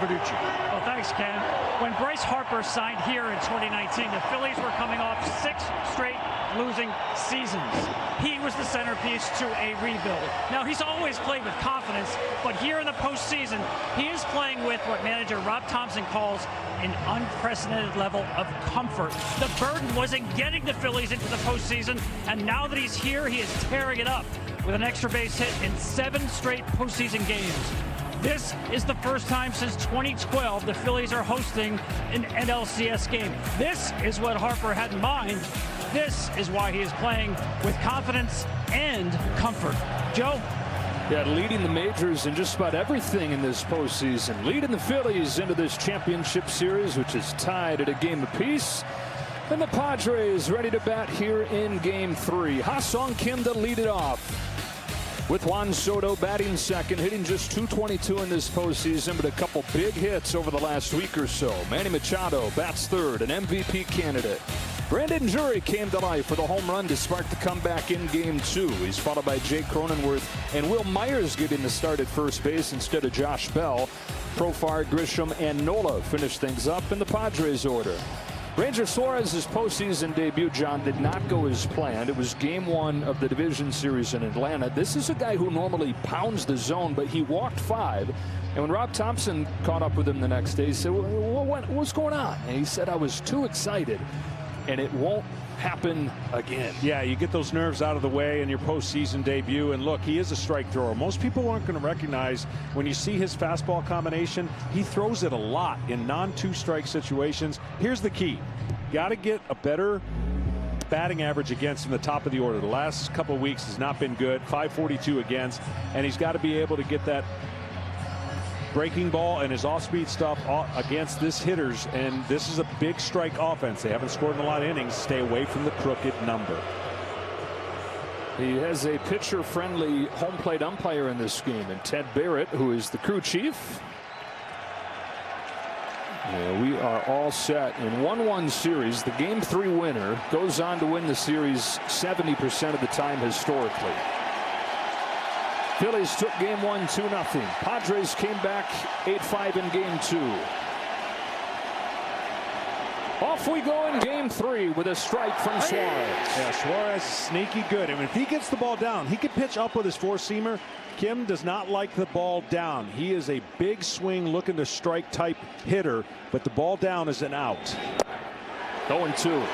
Verducci. Well, thanks, Ken. When Bryce Harper signed here in 2019, the Phillies were coming off 6 straight losing seasons. He was the centerpiece to a rebuild. Now, he's always played with confidence, but here in the postseason, he is playing with what manager Rob Thompson calls an unprecedented level of comfort. The burden wasn't getting the Phillies into the postseason, and now that he's here, he is tearing it up with an extra base hit in 7 straight postseason games. This is the first time since 2012 the Phillies are hosting an NLCS game. This is what Harper had in mind. This is why he is playing with confidence and comfort. Joe? Yeah, leading the majors in just about everything in this postseason. Leading the Phillies into this championship series, which is tied at a game apiece. And the Padres ready to bat here in Game 3. Ha-Seong Kim to lead it off, with Juan Soto batting second, hitting just .222 in this postseason, but a couple big hits over the last week or so. Manny Machado bats third, an MVP candidate. Brandon Drury came to life with a home run to spark the comeback in Game 2. He's followed by Jake Cronenworth and Will Myers getting the start at first base instead of Josh Bell. Profar, Grisham, and Nola finish things up in the Padres order. Ranger Suarez's postseason debut, John, did not go as planned. It was Game 1 of the division series in Atlanta. This is a guy who normally pounds the zone, but he walked 5. And when Rob Thompson caught up with him the next day, he said, what's going on? And he said, I was too excited, and it won't happen again. Yeah, you get those nerves out of the way in your postseason debut, and look, he is a strike thrower. Most people aren't going to recognize when you see his fastball combination, he throws it a lot in non-2 strike situations. Here's the key. Got to get a better batting average against in the top of the order. The last couple of weeks has not been good. .542 against, and he's got to be able to get that breaking ball and his off-speed stuff against this hitters, and this is a big strike offense. They haven't scored in a lot of innings. Stay away from the crooked number. He has a pitcher-friendly home plate umpire in this game, and Ted Barrett, who is the crew chief. Yeah, we are all set in 1-1 series. The Game 3 winner goes on to win the series 70% of the time historically. Phillies took Game 1 2-0. Padres came back 8-5 in Game 2. Off we go in Game 3 with a strike from Suarez. Yeah, Suarez sneaky good. I mean, if he gets the ball down, he can pitch up with his four-seamer. Kim does not like the ball down. He is a big swing looking to strike type hitter, but the ball down is an out. 0-2.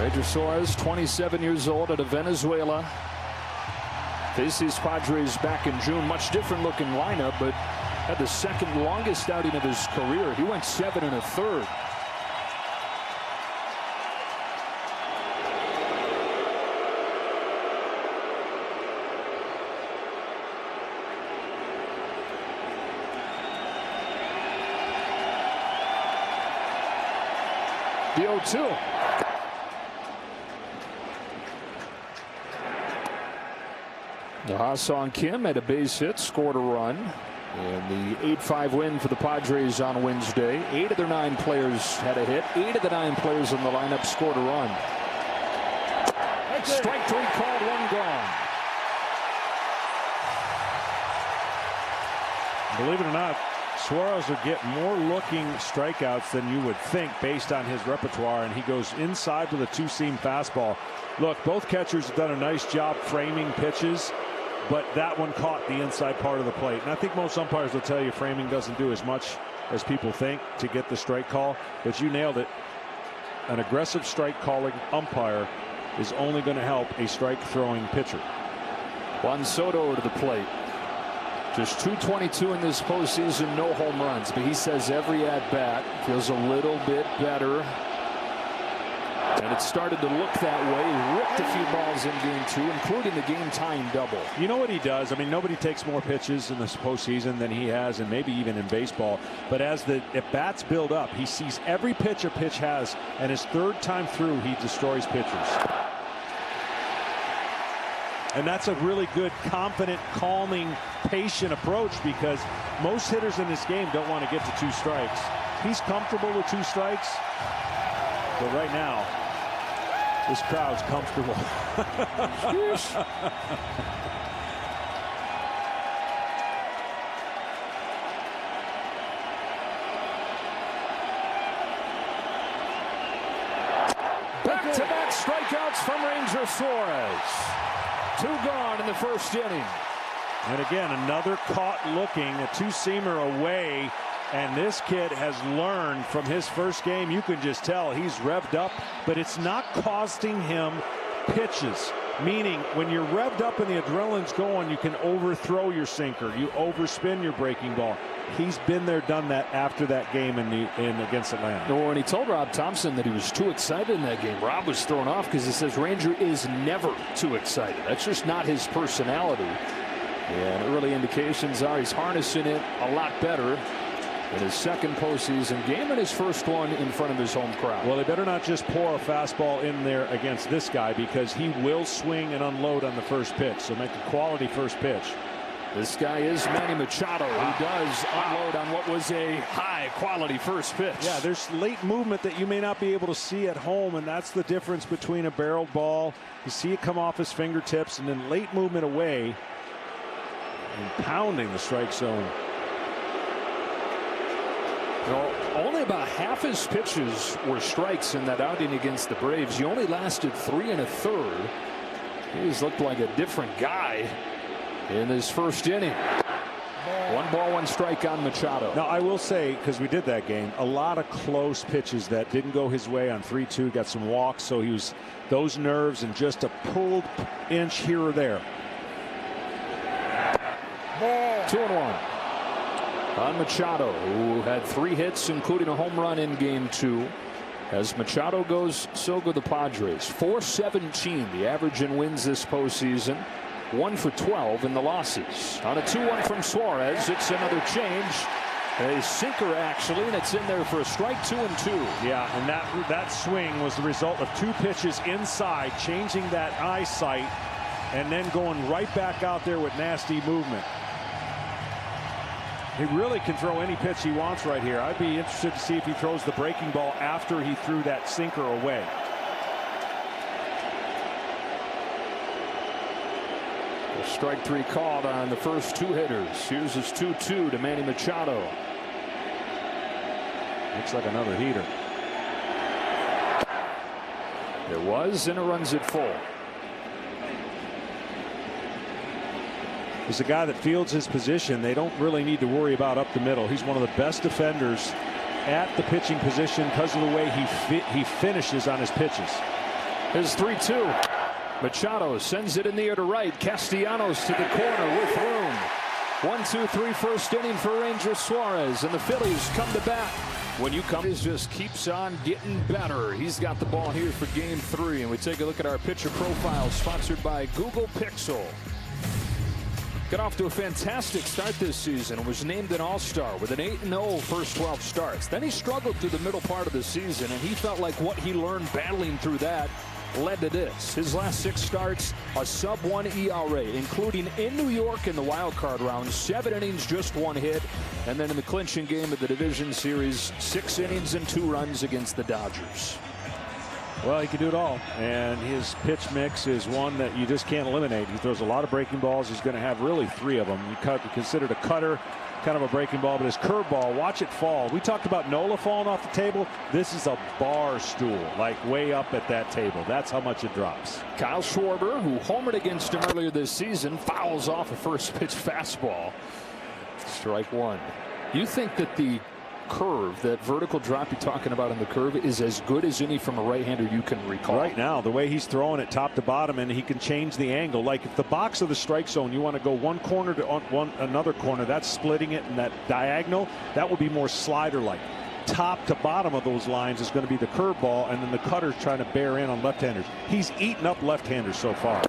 Ranger Suarez, 27 years old, out of Venezuela. Faces Padres back in June. Much different looking lineup, but had the second longest outing of his career. He went 7 1/3. The 0-2. Ha-Seong Kim had a base hit, scored a run. And the 8-5 win for the Padres on Wednesday. 8 of their 9 players had a hit. 8 of the 9 players in the lineup scored a run. Strike 3 called, 1 gone. Believe it or not, Suarez will get more looking strikeouts than you would think based on his repertoire, and he goes inside with a 2-seam fastball. Look, both catchers have done a nice job framing pitches, but that one caught the inside part of the plate. And I think most umpires will tell you framing doesn't do as much as people think to get the strike call, but you nailed it. An aggressive strike calling umpire is only going to help a strike throwing pitcher. Juan Soto to the plate. Just .222 in this postseason, no home runs, but he says every at-bat feels a little bit better. And it started to look that way. He ripped a few balls in Game 2, including the game-tying double. You know what he does? I mean, nobody takes more pitches in this postseason than he has, and maybe even in baseball. But as the at-bats build up, he sees every pitch a pitch has, and his third time through, he destroys pitchers. And that's a really good, confident, calming, patient approach, because most hitters in this game don't want to get to 2 strikes. He's comfortable with 2 strikes, but right now, this crowd's comfortable. Back-to-back strikeouts from Ranger Suarez. 2 gone in the first inning. And again, another caught looking, a two-seamer away. And this kid has learned from his first game. You can just tell he's revved up, but it's not costing him pitches. Meaning, when you're revved up and the adrenaline's going, you can overthrow your sinker. You overspin your breaking ball. He's been there, done that after that game against Atlanta. Well, when he told Rob Thompson that he was too excited in that game, Rob was thrown off because he says Ranger is never too excited. That's just not his personality. And early indications are he's harnessing it a lot better in his second postseason game and his first one in front of his home crowd. Well, they better not just pour a fastball in there against this guy, because he will swing and unload on the first pitch. So make a quality first pitch. This guy is Manny Machado, who does unload on what was a high-quality first pitch. Yeah, there's late movement that you may not be able to see at home, and that's the difference between a barreled ball. You see it come off his fingertips, and then late movement away and pounding the strike zone. Well, only about half his pitches were strikes in that outing against the Braves. He only lasted 3 1/3. He's looked like a different guy in his first inning. 1 ball, 1 strike on Machado. Now, I will say, because we did that game, a lot of close pitches that didn't go his way on 3-2. Got some walks, so he was those nerves and just a pulled inch here or there. 2-1 on Machado, who had 3 hits, including a home run in game 2. As Machado goes, so go the Padres. 417 the average in wins this postseason. 1 for 12 in the losses. On a 2-1 from Suarez, it's another change. A sinker, actually, and it's in there for a strike. 2-2. Yeah, and that swing was the result of 2 pitches inside, changing that eyesight, and then going right back out there with nasty movement. He really can throw any pitch he wants right here. I'd be interested to see if he throws the breaking ball after he threw that sinker away. A strike 3 called on the first 2 hitters. Here's his 2-2 to Manny Machado. Looks like another heater. There was, and it runs it full. He's a guy that fields his position. They don't really need to worry about up the middle. He's one of the best defenders at the pitching position because of the way he finishes on his pitches. Here's 3-2. Machado sends it in the air to right. Castellanos to the corner with room. 1-2-3 first inning for Ranger Suarez, and the Phillies come to bat. When you come, he just keeps on getting better. He's got the ball here for game 3, and we take a look at our pitcher profile sponsored by Google Pixel. Got off to a fantastic start this season and was named an All-Star with an 8-0 first 12 starts. Then he struggled through the middle part of the season, and he felt like what he learned battling through that led to this. His last 6 starts, a sub-1 ERA, including in New York in the wild card round, 7 innings, just 1 hit, and then in the clinching game of the division series, 6 innings and 2 runs against the Dodgers. Well, he can do it all, and his pitch mix is one that you just can't eliminate. He throws a lot of breaking balls. He's going to have really 3 of them. You consider a cutter kind of a breaking ball, but his curveball, watch it fall. We talked about Nola falling off the table. This is a bar stool, like way up at that table. That's how much it drops. Kyle Schwarber, who homered against him earlier this season, fouls off a first pitch fastball. Strike 1. You think that the curve, that vertical drop you're talking about on the curve, is as good as any from a right-hander you can recall? Right now, the way he's throwing it top to bottom, and he can change the angle. Like if the box of the strike zone, you want to go one corner to another corner, that's splitting it, and that diagonal, that would be more slider-like. Top to bottom of those lines is going to be the curveball, and then the cutter's trying to bear in on left-handers. He's eaten up left-handers so far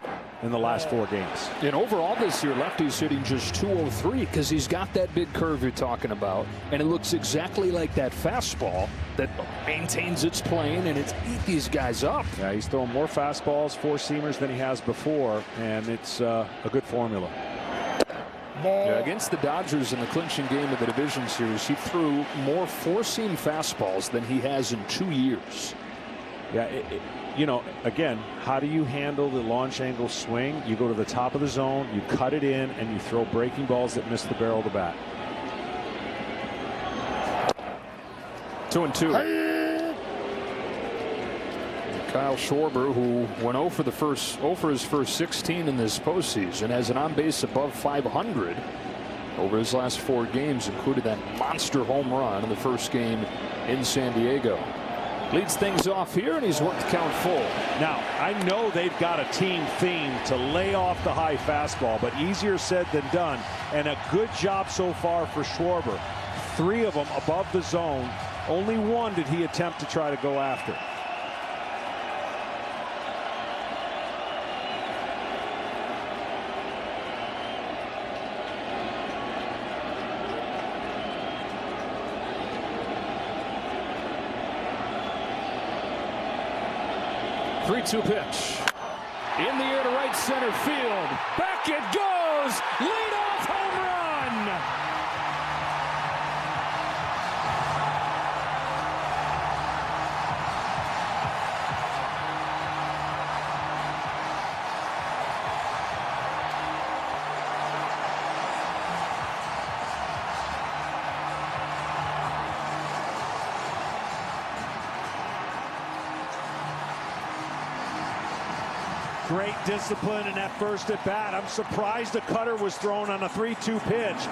in the last 4 games. And overall this year, lefty's hitting just .203 because he's got that big curve you're talking about, and it looks exactly like that fastball that maintains its plane, and it's eat these guys up. Yeah, he's throwing more fastballs, 4-seamers than he has before, and it's a good formula. Yeah, against the Dodgers in the clinching game of the division series, he threw more 4-seam fastballs than he has in 2 years. Yeah, you know, again, how do you handle the launch angle swing? You go to the top of the zone, you cut it in, and you throw breaking balls that miss the barrel of the bat. 2-2. Kyle Schwarber, who went 0 for his first 16 in this postseason, has an on base above 500 over his last 4 games, including that monster home run in the first game in San Diego. Leads things off here, and he's worked the count full. Now, I know they've got a team theme to lay off the high fastball, but easier said than done. And a good job so far for Schwarber. 3 of them above the zone. Only 1 did he attempt to try to go after. Three-two pitch. In the air to right center field. Back it goes. Leadoff home run. Great discipline in that first at bat. I'm surprised the cutter was thrown on a 3-2 pitch,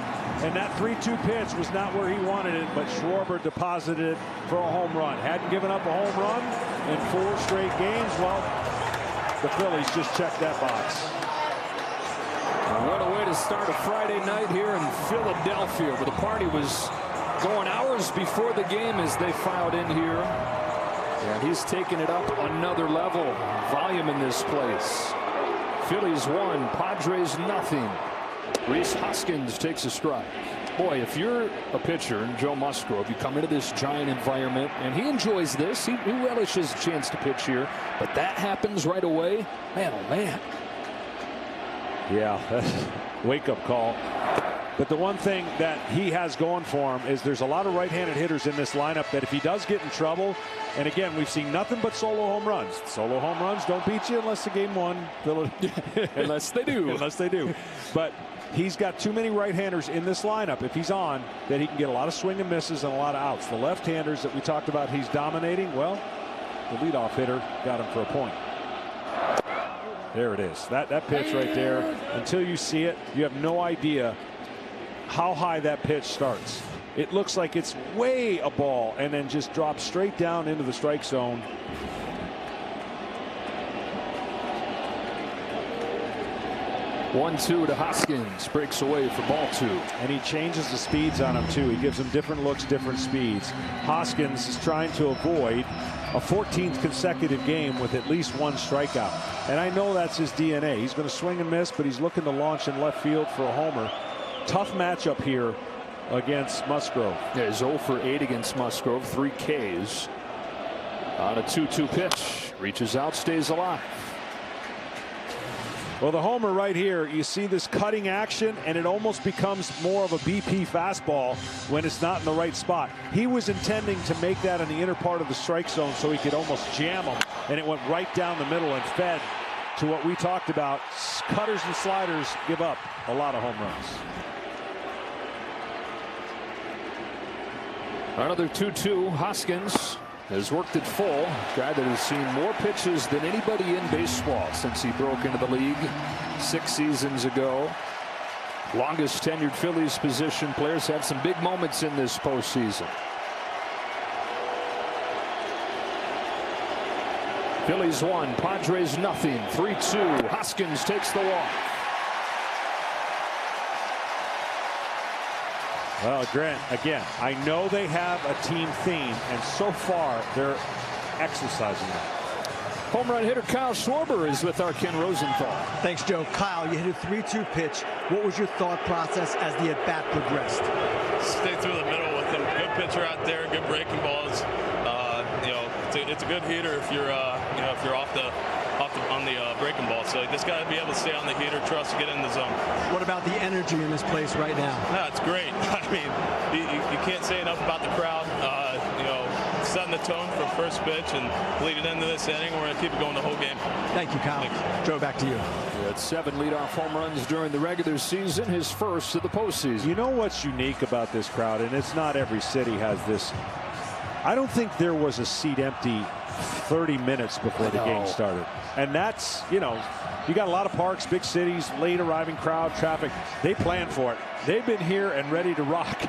and that 3-2 pitch was not where he wanted it, but Schwarber deposited it for a home run. Hadn't given up a home run in 4 straight games. Well, the Phillies just checked that box. What a way to start a Friday night here in Philadelphia, where the party was going hours before the game as they filed in here. And he's taking it up another level. Volume in this place. Phillies 1, Padres nothing. Rhys Hoskins takes a strike. Boy, if you're a pitcher, and Joe Musgrove, you come into this giant environment, and he enjoys this. He relishes a chance to pitch here, but that happens right away. Man, oh man. Yeah, that's a wake-up call. But the one thing that he has going for him is there's a lot of right-handed hitters in this lineup that if he does get in trouble, and again, we've seen nothing but solo home runs. Solo home runs don't beat you unless the game won. Unless they do. Unless they do. But he's got too many right-handers in this lineup, if he's on, that he can get a lot of swing and misses and a lot of outs. The left-handers that we talked about he's dominating, well, the leadoff hitter got him for a point. There it is. That pitch right there, until you see it, you have no idea how high that pitch starts. It looks like it's way a ball and then just drops straight down into the strike zone. One-two to Hoskins, breaks away for ball 2. And he changes the speeds on him too. He gives him different looks, different speeds. Hoskins is trying to avoid a 14th consecutive game with at least 1 strikeout. And I know that's his DNA. He's going to swing and miss, but he's looking to launch in left field for a homer. Tough matchup here against Musgrove. Yeah, he's 0 for 8 against Musgrove, 3 Ks. On a 2-2 pitch. Reaches out, stays alive. Well, the homer right here, you see this cutting action, and it almost becomes more of a BP fastball when it's not in the right spot. He was intending to make that in the inner part of the strike zone so he could almost jam him, and it went right down the middle and fed to what we talked about. Cutters and sliders give up a lot of home runs. Another 2-2. Hoskins has worked it full. Guy that has seen more pitches than anybody in baseball since he broke into the league 6 seasons ago. Longest tenured Phillies position players have some big moments in this postseason. Phillies 1, Padres nothing. 3-2. Hoskins takes the walk. Well, Grant, again, I know they have a team theme, and so far they're exercising that. Home run hitter Kyle Schwarber is with our Ken Rosenthal. Thanks, Joe. Kyle, you hit a 3-2 pitch. What was your thought process as the at-bat progressed? Stay through the middle with him. Good pitcher out there, good breaking balls. It's a good heater if you're if you're on the breaking ball. So you just got to be able to stay on the heater, trust, get in the zone. What about the energy in this place right now? No, it's great. I mean, you can't say enough about the crowd. Setting the tone for first pitch and leading into this inning. We're going to keep it going the whole game. Thank you, Kyle. Thanks. Joe, back to you. He had 7 leadoff home runs during the regular season, his first of the postseason. You know what's unique about this crowd, and it's not every city has this. I don't think there was a seat empty 30 minutes before the game started. And that's, you know, you got a lot of parks, big cities, late arriving crowd, traffic. They plan for it. They've been here and ready to rock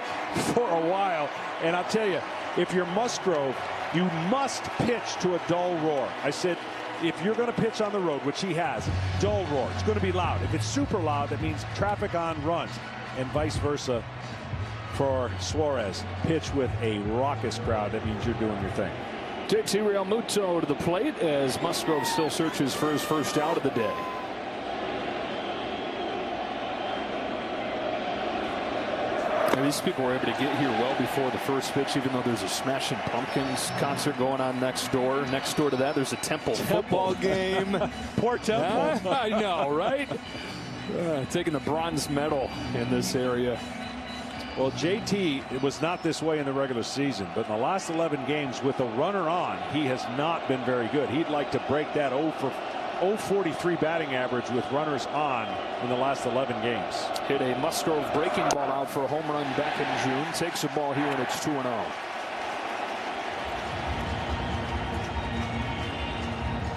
for a while. And I'll tell you, if you're Musgrove, you must pitch to a dull roar. I said, if you're going to pitch on the road, which he has, dull roar. It's going to be loud. If it's super loud, that means traffic on runs, and vice versa for Suarez. Pitch with a raucous crowd. That means you're doing your thing. JT Realmuto to the plate as Musgrove still searches for his first out of the day. And these people were able to get here well before the first pitch, even though there's a Smashing Pumpkins concert going on next door. Next door to that, there's a Temple football game. Poor Temple. I know, right? Taking the bronze medal in this area. Well, JT, it was not this way in the regular season, but in the last 11 games with a runner on, he has not been very good. He'd like to break that 0-43 batting average with runners on in the last 11 games. Hit a Musgrove breaking ball out for a home run back in June. Takes a ball here, and it's 2-0.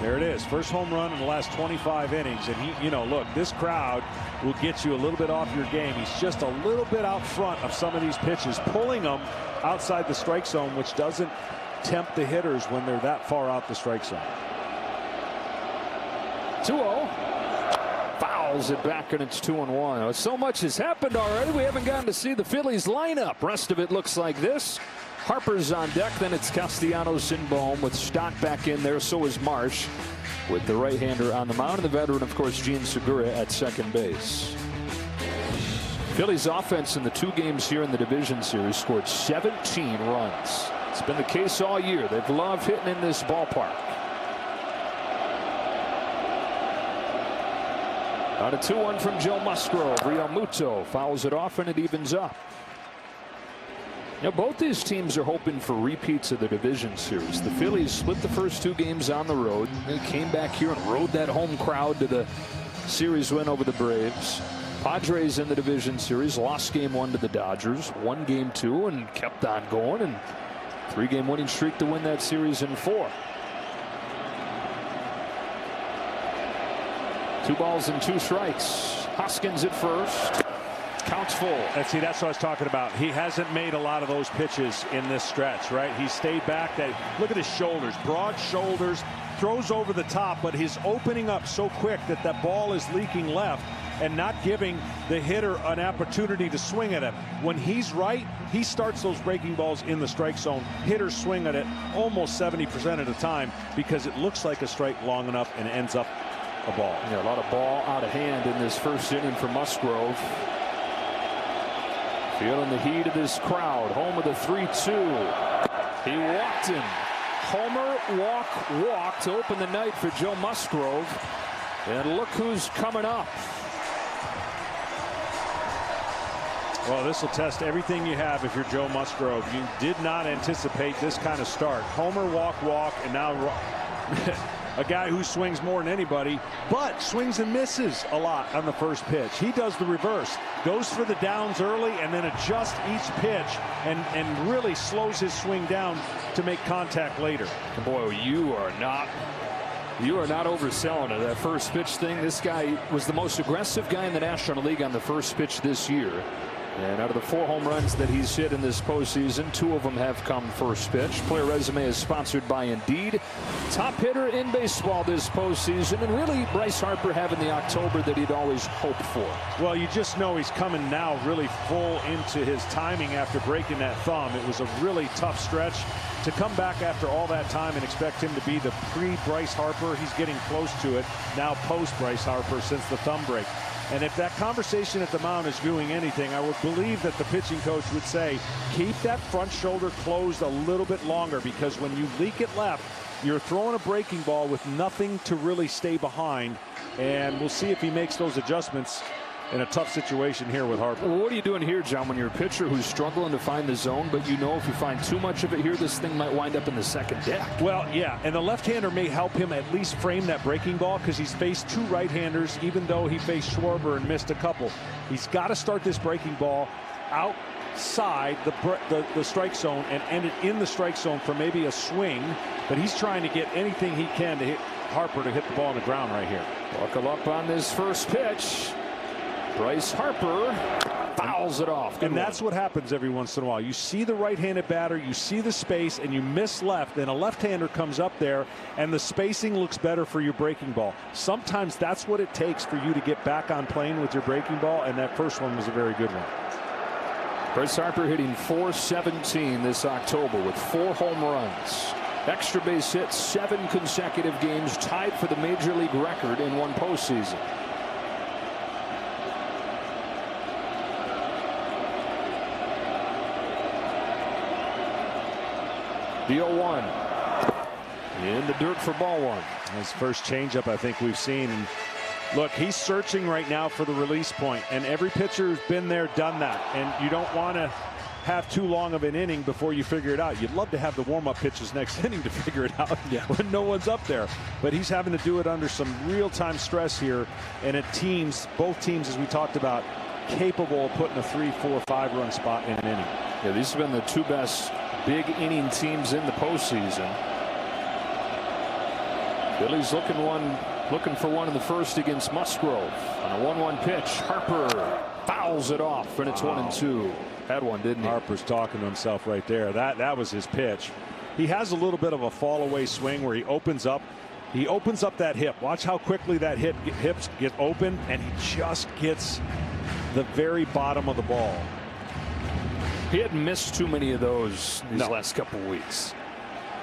There it is. First home run in the last 25 innings. And he, you know, look, this crowd will get you a little bit off your game. He's just a little bit out front of some of these pitches, pulling them outside the strike zone, which doesn't tempt the hitters when they're that far out the strike zone. 2-0. Fouls it back, and it's 2-1. So much has happened already. We haven't gotten to see the Phillies lineup. Rest of it looks like this. Harper's on deck, then it's Castellanos and Bohm with Stott back in there. So is Marsh with the right-hander on the mound, and the veteran, of course, Gene Segura at second base. Phillies offense in the 2 games here in the division series scored 17 runs. It's been the case all year. They've loved hitting in this ballpark. On a 2-1 from Joe Musgrove. Realmuto fouls it off, and it evens up. Now, both these teams are hoping for repeats of the division series. The Phillies split the first 2 games on the road. They came back here and rode that home crowd to the series win over the Braves. Padres in the division series lost game 1 to the Dodgers, won game 2 and kept on going, and 3-game winning streak to win that series in 4. 2 balls and 2 strikes. Hoskins at first. Counts full. And see, that's what I was talking about. He hasn't made a lot of those pitches in this stretch, right? He stayed back. Look at his shoulders, broad shoulders, throws over the top, but he's opening up so quick that that ball is leaking left and not giving the hitter an opportunity to swing at it. When he's right, he starts those breaking balls in the strike zone. Hitters swing at it almost 70% of the time because it looks like a strike long enough and ends up a ball. Yeah, a lot of ball out of hand in this first inning for Musgrove. Feeling the heat of this crowd. Home of the 3-2. He walked in. Homer walk to open the night for Joe Musgrove. And look who's coming up. Well, this will test everything you have if you're Joe Musgrove. You did not anticipate this kind of start. Homer walk, and now a guy who swings more than anybody, but swings and misses a lot on the first pitch. He does the reverse, goes for the downs early and then adjusts each pitch and really slows his swing down to make contact later. Boy, you are not overselling it. That first pitch thing, this guy was the most aggressive guy in the National League on the first pitch this year. And out of the 4 home runs that he's hit in this postseason, 2 of them have come first pitch. Player Resume is sponsored by Indeed. Top hitter in baseball this postseason, and really Bryce Harper having the October that he'd always hoped for. Well, you just know he's coming now really full into his timing after breaking that thumb. It was a really tough stretch. To come back after all that time and expect him to be the pre-Bryce Harper, he's getting close to it now post-Bryce Harper since the thumb break. And if that conversation at the mound is doing anything, I would believe that the pitching coach would say, keep that front shoulder closed a little bit longer, because when you leak it left, you're throwing a breaking ball with nothing to really stay behind. And we'll see if he makes those adjustments in a tough situation here with Harper. Well, what are you doing here, John, when you're a pitcher who's struggling to find the zone, but you know if you find too much of it here, this thing might wind up in the second deck? Well, yeah, and the left-hander may help him at least frame that breaking ball, because he's faced 2 right-handers, even though he faced Schwarber and missed a couple. He's got to start this breaking ball out outside the strike zone and ended in the strike zone for maybe a swing, but he's trying to get anything he can to hit Harper to hit the ball on the ground right here. Buckle up on this first pitch. Bryce Harper fouls it off. And that's what happens every once in a while. You see the right-handed batter, you see the space, and you miss left, and a left-hander comes up there, and the spacing looks better for your breaking ball. Sometimes that's what it takes for you to get back on plane with your breaking ball, and that first one was a very good one. Bryce Harper hitting .417 this October with 4 home runs. Extra base hits, 7 consecutive games, tied for the Major League record in one postseason. The 0-1 in the dirt for ball one. His first changeup I think we've seen. And look, he's searching right now for the release point, and every pitcher has been there, done that, and you don't want to have too long of an inning before you figure it out. You'd love to have the warm-up pitches next inning to figure it out when no one's up there, but he's having to do it under some real-time stress here, and both teams, as we talked about, capable of putting a 3, 4, 5-run spot in an inning. Yeah, these have been the 2 best big inning teams in the postseason. Phillies looking for one in the first against Musgrove on a 1-1 pitch. Harper fouls it off, and it's 1-2. Had one, didn't he? Harper's talking to himself right there. That was his pitch. He has a little bit of a fall away swing where he opens up that hip. Watch how quickly that hips get open, and he just gets the very bottom of the ball. He hadn't missed too many of those these last couple of weeks.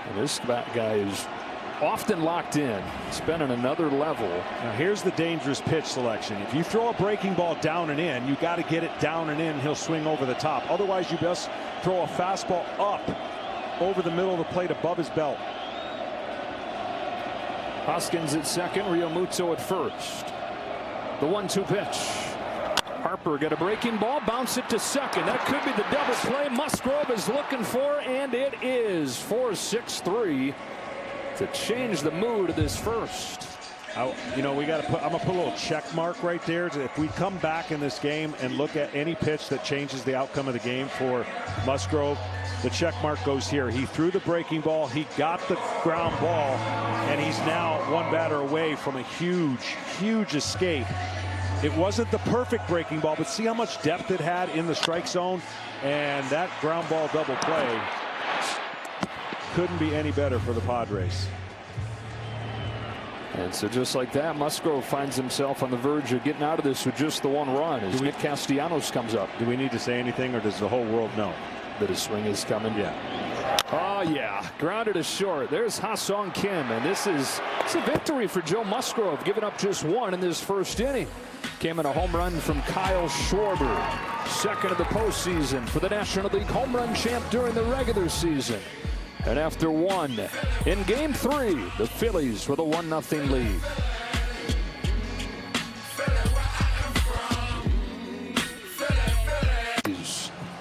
And this guy is often locked in. It's been on another level. Now here's the dangerous pitch selection. If you throw a breaking ball down and in, you got to get it down and in. He'll swing over the top. Otherwise, you best throw a fastball up over the middle of the plate above his belt. Hoskins at second, Realmuto at first. The 1-2 pitch. Harper got a breaking ball, bounce it to second. That could be the double play Musgrove is looking for, and it is 4-6-3 to change the mood of this first. We got to put. I'm gonna put a little check mark right there. If we come back in this game and look at any pitch that changes the outcome of the game for Musgrove, the check mark goes here. He threw the breaking ball, he got the ground ball, and he's now one batter away from a huge escape. It wasn't the perfect breaking ball, but see how much depth it had in the strike zone, and that ground ball double play couldn't be any better for the Padres. And so just like that, Musgrove finds himself on the verge of getting out of this with just the 1 run as Nick Castellanos comes up. Do we need to say anything, or does the whole world know that his swing is coming? Yeah. Oh yeah, grounded to short. There's Ha-Sung Kim, and it's a victory for Joe Musgrove, giving up just 1 in this first inning. Came in a home run from Kyle Schwarber, second of the postseason for the National League home run champ during the regular season. And after 1 in Game 3, the Phillies with a 1-0 lead.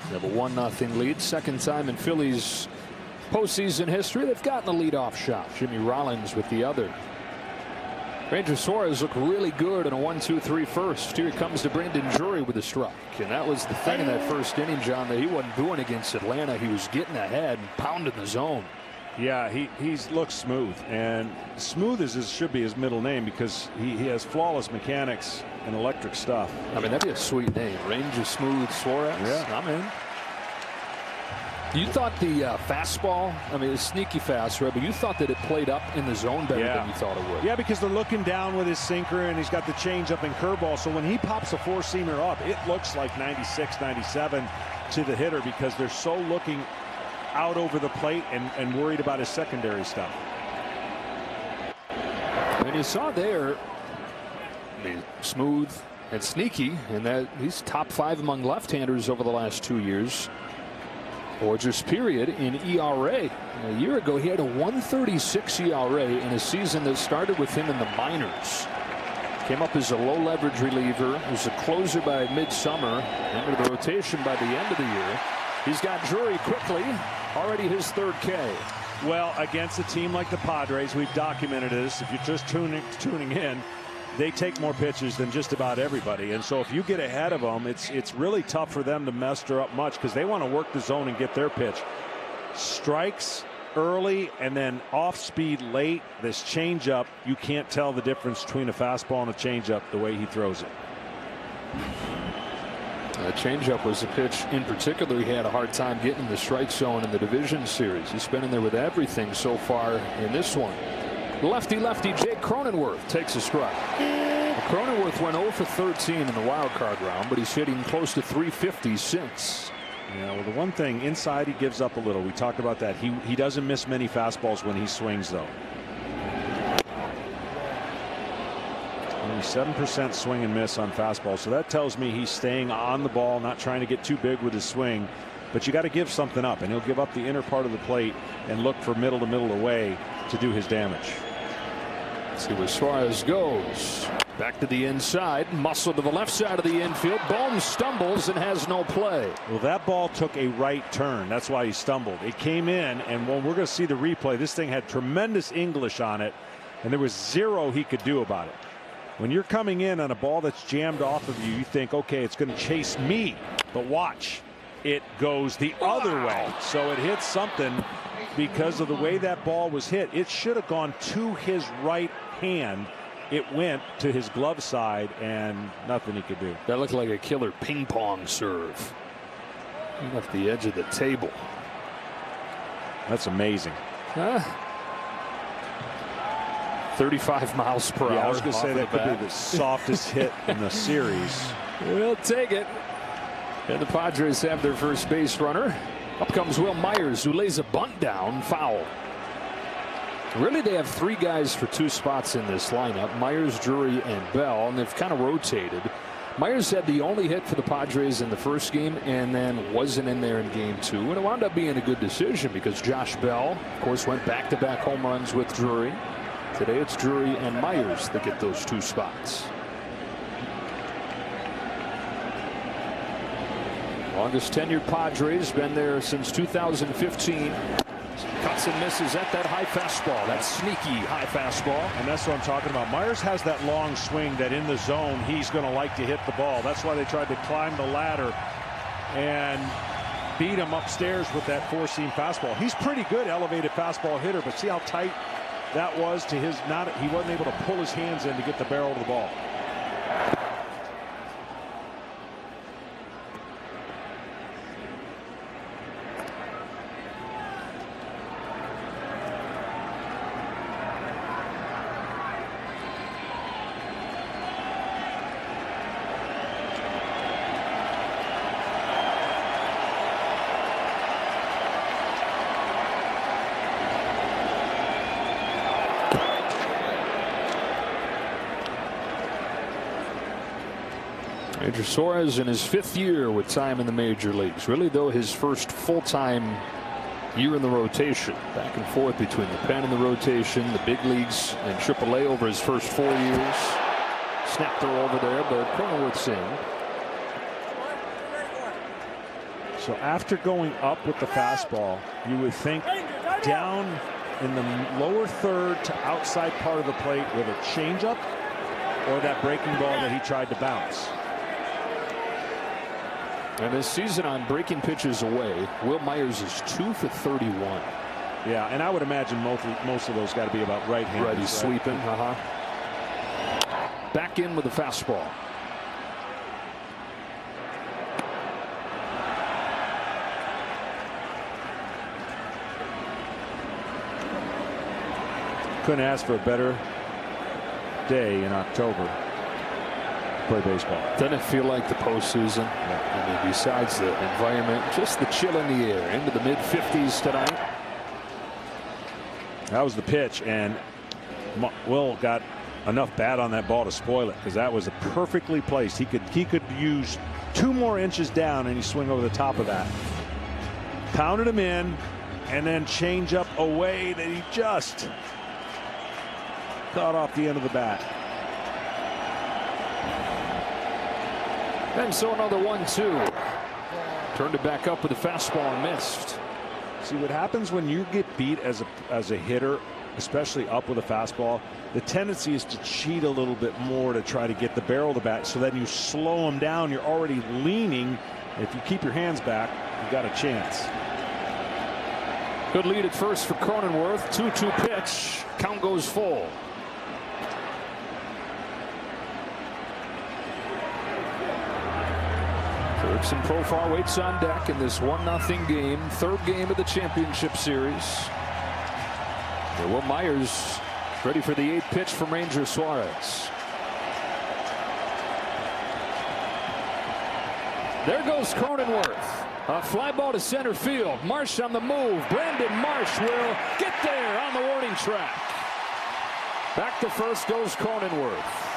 They have a 1-0 lead, second time in Phillies postseason history they've gotten the leadoff shot. Jimmy Rollins with the other. Ranger Suarez looked really good in a 1-2-3 first. Here comes to Brandon Drury with a strike. And that was the thing in that first inning, John, that he wasn't doing against Atlanta. He was getting ahead and pounding the zone. Yeah, he looks smooth. And smooth should be his middle name, because he has flawless mechanics and electric stuff. I mean, that'd be a sweet name. Ranger Smooth Suarez. Yeah. I'm in. You thought the fastball, I mean, it's sneaky fast, right? But you thought that it played up in the zone better than you thought it would. Yeah, because they're looking down with his sinker, and he's got the changeup and curveball. So when he pops a 4-seamer up, it looks like 96, 97 to the hitter, because they're so looking out over the plate and worried about his secondary stuff. And you saw there, I mean, smooth and sneaky, and that he's top 5 among left-handers over the last 2 years. Or just period in ERA. A year ago, he had a 1.36 ERA in a season that started with him in the minors. Came up as a low-leverage reliever, was a closer by midsummer, into the rotation by the end of the year. He's got Drury quickly, already his 3rd K. Well, against a team like the Padres, we've documented this. If you're just tuning in, they take more pitches than just about everybody. And so if you get ahead of them, it's really tough for them to muster up much because they want to work the zone and get their pitch. Strikes early and then off speed late. This changeup, you can't tell the difference between a fastball and a changeup the way he throws it. The changeup was a pitch in particular he had a hard time getting in the strike zone in the division series. He's been in there with everything so far in this one. Lefty Jake Cronenworth takes a strike. Cronenworth went 0 for 13 in the wild card round, but he's hitting close to 350 since. Yeah, well, the one thing inside he gives up a little. We talked about that. He doesn't miss many fastballs when he swings, though. Only 7% swing and miss on fastballs, so that tells me he's staying on the ball, not trying to get too big with his swing. But you got to give something up, and he'll give up the inner part of the plate and look for middle to middle away to do his damage. Let's see where Suarez goes. Back to the inside, muscle to the left side of the infield. Bohm stumbles and has no play. Well, that ball took a right turn. That's why he stumbled. It came in, and when we're going to see the replay, this thing had tremendous English on it, and there was zero he could do about it. When you're coming in on a ball that's jammed off of you, you think, okay, it's going to chase me. But watch, it goes the other way. So it hits something because of the way that ball was hit. It should have gone to his right hand. It went to his glove side, and nothing he could do. That looked like a killer ping pong serve. He left the edge of the table. That's amazing. 35 miles per hour. I was going to say that could be the softest hit in the series. We'll take it. And the Padres have their first base runner. Up comes Will Myers, who lays a bunt down, foul. Really, they have three guys for two spots in this lineup: Myers, Drury, and Bell, and they've kind of rotated. Myers had the only hit for the Padres in the first game and then wasn't in there in game two, and it wound up being a good decision because Josh Bell, of course, went back-to-back home runs with Drury. Today it's Drury and Myers that get those two spots. Longest tenured Padres, been there since 2015. Cuts and misses at that high fastball, that sneaky high fastball. And that's what I'm talking about. Myers has that long swing that in the zone he's going to like to hit the ball. That's why they tried to climb the ladder and beat him upstairs with that four-seam fastball. He's pretty good elevated fastball hitter, but see how tight that was to his, he wasn't able to pull his hands in to get the barrel of the ball. Major Suarez in his fifth year with time in the major leagues. Really, though, his first full-time year in the rotation. Back and forth between the pen and the rotation, the big leagues and AAA over his first 4 years. Snap throw over there, but Cronenworth's in. So after going up with the fastball, you would think down in the lower third to outside part of the plate with a changeup or that breaking ball that he tried to bounce. And this season on breaking pitches away, Will Myers is 2 for 31. Yeah, and I would imagine most of those got to be about right-handed. Right, he's sweeping. Back in with the fastball. Couldn't ask for a better day in October to play baseball. Doesn't it feel like the postseason? Yeah. I mean, besides the environment, just the chill in the air. Into the mid-50s tonight. That was the pitch, and Will got enough bat on that ball to spoil it because that was perfectly placed. He could use 2 more inches down and he swing over the top of that. Pounded him in, and then change up away that he just caught off the end of the bat. And so another 1-2. Turned it back up with a fastball and missed. See what happens when you get beat as a hitter especially up with a fastball, the tendency is to cheat a little bit more to try to get the barrel of the bat. So then you slow him down. You're already leaning. If you keep your hands back, you got a chance. Good lead at first for Cronenworth. 2-2 pitch. Count goes full. Turks and Profar waits on deck in this 1-0 game. Third game of the championship series. Will Myers ready for the 8th pitch from Ranger Suarez. There goes Cronenworth. A fly ball to center field. Marsh on the move. Brandon Marsh will get there on the warning track. Back to first goes Cronenworth.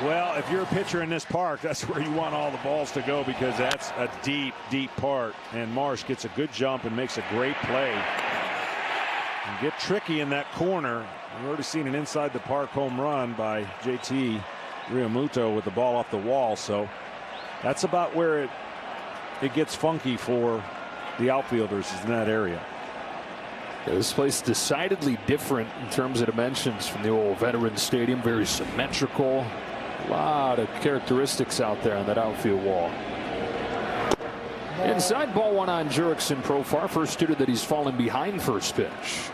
Well, if you're a pitcher in this park, that's where you want all the balls to go, because that's a deep, deep part. And Marsh gets a good jump and makes a great play. And get tricky in that corner. We've already seen an inside the park home run by JT Realmuto with the ball off the wall. So that's about where it gets funky for the outfielders, is in that area. This place decidedly different in terms of dimensions from the old Veterans Stadium. Very symmetrical. A lot of characteristics out there on that outfield wall. Inside, ball one on Jurickson Profar. First hitter that he's fallen behind first pitch.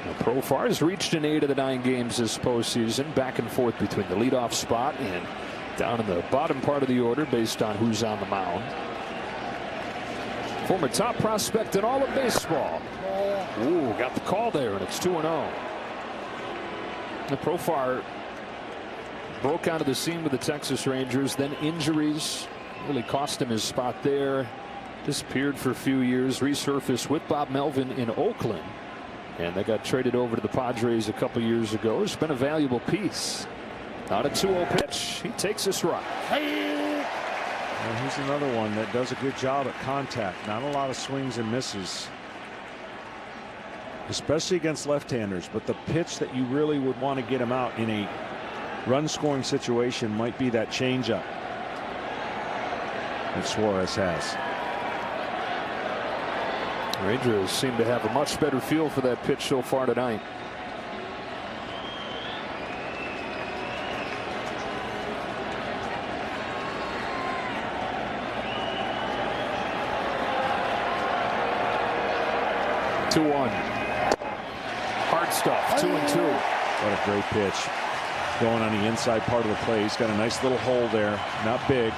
Now, Profar has reached in 8 of the 9 games this postseason. Back and forth between the leadoff spot and down in the bottom part of the order based on who's on the mound. Former top prospect in all of baseball. Ooh, got the call there, and it's 2-0. The Profar broke onto the scene with the Texas Rangers. Then injuries really cost him his spot there. Disappeared for a few years. Resurfaced with Bob Melvin in Oakland. And they got traded over to the Padres a couple years ago. It's been a valuable piece. Not a 2-0 pitch. He takes this right. And he's another one that does a good job at contact. Not a lot of swings and misses, especially against left-handers. But the pitch that you really would want to get him out in a run-scoring situation might be that changeup that Suarez has. Rangers seem to have a much better feel for that pitch so far tonight. Hard stuff. 2-2. What a great pitch. Going on the inside part of the play. He's got a nice little hole there. Not big.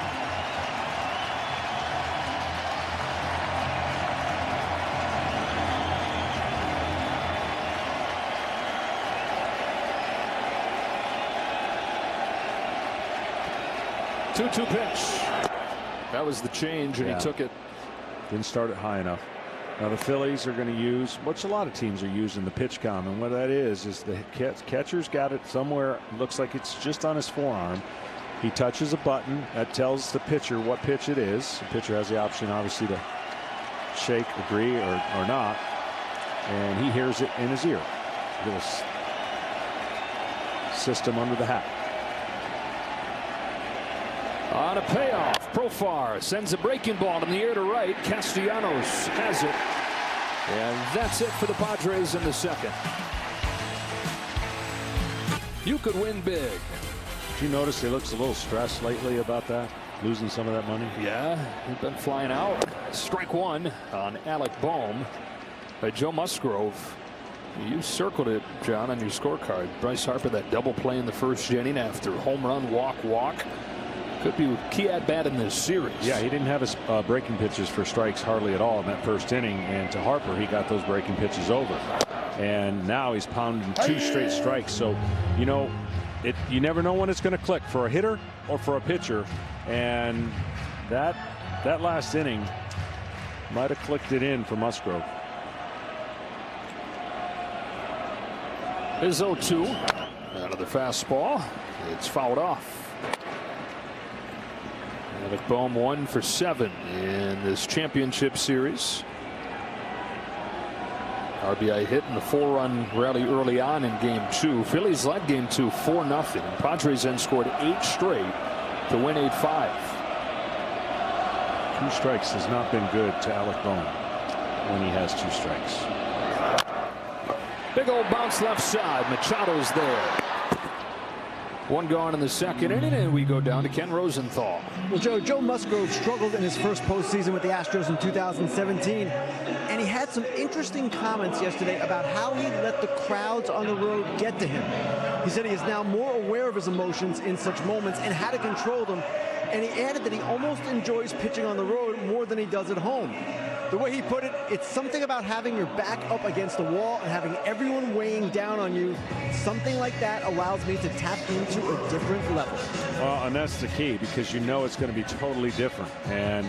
Two pitch. That was the change, and he took it. Didn't start it high enough. Now the Phillies are going to use, which a lot of teams are using, the pitch count, and what that is the catcher's got it somewhere. Looks like it's just on his forearm. He touches a button that tells the pitcher what pitch it is. The pitcher has the option, obviously, to shake, agree, or not, and he hears it in his ear. A little system under the hat. On a payoff, Profar sends a breaking ball in the air to right. Castellanos has it. And that's it for the Padres in the second. You could win big. Did you notice he looks a little stressed lately about that? Losing some of that money? Yeah, he's been flying out. Strike one on Alec Bohm by Joe Musgrove. You circled it, John, on your scorecard. Bryce Harper, that double play in the first inning after home run, walk. Could be key at bat in this series. Yeah, he didn't have his breaking pitches for strikes hardly at all in that first inning, and to Harper, he got those breaking pitches over. And now he's pounding 2 straight strikes. So, you know, you never know when it's going to click for a hitter or for a pitcher. And that last inning might have clicked it in for Musgrove. Is 0-2. Another fastball. It's fouled off. Alec Bohm 1 for 7 in this championship series. RBI hit in the 4-run rally early on in Game 2. Phillies led Game 2 4-0. Padres then scored 8 straight to win 8-5. 2 strikes has not been good to Alec Bohm when he has 2 strikes. Big old bounce left side. Machado's there. 1 gone in the second inning, and we go down to Ken Rosenthal. Well, Joe Musgrove struggled in his first postseason with the Astros in 2017, and he had some interesting comments yesterday about how he let the crowds on the road get to him. He said he is now more aware of his emotions in such moments and how to control them, and he added that he almost enjoys pitching on the road more than he does at home. The way he put it, it's something about having your back up against the wall and having everyone weighing down on you. Something like that allows me to tap into a different level. Well, and that's the key, because you know it's going to be totally different. And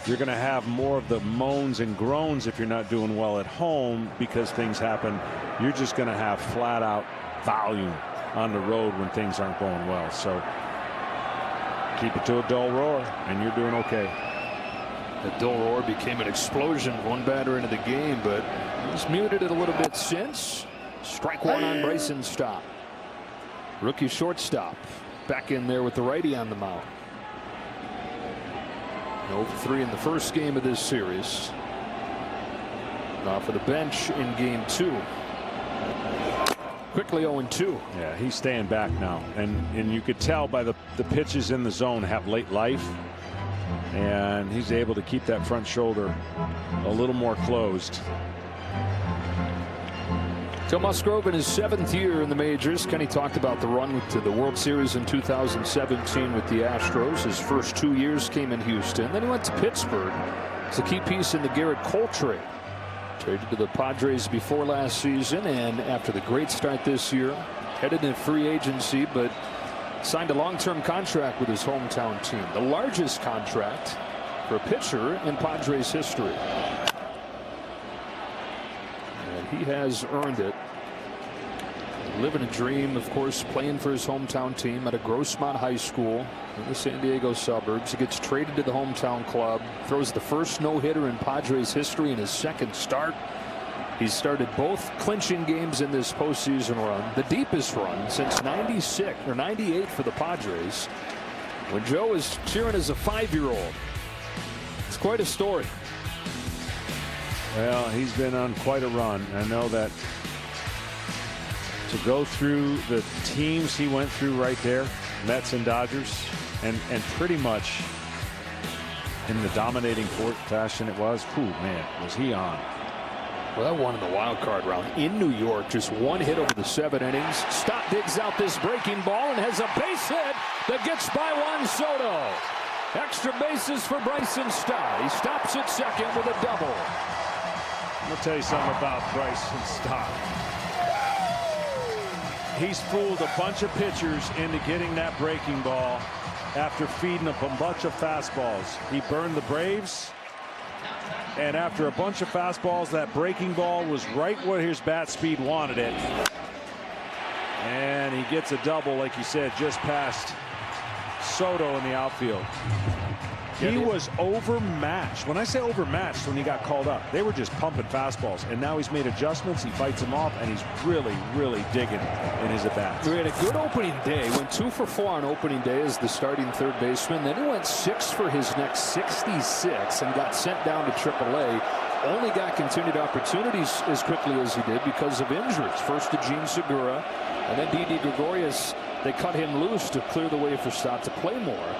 you're going to have more of the moans and groans if you're not doing well at home because things happen. You're just going to have flat out volume on the road when things aren't going well. So keep it to a dull roar, and you're doing okay. The dull roar became an explosion 1 batter into the game, but he's muted it a little bit since. Strike 1 on Bryson Stott. Rookie shortstop back in there with the righty on the mound. 0-3 in the first game of this series. Now for the bench in Game 2. Quickly 0-2. Yeah, he's staying back now, and you could tell by the pitches in the zone have late life. And he's able to keep that front shoulder a little more closed. Joe Musgrove in his 7th year in the majors. Kenny talked about the run to the World Series in 2017 with the Astros. His first 2 years came in Houston. Then he went to Pittsburgh. It's a key piece in the Garrett Cole trade. Traded to the Padres before last season, and after the great start this year, headed in free agency, but signed a long-term contract with his hometown team, the largest contract for a pitcher in Padres history. And he has earned it. Living a dream, of course, playing for his hometown team at a Grossmont High School in the San Diego suburbs. He gets traded to the hometown club, throws the first no-hitter in Padres history in his 2nd start. He's started both clinching games in this postseason run, the deepest run since '96 or '98 for the Padres, when Joe was cheering as a 5-year-old. It's quite a story. Well, he's been on quite a run. I know that to go through the teams he went through right there, Mets and Dodgers, and pretty much in the dominating fashion it was. Whew, man, was he on. Well, that one in the wild card round in New York, just 1 hit over the 7 innings. Stott digs out this breaking ball and has a base hit that gets by Juan Soto. Extra bases for Bryson Stott. He stops at second with a double. I'm going to tell you something about Bryson Stott. He's fooled a bunch of pitchers into getting that breaking ball after feeding up a bunch of fastballs. He burned the Braves. And after a bunch of fastballs, that breaking ball was right where his bat speed wanted it. And he gets a double, like you said, just past Soto in the outfield. He was overmatched. When I say overmatched, when he got called up, they were just pumping fastballs. And now he's made adjustments. He fights them off, and he's really, really digging in his at-bats. He had a good opening day. Went 2 for 4 on opening day as the starting third baseman. Then he went 6 for his next 66 and got sent down to AAA. Only got continued opportunities as quickly as he did because of injuries. First to Gene Segura, and then Didi Gregorius. They cut him loose to clear the way for Stott to play more.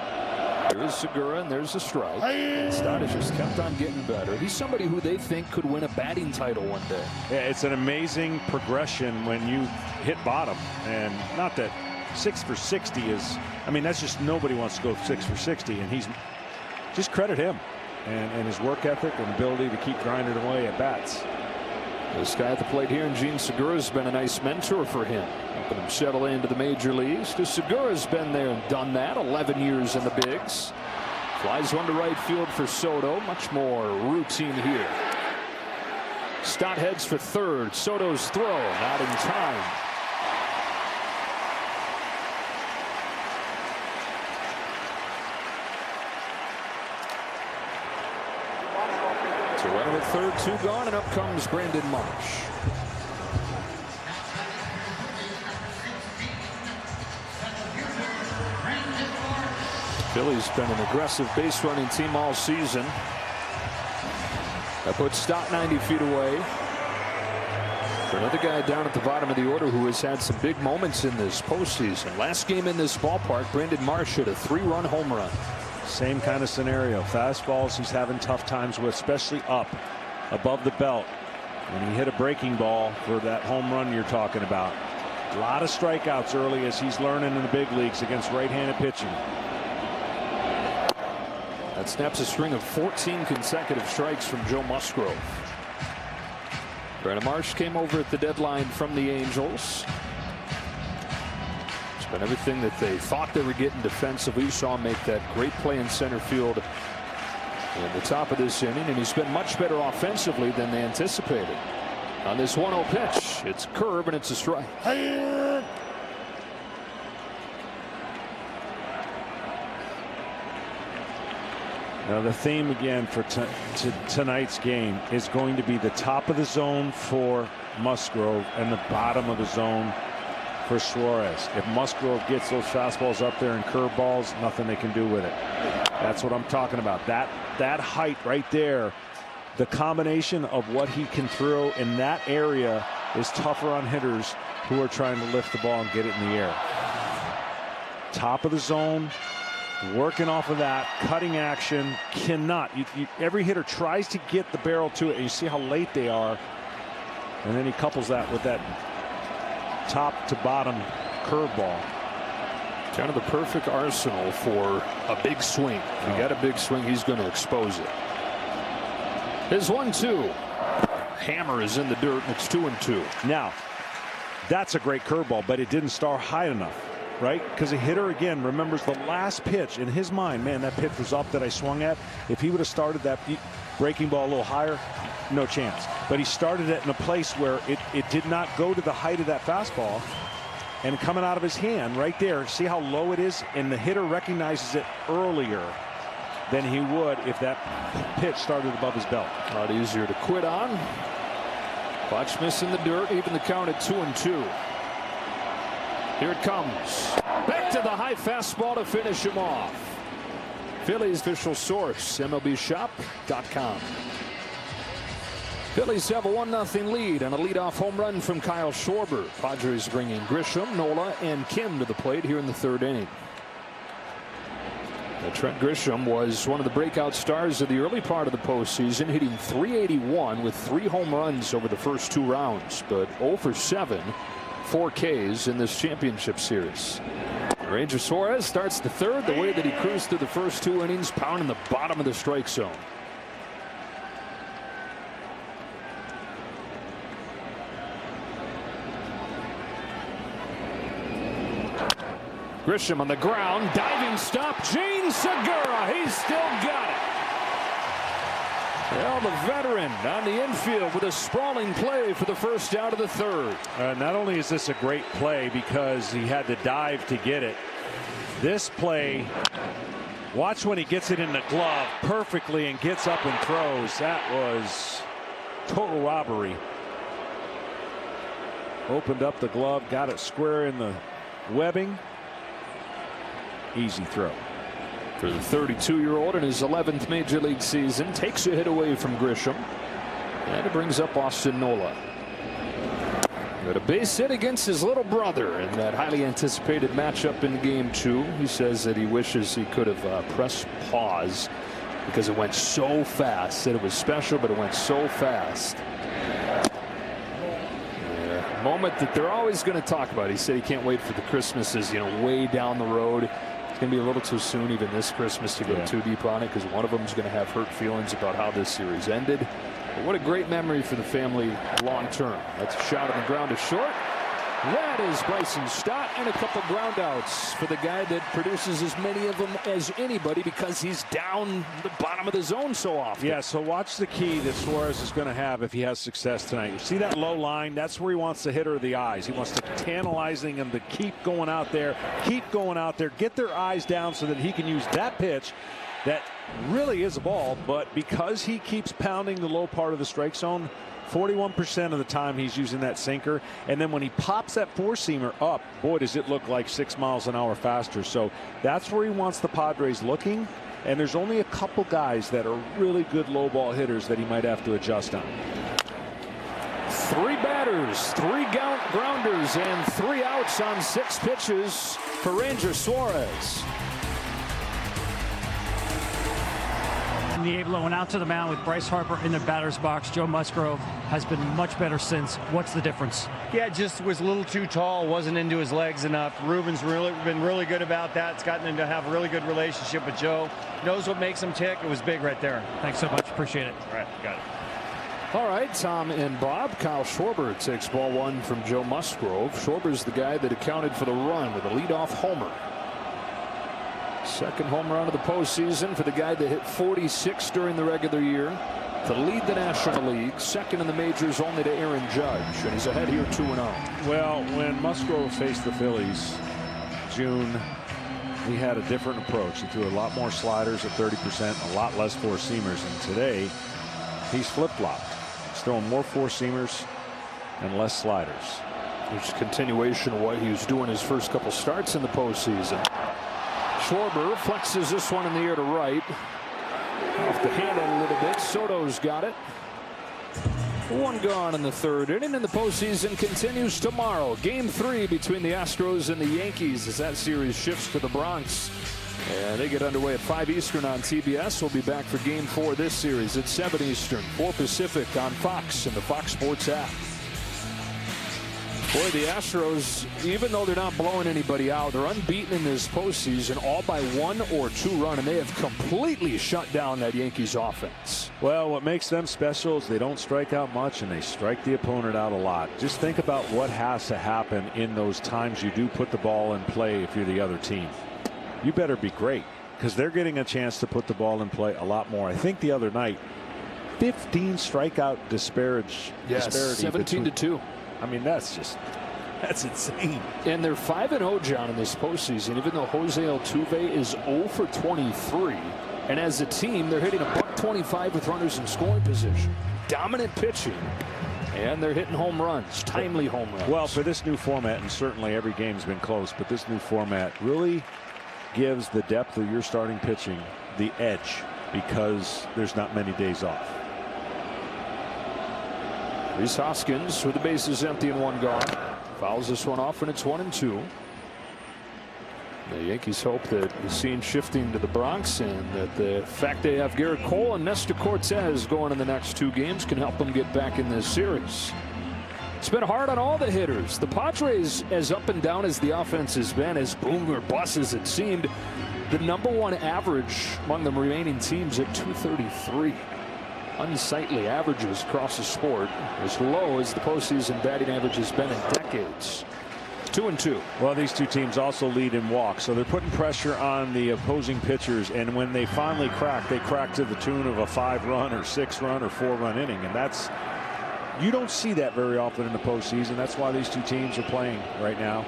There's Segura, and there's a strike. And Stott has just kept on getting better. He's somebody who they think could win a batting title one day. Yeah, it's an amazing progression when you hit bottom. And not that 6 for 60 is, I mean, that's just, nobody wants to go 6 for 60. And he's, just credit him and his work ethic and ability to keep grinding away at bats. This guy at the plate here, and Gene Segura, has been a nice mentor for him, helping him settle into the major leagues. Because Segura's been there and done that, 11 years in the bigs. Flies one to right field for Soto. Much more routine here. Stott heads for third. Soto's throw, not in time. Count at third, 2 gone, and up comes Brandon Marsh. Phillies been an aggressive base running team all season. That puts Stott 90 feet away. For another guy down at the bottom of the order who has had some big moments in this postseason. Last game in this ballpark, Brandon Marsh hit a 3-run home run. Same kind of scenario. Fastballs he's having tough times with, especially up above the belt. And he hit a breaking ball for that home run you're talking about. A lot of strikeouts early as he's learning in the big leagues against right-handed pitching. That snaps a string of 14 consecutive strikes from Joe Musgrove. Brandon Marsh came over at the deadline from the Angels. It's been everything that they thought they were getting defensively. You saw him make that great play in center field in the top of this inning, and he's been much better offensively than they anticipated. On this 1-0 pitch, it's a curve and it's a strike. Now the theme again for tonight's game is going to be the top of the zone for Musgrove and the bottom of the zone for Suarez. If Musgrove gets those fastballs up there and curveballs, nothing they can do with it. That's what I'm talking about. That height right there, the combination of what he can throw in that area is tougher on hitters who are trying to lift the ball and get it in the air. Top of the zone, working off of that, cutting action, cannot. Every hitter tries to get the barrel to it, and you see how late they are. And then he couples that with that top to bottom curveball. Kind of the perfect arsenal for a big swing. If you got a big swing, he's going to expose it. His 1-2. Hammer is in the dirt, and it's 2-2. Now, that's a great curveball, but it didn't start high enough. Right? Because a hitter, again, remembers the last pitch in his mind. Man, that pitch was up that I swung at. If he would have started that breaking ball a little higher, no chance. But he started it in a place where it did not go to the height of that fastball. And coming out of his hand right there, see how low it is? And the hitter recognizes it earlier than he would if that pitch started above his belt. A lot easier to quit on. Watch miss in the dirt, even the count at 2-2. Here it comes. Back to the high fastball to finish him off. Phillies official source, MLBshop.com. Phillies have a 1-0 lead on a leadoff home run from Kyle Schwarber. Padres bringing Grisham, Nola, and Kim to the plate here in the 3rd inning. Now, Trent Grisham was one of the breakout stars of the early part of the postseason, hitting .381 with 3 home runs over the first 2 rounds, but 0 for 7. 4 Ks in this championship series. Ranger Suarez starts the 3rd the way that he cruised through the first 2 innings, pounding the bottom of the strike zone. Grisham on the ground, diving stop, Gene Segura, he's still got it. Well, the veteran on the infield with a sprawling play for the first out of the 3rd. Not only is this a great play because he had to dive to get it, this play, watch when he gets it in the glove perfectly and gets up and throws. That was total robbery. Opened up the glove, got it square in the webbing. Easy throw. For the 32-year-old in his 11th major league season, takes a hit away from Grisham, and it brings up Austin Nola. Got a base hit against his little brother in that highly anticipated matchup in Game 2. He says that he wishes he could have pressed pause because it went so fast. Said it was special, but it went so fast. Yeah, a moment that they're always going to talk about. He said he can't wait for the Christmases, way down the road. It's going to be a little too soon even this Christmas to go too deep on it, because one of them is going to have hurt feelings about how this series ended. But what a great memory for the family long term. That's a shot on the ground to short. That is Bryson Stott, and a couple ground outs for the guy that produces as many of them as anybody because he's down the bottom of the zone so often. Yeah, so watch the key that Suarez is going to have if he has success tonight. You see that low line? That's where he wants the hitter of the eyes. He wants to tantalizing them to keep going out there, get their eyes down so that he can use that pitch that really is a ball, but because he keeps pounding the low part of the strike zone, 41% of the time he's using that sinker. And then when he pops that four-seamer up, boy, does it look like 6 miles an hour faster. So that's where he wants the Padres looking. And there's only a couple guys that are really good low ball hitters that he might have to adjust on. 3 batters, 3 grounders, and 3 outs on 6 pitches for Ranger Suarez. Niebla went out to the mound with Bryce Harper in the batter's box. Joe Musgrove has been much better since. What's the difference? Yeah, just was a little too tall, wasn't into his legs enough. Ruben's been really good about that. It's gotten him to have a really good relationship with Joe. Knows what makes him tick. It was big right there. Thanks so much. Appreciate it. All right, got it. All right, Tom and Bob. Kyle Schwarber takes ball 1 from Joe Musgrove. Schwarber's the guy that accounted for the run with a leadoff homer. Second home run of the postseason for the guy that hit 46 during the regular year to lead the National League. Second in the majors only to Aaron Judge. And he's ahead here 2-0. Well, when Musgrove faced the Phillies June, he had a different approach. He threw a lot more sliders at 30%, a lot less four-seamers. And today, he's flip-flopped. He's throwing more four-seamers and less sliders. Which is a continuation of what he was doing his first couple starts in the postseason. Schwarber flexes this one in the air to right. Off the handle a little bit. Soto's got it. 1 gone in the 3rd inning, and the postseason continues tomorrow. Game 3 between the Astros and the Yankees as that series shifts to the Bronx. And they get underway at 5 Eastern on TBS. We'll be back for Game 4 this series at 7 Eastern, 4 Pacific on Fox and the Fox Sports app. Boy, the Astros, even though they're not blowing anybody out, they're unbeaten in this postseason, all by 1 or 2 run, and they have completely shut down that Yankees offense. Well, what makes them special is they don't strike out much, and they strike the opponent out a lot. Just think about what has to happen in those times you do put the ball in play if you're the other team. You better be great, because they're getting a chance to put the ball in play a lot more. I think the other night, 15 strikeout disparity. Yes, 17-2. I mean, that's insane. And they're 5-0, John, in this postseason, even though Jose Altuve is 0 for 23. And as a team, they're hitting a .125 with runners in scoring position. Dominant pitching. And they're hitting home runs, timely home runs. Well, for this new format, and certainly every game's been close, but this new format really gives the depth of your starting pitching the edge because there's not many days off. Rhys Hoskins with the bases empty and 1 gone. Fouls this one off, and it's 1-2. The Yankees hope that the scene shifting to the Bronx and that the fact they have Garrett Cole and Nestor Cortez going in the next 2 games can help them get back in this series. It's been hard on all the hitters. The Padres, as up and down as the offense has been, as boom or bust as it seemed, the #1 average among the remaining teams at 233. Unsightly averages across the sport, as low as the postseason batting average has been in decades. 2-2. Well, these 2 teams also lead in walks, so they're putting pressure on the opposing pitchers, and when they finally crack, they crack to the tune of a 5-run or 6-run or 4-run inning, and that's, you don't see that very often in the postseason. That's why these 2 teams are playing right now.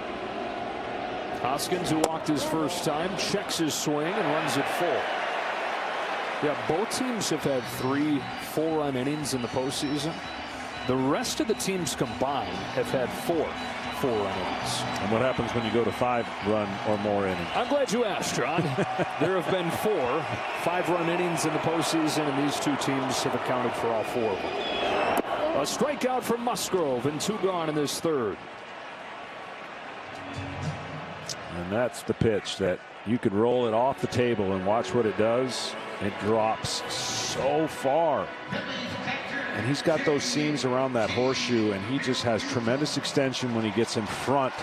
Hoskins, who walked his first time, checks his swing and runs it full. Yeah, both teams have had 3 4-run innings in the postseason. The rest of the teams combined have had 4 4-run innings. And what happens when you go to 5-run or more innings? I'm glad you asked, John. There have been 4 5-run innings in the postseason, and these 2 teams have accounted for all 4 of them. A strikeout from Musgrove and 2 gone in this 3rd. And that's the pitch that you could roll it off the table and watch what it does. It drops so far. And he's got those seams around that horseshoe, and he just has tremendous extension when he gets in front.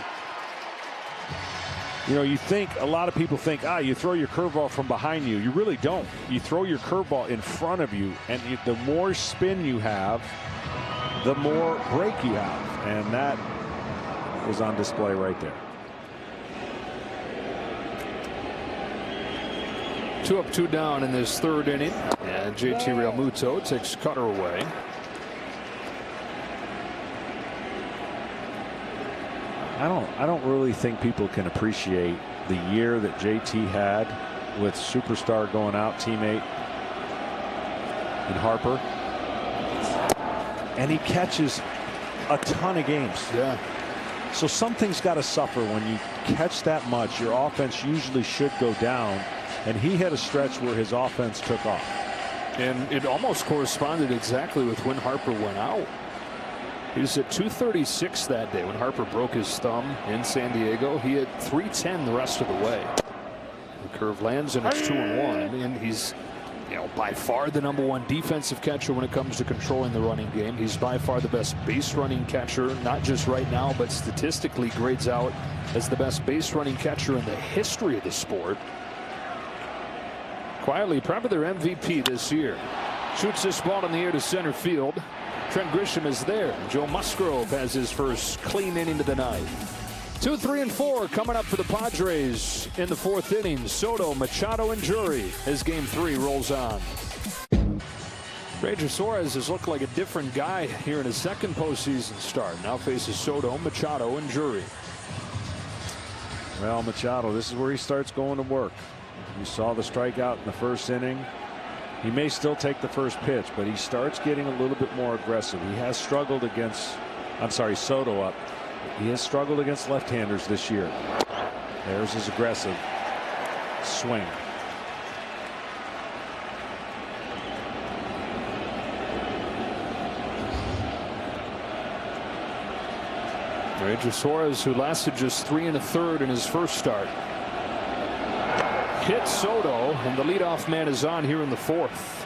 You know, you think, a lot of people think, you throw your curveball from behind you. You really don't. You throw your curveball in front of you, and the more spin you have, the more break you have. And that was on display right there. 2 up, 2 down in this 3rd inning, and JT Realmuto takes Cutter away. I don't really think people can appreciate the year that JT had with superstar going out, teammate in Harper. And he catches a ton of games. Yeah. So something's got to suffer when you catch that much. Your offense usually should go down. And he had a stretch where his offense took off. And it almost corresponded exactly with when Harper went out. He was at 236 that day when Harper broke his thumb in San Diego. He had 310 the rest of the way. The curve lands and it's 2-1. And he's, you know, by far the #1 defensive catcher when it comes to controlling the running game. He's by far the best base running catcher, not just right now, but statistically grades out as the best base running catcher in the history of the sport. Quietly, probably their MVP this year. Shoots this ball in the air to center field. Trent Grisham is there. Joe Musgrove has his first clean inning of the night. 2, 3, and 4 coming up for the Padres in the 4th inning. Soto, Machado, and Drury as Game 3 rolls on. Ranger Suarez has looked like a different guy here in his second postseason start. Now faces Soto, Machado, and Drury. Well, Machado, this is where he starts going to work. You saw the strikeout in the first inning. He may still take the first pitch, but he starts getting a little bit more aggressive. He has struggled against, Soto up. He has struggled against left-handers this year. There's his aggressive swing. Ranger Suarez, who lasted just 3 1/3 in his first start, hit Soto, and the leadoff man is on here in the 4th.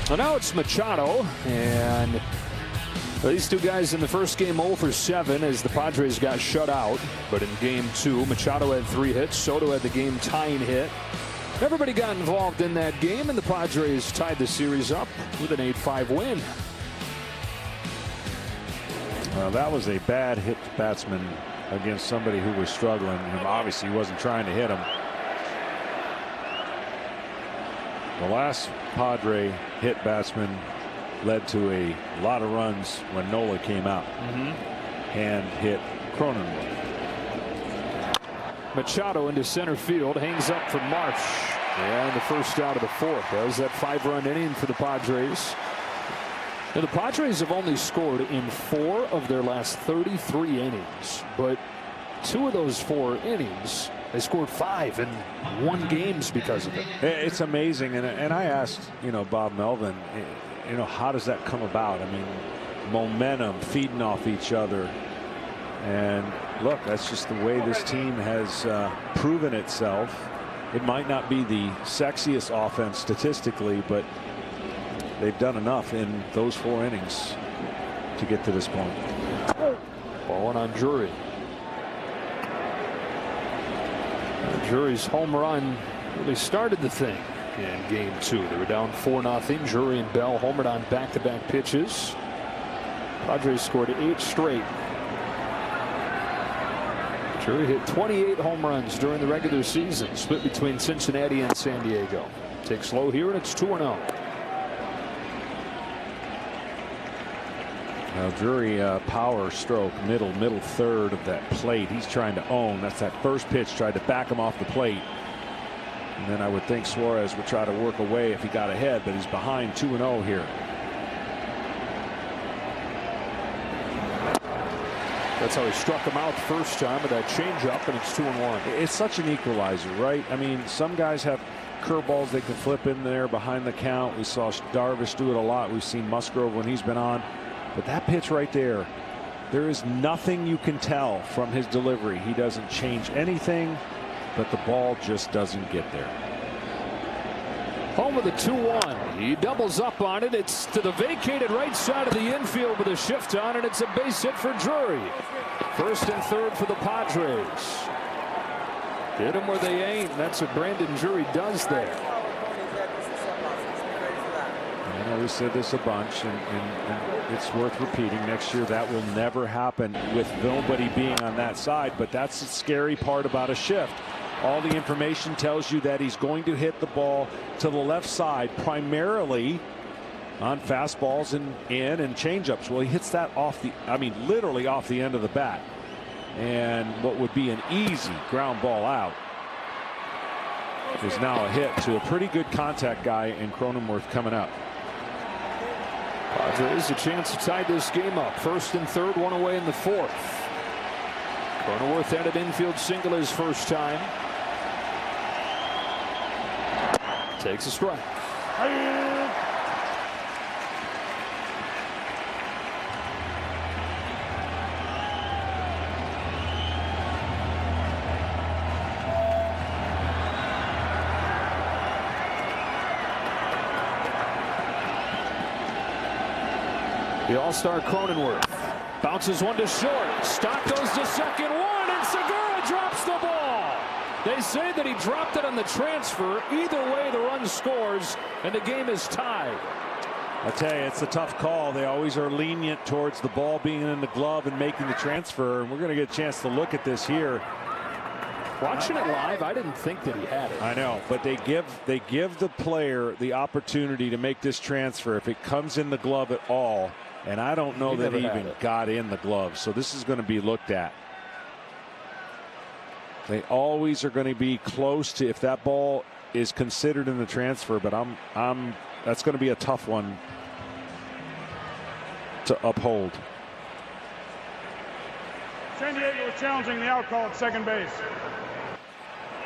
Well, now it's Machado, and these two guys in the first game 0 for 7 as the Padres got shut out. But in Game 2, Machado had 3 hits. Soto had the game-tying hit. Everybody got involved in that game, and the Padres tied the series up with an 8-5 win. Well, that was a bad hit batsman against somebody who was struggling. And obviously, he wasn't trying to hit him. The last Padre hit batsman led to a lot of runs when Nola came out and hit Cronenworth. Machado into center field, hangs up for Marsh, and the first out of the 4th. That was that 5-run inning for the Padres. Now, the Padres have only scored in 4 of their last 33 innings, but 2 of those 4 innings, they scored 5 in 1 games because of it. It's amazing, and I asked, Bob Melvin, how does that come about? I mean, momentum, feeding off each other, and look, that's just the way this team has proven itself. It might not be the sexiest offense statistically, but they've done enough in those 4 innings to get to this point. Ball on Drury. Drury's home run really started the thing in Game 2. They were down 4-0. Drury and Bell homered on back-to-back pitches. Padres scored 8 straight. Drury hit 28 home runs during the regular season, split between Cincinnati and San Diego. Takes low here, and it's 2-0. Now Drury, power stroke, middle third of that plate. He's trying to own. That's that first pitch, tried to back him off the plate. And then I would think Suarez would try to work away if he got ahead, but he's behind 2-0 here. That's how he struck him out the first time with that changeup, and it's 2-1. It's such an equalizer, right? I mean, some guys have curveballs they can flip in there behind the count. We saw Darvish do it a lot. We've seen Musgrove when he's been on. But that pitch right there, there is nothing you can tell from his delivery. He doesn't change anything, but the ball just doesn't get there. Home with a 2-1. He doubles up on it. It's to the vacated right side of the infield with a shift on, and it's a base hit for Drury. First and third for the Padres. Hit them where they ain't, and that's what Brandon Drury does there. I know we said this a bunch, and it's worth repeating. Next year, that will never happen with nobody being on that side, but that's the scary part about a shift. All the information tells you that he's going to hit the ball to the left side, primarily on fastballs and changeups. Well, he hits that off the, literally off the end of the bat. And what would be an easy ground ball out is now a hit to a pretty good contact guy in Cronenworth coming up. Padres a chance to tie this game up. First and third, one away in the fourth. Cronenworth had an infield single his first time. Takes a strike. The all-star Cronenworth bounces one to short. Stock goes to second, one, and Segura drops the ball. They say that he dropped it on the transfer. Either way, the run scores, and the game is tied. I tell you, it's a tough call. They always are lenient towards the ball being in the glove and making the transfer, and we're going to get a chance to look at this here. Watching it live, I didn't think that he had it. I know, but they give the player the opportunity to make this transfer if it comes in the glove at all. And I don't know that he even got in the glove. So this is going to be looked at. They always are going to be close to if that ball is considered in the transfer. But that's going to be a tough one to uphold. San Diego is challenging the out call at second base.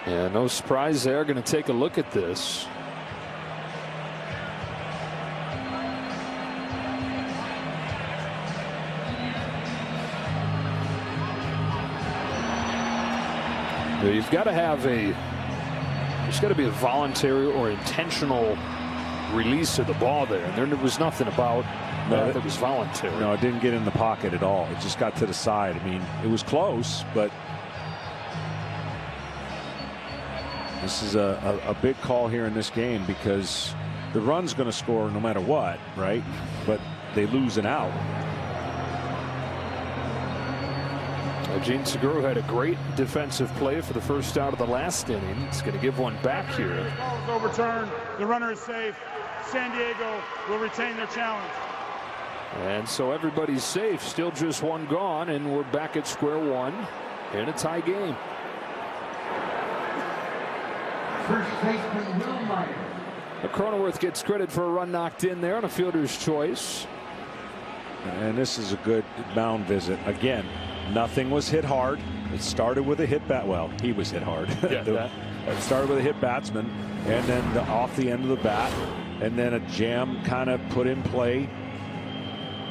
Yeah, no surprise there. Going to take a look at this. You've got to have there's got to be a voluntary or intentional release of the ball there. And there was nothing about that was voluntary. No, it didn't get in the pocket at all. It just got to the side. I mean, it was close, but this is a big call here in this game because the run's going to score no matter what, right? But they lose an out. Gene Segura had a great defensive play for the first out of the last inning. He's going to give one back here. The ball is overturned. The runner is safe. San Diego will retain their challenge. And so everybody's safe. Still just one gone, and we're back at square one in a tie game. First baseman Will Myers. Cronenworth gets credit for a run knocked in there on a fielder's choice. And this is a good mound visit. Again, nothing was hit hard. It started with a hit bat. Well, he was hit hard. Yeah, it started with a hit batsman, and then off the end of the bat, and then a jam kind of put in play.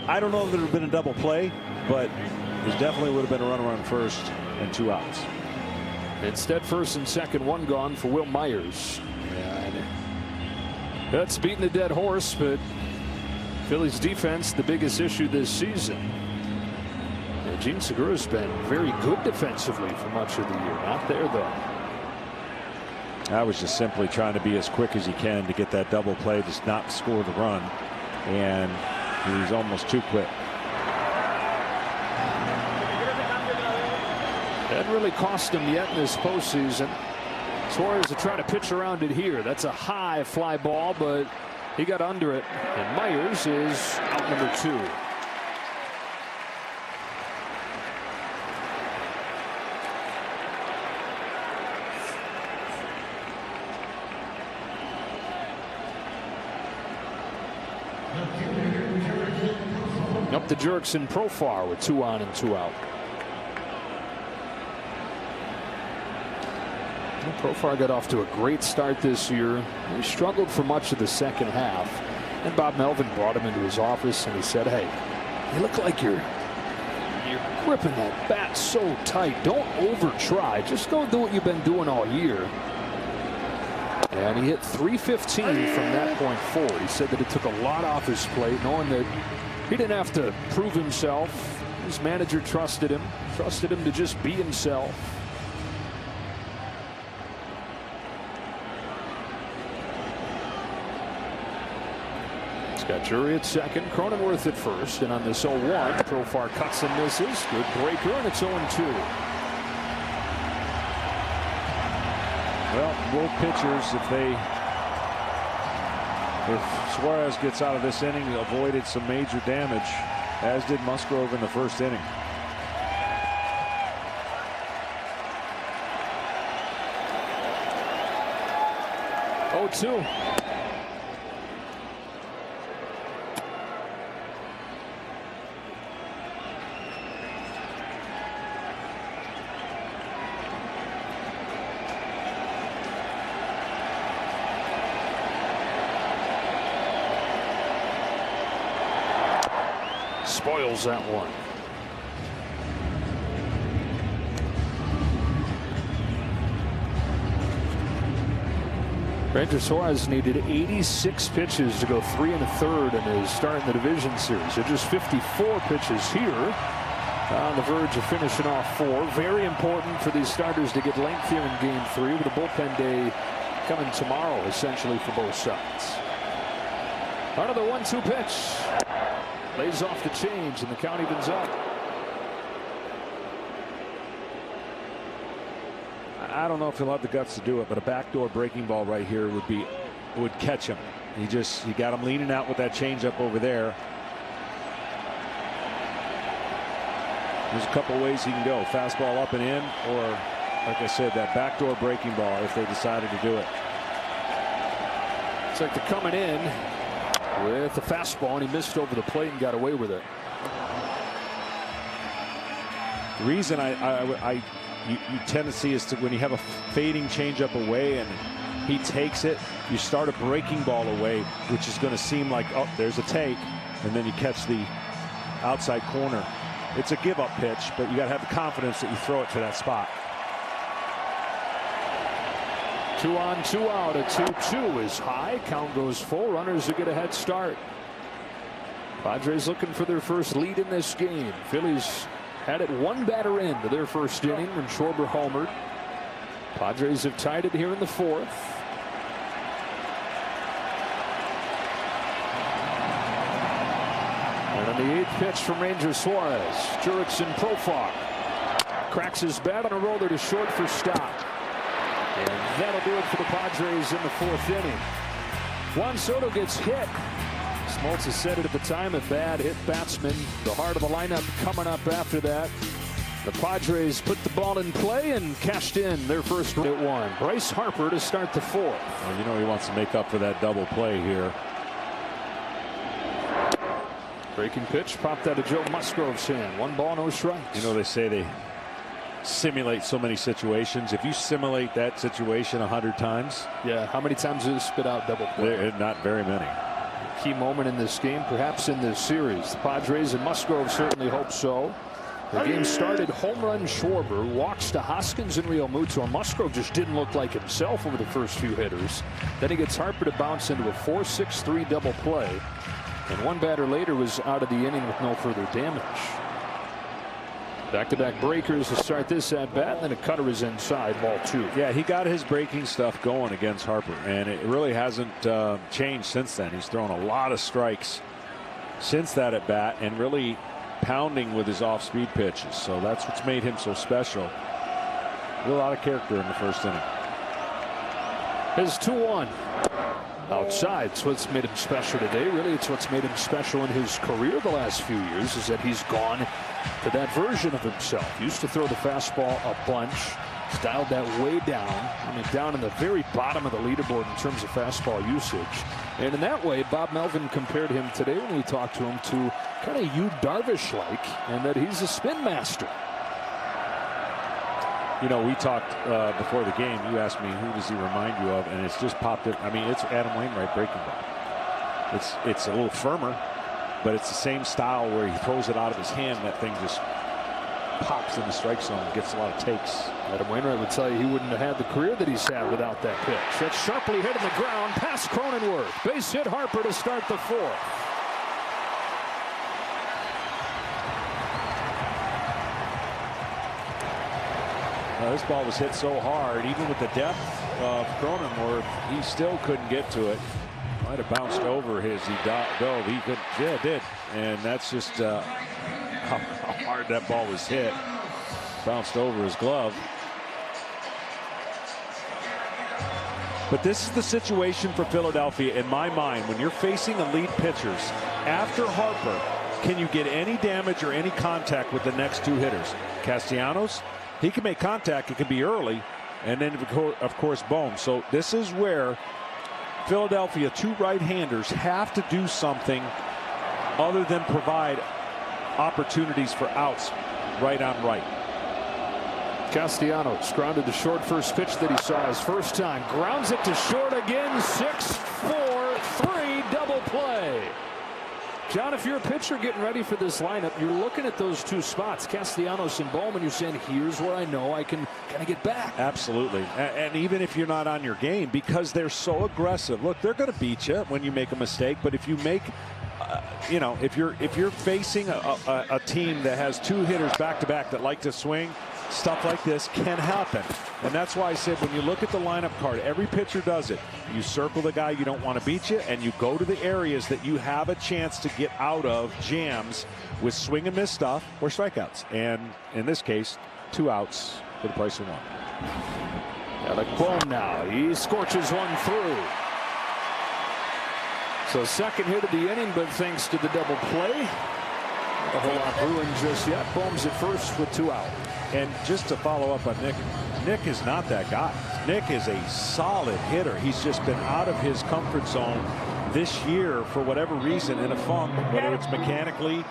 I don't know if there would have been a double play, but there definitely would have been a runner on first and 2 outs. Instead, first and second, one gone for Will Myers. And that's beating the dead horse, but Phillies defense, the biggest issue this season. And Gene Segura's been very good defensively for much of the year. Not there, though. I was just simply trying to be as quick as he can to get that double play, just not score the run. And he's almost too quick. That really cost him yet in this postseason. Suarez will try to pitch around it here. That's a high fly ball, but he got under it. And Myers is out number 2. Up the Jurickson Profar with 2 on and 2 out. Profar got off to a great start this year. He struggled for much of the second half. And Bob Melvin brought him into his office and he said, hey, you look like you're gripping that bat so tight. Don't over try. Just go do what you've been doing all year. And he hit .315 from that point forward. He said that it took a lot off his plate, knowing that he didn't have to prove himself. His manager trusted him to just be himself. Got Drury at second, Cronenworth at first, and on this 0-1, Profar cuts and misses. Good breaker, and it's 0-2. Well, both pitchers, if they If Suarez gets out of this inning, he avoided some major damage, as did Musgrove in the first inning. Oh, 2. Spoils that one. Ranger Suarez needed 86 pitches to go 3 1/3 in his start in the division series. So just 54 pitches here, on the verge of finishing off 4. Very important for these starters to get length here in Game 3, with a bullpen day coming tomorrow, essentially, for both sides. Another 1-2 pitch. Lays off the change, and the count evens up. I don't know if he'll have the guts to do it, but a backdoor breaking ball right here would catch him. He got him leaning out with that changeup over there. There's a couple ways he can go: fastball up and in, or, like I said, that backdoor breaking ball if they decided to do it. It's like they're coming in with the fastball, and he missed over the plate and got away with it. The reason you tend to see is when you have a fading changeup away and he takes it, you start a breaking ball away, which is going to seem like, oh, there's a take, and then you catch the outside corner. It's a give-up pitch, but you got to have the confidence that you throw it to that spot. 2 on, 2 out. A 2-2 is high. Count goes full. Runners will get a head start. Padres looking for their first lead in this game. Phillies had it 1 batter into their first inning when Schwarber homered. Padres have tied it here in the 4th. And on the 8th pitch from Ranger Suarez, Jurickson profile cracks his bat on a roller to short for stop. And that'll do it for the Padres in the 4th inning. Juan Soto gets hit. Smoltz has said it at the time, a bad hit batsman. The heart of the lineup coming up after that. The Padres put the ball in play and cashed in their first at 1. Bryce Harper to start the 4th. Well, you know he wants to make up for that double play here. Breaking pitch popped out of Joe Musgrove's hand. 1 ball, no strikes. You know, they say they simulate so many situations. If you simulate that situation 100 times. Yeah, how many times did it spit out double play? Not very many. Key moment in this game, perhaps in this series. The Padres and Musgrove certainly hope so. The game started home run Schwarber, walks to Hoskins and Real Muto. Musgrove just didn't look like himself over the first few hitters. Then he gets Harper to bounce into a 4-6-3 double play. And 1 batter later was out of the inning with no further damage. Back-to-back breakers to start this at bat, and then a cutter is inside, ball 2. Yeah, he got his breaking stuff going against Harper, and it really hasn't changed since then. He's thrown a lot of strikes since that at bat, and really pounding with his off-speed pitches. So that's what's made him so special. A lot of character in the first inning. His 2-1. Outside. It's what's made him special today. Really, it's what's made him special in his career the last few years, is that he's gone to that version of himself. Used to throw the fastball a bunch. He's dialed that way down. I mean, down in the very bottom of the leaderboard in terms of fastball usage. And in that way, Bob Melvin compared him today when we talked to him to kind of Yu Darvish-like, and that he's a spin master. You know, we talked before the game. You asked me, who does he remind you of? And it's just popped in. I mean, it's Adam Wainwright breaking ball. It's a little firmer, but it's the same style where he throws it out of his hand. That thing just pops in the strike zone and gets a lot of takes. Adam Wainwright would tell you he wouldn't have had the career that he's had without that pitch. That's sharply hit in the ground past Cronenworth. Base hit Harper to start the 4th. This ball was hit so hard, even with the depth of Cronenworth, he still couldn't get to it. Might have bounced over his dove. He could, yeah, it did. And that's just how hard that ball was hit. Bounced over his glove. But this is the situation for Philadelphia, in my mind, when you're facing elite pitchers. After Harper, can you get any damage or any contact with the next two hitters? Castellanos, he can make contact. It can be early. And then, of course, Bohm. So this is where Philadelphia, two right-handers, have to do something other than provide opportunities for outs right on right. Castellanos grounded to short. First pitch that he saw his first time. Grounds it to short again. 6-4-3 double play. John, if you're a pitcher getting ready for this lineup, you're looking at those two spots, Castellanos and Bohm, and you're saying, here's where I know I can kind of get back. Absolutely. And even if you're not on your game, because they're so aggressive. Look, they're going to beat you when you make a mistake, but if you make you know, if you're facing a team that has two hitters back-to-back that like to swing, stuff like this can happen. And that's why I said, when you look at the lineup card, every pitcher does it. You circle the guy you don't want to beat you, and you go to the areas that you have a chance to get out of jams with swing and miss stuff or strikeouts. And in this case, 2 outs for the price of 1. Alec Bohm now. He scorches one through. So second hit of the inning, but thanks to the double play, a whole lot brewing just yet. Bohm's at first with 2 out. And just to follow up on Nick, Nick is not that guy. Nick is a solid hitter. He's just been out of his comfort zone this year for whatever reason, in a funk, whether it's mechanically,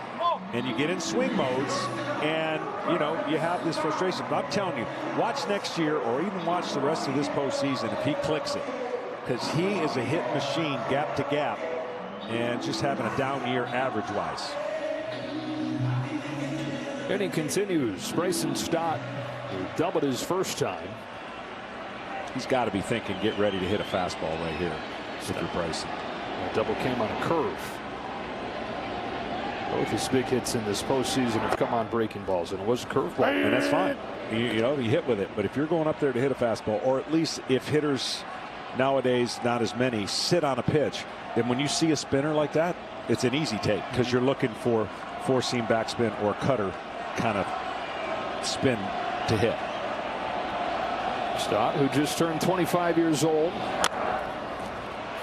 and you get in swing modes, and you know you have this frustration. But I'm telling you, watch next year, or even watch the rest of this postseason if he clicks it, because he is a hit machine, gap to gap, and just having a down year average wise. Inning continues. Bryson Stott, who doubled his first time. He's got to be thinking, get ready to hit a fastball right here if you're Bryson. The double came on a curve. Both his big hits in this postseason have come on breaking balls, and it was a curveball. And that's fine. You know, you hit with it. But if you're going up there to hit a fastball, or at least if hitters nowadays, not as many, sit on a pitch, then when you see a spinner like that, it's an easy take, because you're looking for four-seam backspin or cutter kind of spin to hit. Stott, who just turned 25 years old,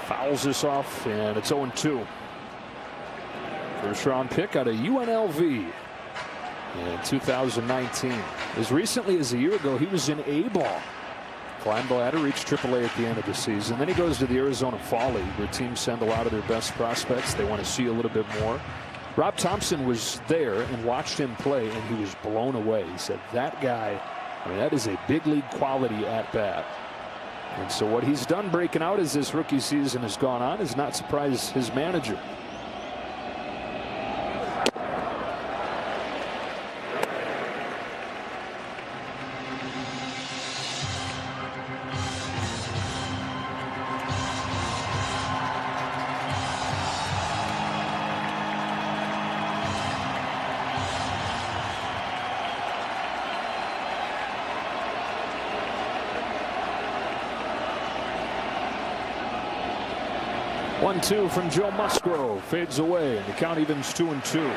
fouls this off, and it's 0-2. First round pick out of UNLV in 2019. As recently as a year ago, he was in A-ball. Climbed the ladder, reached AAA at the end of the season. Then he goes to the Arizona Fall League, where teams send a lot of their best prospects. They want to see a little bit more. Rob Thompson was there and watched him play, and he was blown away. He said, that guy, I mean, that is a big league quality at bat. And so what he's done breaking out as this rookie season has gone on has not surprised his manager. One-two from Joe Musgrove, fades away, and the count evens 2-2.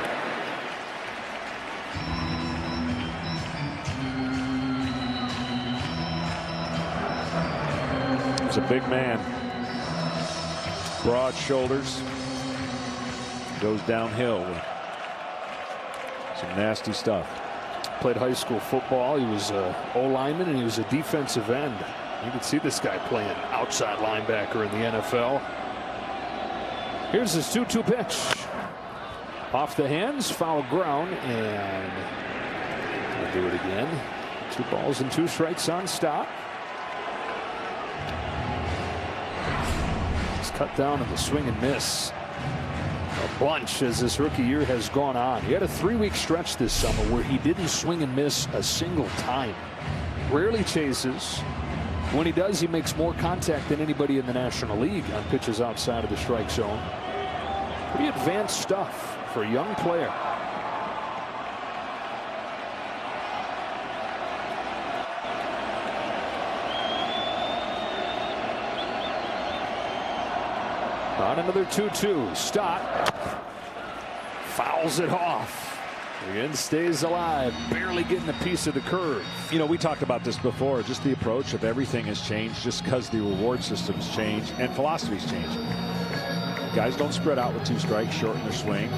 It's a big man, broad shoulders, goes downhill with some nasty stuff. Played high school football. He was an O-lineman, and he was a defensive end. You can see this guy playing outside linebacker in the NFL. Here's his 2-2 pitch. Off the hands, foul ground, and we'll do it again. 2 balls and 2 strikes on Stott. He's cut down in the swing and miss a bunch as this rookie year has gone on. He had a 3-week stretch this summer where he didn't swing and miss a single time. Rarely chases. When he does, he makes more contact than anybody in the National League on pitches outside of the strike zone. Pretty advanced stuff for a young player. On another 2-2. Stott fouls it off. Again, stays alive, barely getting a piece of the curve. You know, we talked about this before. Just the approach of everything has changed just because the reward system's changed and philosophy's changed. Guys don't spread out with 2 strikes, shorten their swing.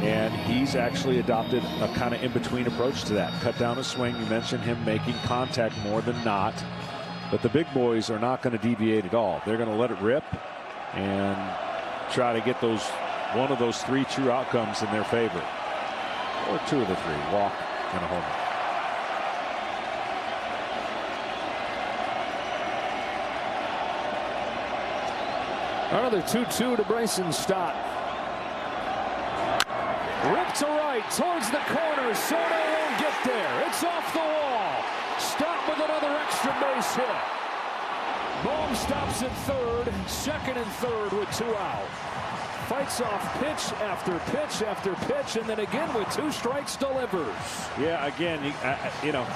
And he's actually adopted a kind of in-between approach to that. Cut down a swing. You mentioned him making contact more than not. But the big boys are not going to deviate at all. They're going to let it rip and try to get one of those 3 true outcomes in their favor. Or 2 of the 3, walk and a home run. Another 2-2 to Bryson Stott. Ripped to right towards the corner. Soto won't get there. It's off the wall. Stott with another extra base hit. Bohm stops at third. Second and third with 2 out. Fights off pitch after pitch after pitch, and then again with 2 strikes delivers. Yeah, again, you know,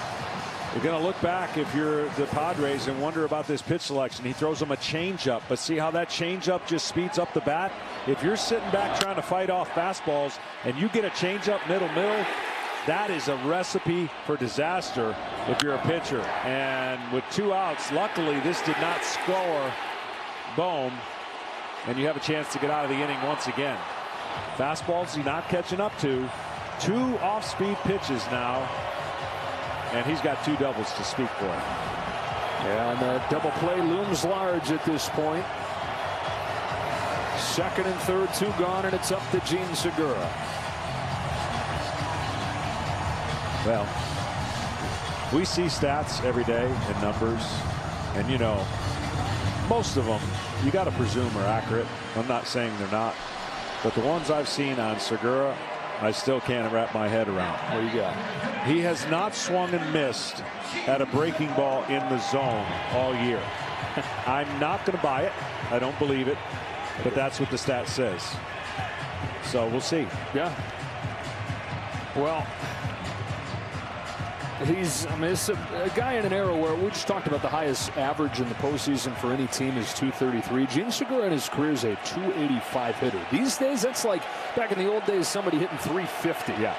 you're going to look back if you're the Padres and wonder about this pitch selection. He throws them a changeup, but see how that changeup just speeds up the bat? If you're sitting back trying to fight off fastballs and you get a changeup middle, that is a recipe for disaster if you're a pitcher. And with 2 outs, luckily this did not score Bohm. And you have a chance to get out of the inning once again. Fastballs he's not catching up to. 2 off-speed pitches now. And he's got 2 doubles to speak for. Yeah, and the double play looms large at this point. Second and third, 2 gone, and it's up to Gene Segura. Well, we see stats every day and numbers. And, you know, most of them you got to presume are accurate. I'm not saying they're not, but the ones I've seen on Segura, I still can't wrap my head around. What do you got? He has not swung and missed at a breaking ball in the zone all year. I'm not going to buy it. I don't believe it, but that's what the stat says. So we'll see. Yeah. Well, it's a guy in an era where we just talked about the highest average in the postseason for any team is 233. Gene Segura in his career is a 285 hitter. These days, that's like back in the old days, somebody hitting 350. Yeah.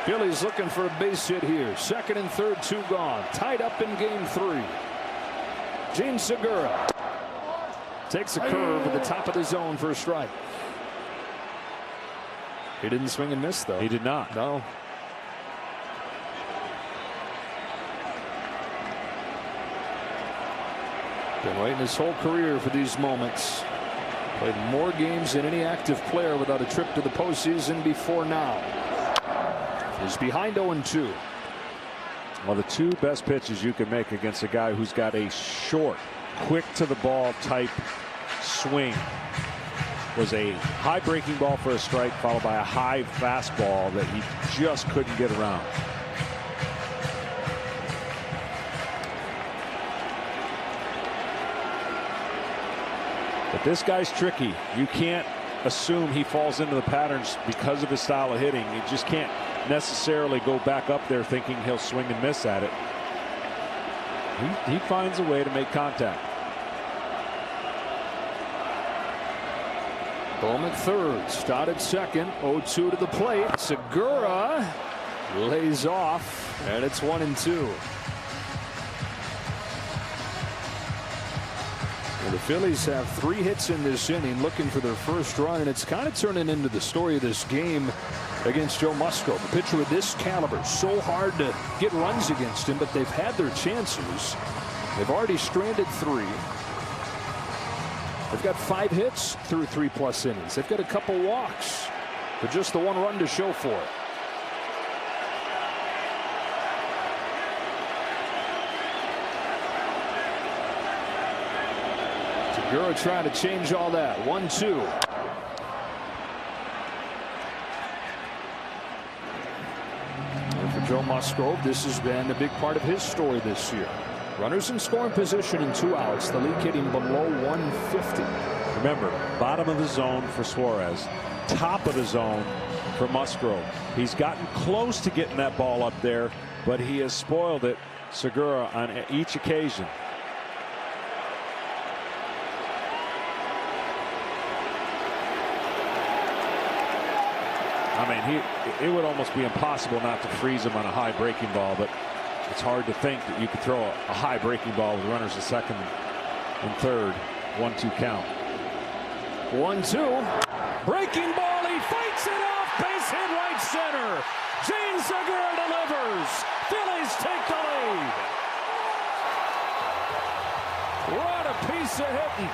Phillies looking for a base hit here. Second and third, 2 gone. Tied up in game 3. Gene Segura takes a curve at the top of the zone for a strike. He didn't swing and miss, though. He did not. No. Been waiting his whole career for these moments. Played more games than any active player without a trip to the postseason before now. He's behind 0-2. Well, the 2 best pitches you can make against a guy who's got a short, quick to the ball type swing was a high breaking ball for a strike, followed by a high fastball that he just couldn't get around. But this guy's tricky. You can't assume he falls into the patterns because of his style of hitting. You just can't necessarily go back up there thinking he'll swing and miss at it. He finds a way to make contact. Bohm at third, Stott at second, 0-2 to the plate. Segura lays off, and it's 1-2. Well, the Phillies have 3 hits in this inning, looking for their first run, and it's kind of turning into the story of this game against Joe Musgrove. A pitcher of this caliber, so hard to get runs against him, but they've had their chances. They've already stranded 3. They've got 5 hits through 3+ innings. They've got a couple walks, but just the 1 run to show for it. Segura trying to change all that. 1-2. And for Joe Musgrove, this has been a big part of his story this year. Runners in scoring position and 2 outs. The league hitting below 150. Remember, bottom of the zone for Suarez, top of the zone for Musgrove. He's gotten close to getting that ball up there, but he has spoiled it, Segura, on each occasion. I mean, it would almost be impossible not to freeze him on a high breaking ball, but it's hard to think that you could throw a high breaking ball with runners at second and third. 1-2 count. 1-2. Breaking ball. He fights it off. Base hit right center. Gene Segura delivers. Phillies take the lead. What a piece of hitting.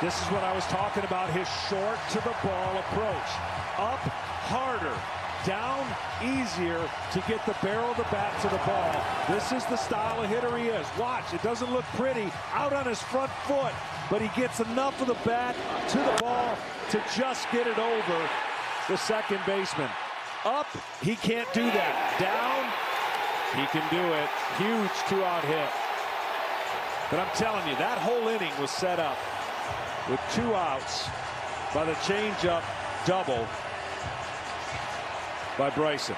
This is what I was talking about, his short to the ball approach. Up harder, down easier to get the barrel of the bat to the ball. This is the style of hitter he is. Watch, it doesn't look pretty out on his front foot, but he gets enough of the bat to the ball to just get it over the second baseman. Up, he can't do that. Down, he can do it. Huge 2-out hit. But I'm telling you, that whole inning was set up with 2 outs by the changeup double by Bryson.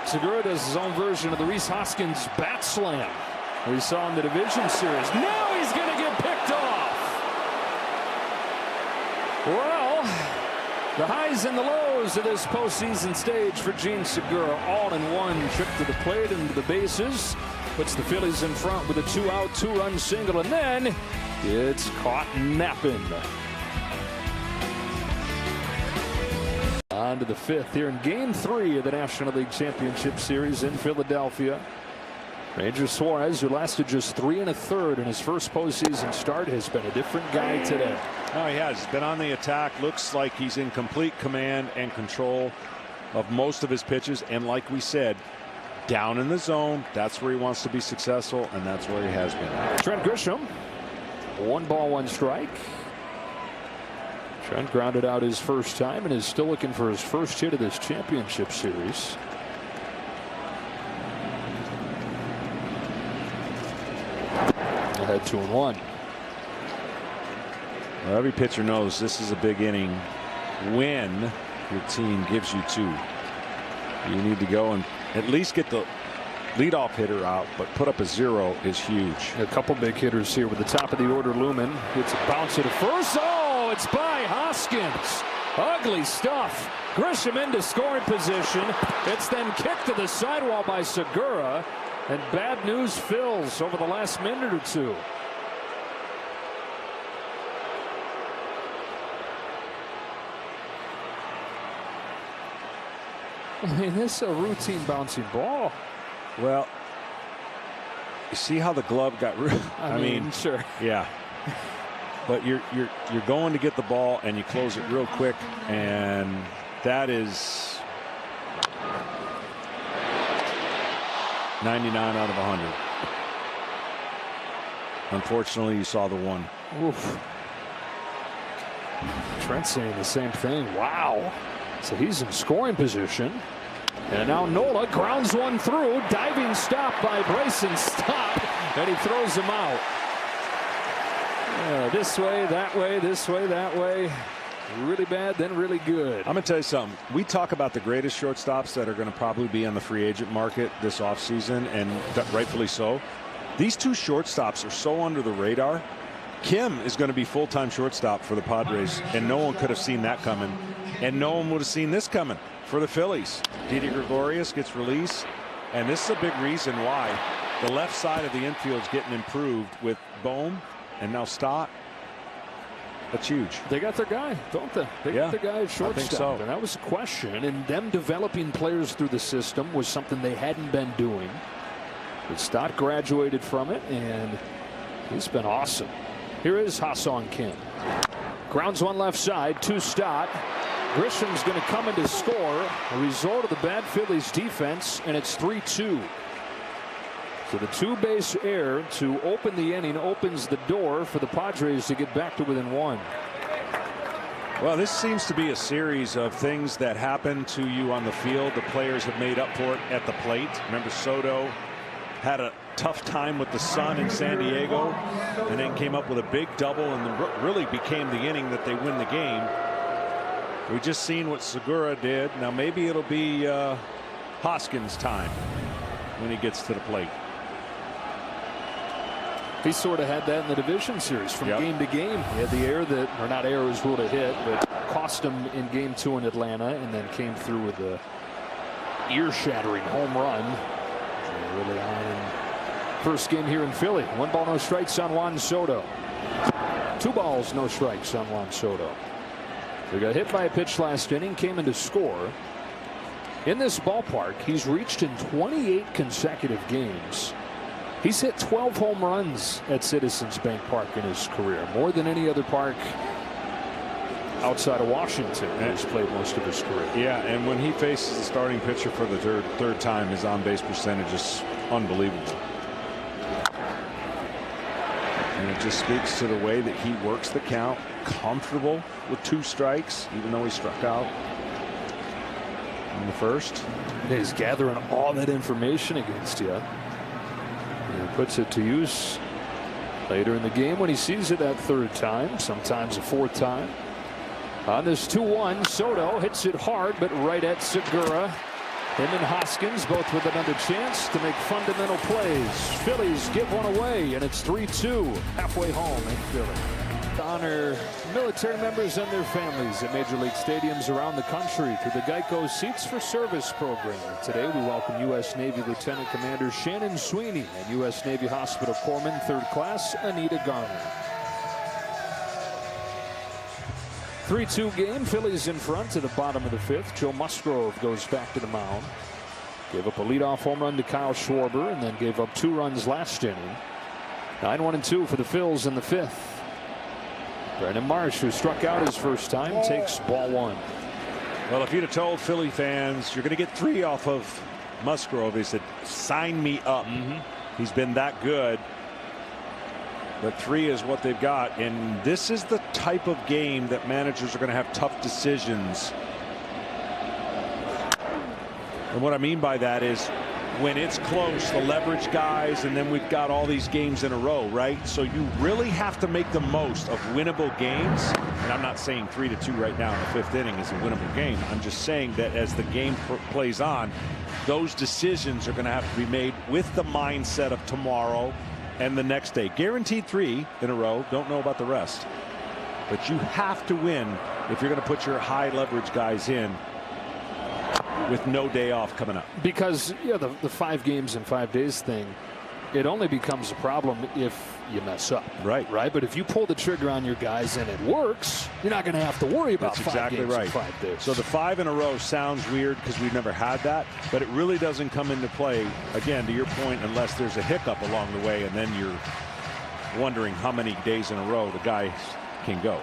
Segura does his own version of the Rhys Hoskins bat slam we saw in the division series. Now he's going to get picked off. Well, the highs and the lows of this postseason stage for Gene Segura, all in one trip to the plate and to the bases. Puts the Phillies in front with a 2-out, 2-run single, and then it's caught napping. On to the 5th here in Game 3 of the National League Championship Series in Philadelphia. Ranger Suarez, who lasted just 3 1/3 in his first postseason start, has been a different guy today. No, he has. He's been on the attack. Looks like he's in complete command and control of most of his pitches. And like we said, down in the zone, that's where he wants to be successful, and that's where he has been. Trent Grisham, 1 ball, 1 strike. Trent grounded out his first time and is still looking for his first hit of this championship series. Ahead 2-1. Well, every pitcher knows this is a big inning when your team gives you 2. You need to go and at least get the leadoff hitter out, but put up a 0 is huge. A couple big hitters here with the top of the order looming. Gets a bounce to the first. Oh, it's by Hoskins. Ugly stuff. Grisham into scoring position. It's then kicked to the sidewall by Segura. And bad news fills over the last minute or 2. I mean, this is a routine bouncing ball. Well, you see how the glove got. I mean, sure. Yeah. But you're going to get the ball and you close it real quick, and that is 99 out of 100. Unfortunately, you saw the 1. Oof. Trent saying the same thing. Wow. So he's in scoring position. And now Nola grounds one through. Diving stop by Bryson. Stop. And he throws him out. This way, that way, this way, that way. Really bad, then really good. I'm going to tell you something. We talk about the greatest shortstops that are going to probably be on the free agent market this offseason, and rightfully so. These 2 shortstops are so under the radar. Kim is going to be full-time shortstop for the Padres, and no one could have seen that coming. And no one would have seen this coming for the Phillies. Didi Gregorius gets released, and this is a big reason why the left side of the infield is getting improved with Bohm and now Stott. That's huge. They got their guy, don't they? They got their guy at shortstop. I think so. And that was a question. And them developing players through the system was something they hadn't been doing. But Stott graduated from it, and he's been awesome. Here is Ha-Seong Kim. Grounds one left side, 2 Stott. Grisham's going to come in to score. A result of the bad Phillies defense, and it's 3-2. So the 2-base error to open the inning opens the door for the Padres to get back to within 1. Well, this seems to be a series of things that happen to you on the field. The players have made up for it at the plate. Remember, Soto had a tough time with the sun in San Diego and then came up with a big double and really became the inning that they win the game. We just seen what Segura did. Now maybe it'll be Hoskins' time when he gets to the plate. He sort of had that in the division series from game to game. He had the error that, or not error, was ruled a hit, but cost him in game 2 in Atlanta, and then came through with a ear-shattering home run early on in first game here in Philly. 1 ball, no strikes on Juan Soto. 2 balls, no strikes on Juan Soto. He got hit by a pitch last inning, came in to score. In this ballpark, he's reached in 28 consecutive games. He's hit 12 home runs at Citizens Bank Park in his career, more than any other park outside of Washington, where he's played most of his career. Yeah, and when he faces the starting pitcher for the third time, his on-base percentage is unbelievable. And it just speaks to the way that he works the count, comfortable with 2 strikes, even though he struck out in the first. He's gathering all that information against you. He puts it to use later in the game when he sees it that 3rd time, sometimes a 4th time. On this 2-1, Soto hits it hard, but right at Segura. Him and Hoskins both with another chance to make fundamental plays. Phillies give one away, and it's 3-2 halfway home in Philly. To honor military members and their families at Major League stadiums around the country through the Geico Seats for Service program. Today we welcome U.S. Navy Lieutenant Commander Shannon Sweeney and U.S. Navy Hospital Corpsman 3rd Class Anita Garner. 3-2 game. Phillies in front to the bottom of the 5th. Joe Musgrove goes back to the mound. Gave up a leadoff home run to Kyle Schwarber and then gave up 2 runs last inning. 9-1-2 for the Phils in the 5th. Brandon Marsh, who struck out his first time, takes ball 1. Well, if you'd have told Philly fans you're going to get 3 off of Musgrove, he said, sign me up. He's been that good. But 3 is what they've got. And this is the type of game that managers are going to have tough decisions. And what I mean by that is when it's close, the leverage guys, and then we've got all these games in a row, right? So you really have to make the most of winnable games. And I'm not saying 3-2 right now in the 5th inning is a winnable game. I'm just saying that as the game plays on, those decisions are going to have to be made with the mindset of tomorrow and the next day. Guaranteed 3 in a row. Don't know about the rest. But you have to win if you're going to put your high leverage guys in with no day off coming up. Because the 5 games in 5 days thing, it only becomes a problem if you mess up. Right. But if you pull the trigger on your guys and it works, you're not going to have to worry about 5 games in 5 days. So the 5 in a row sounds weird because we've never had that, but it really doesn't come into play, again, to your point, unless there's a hiccup along the way, and then you're wondering how many days in a row the guy can go.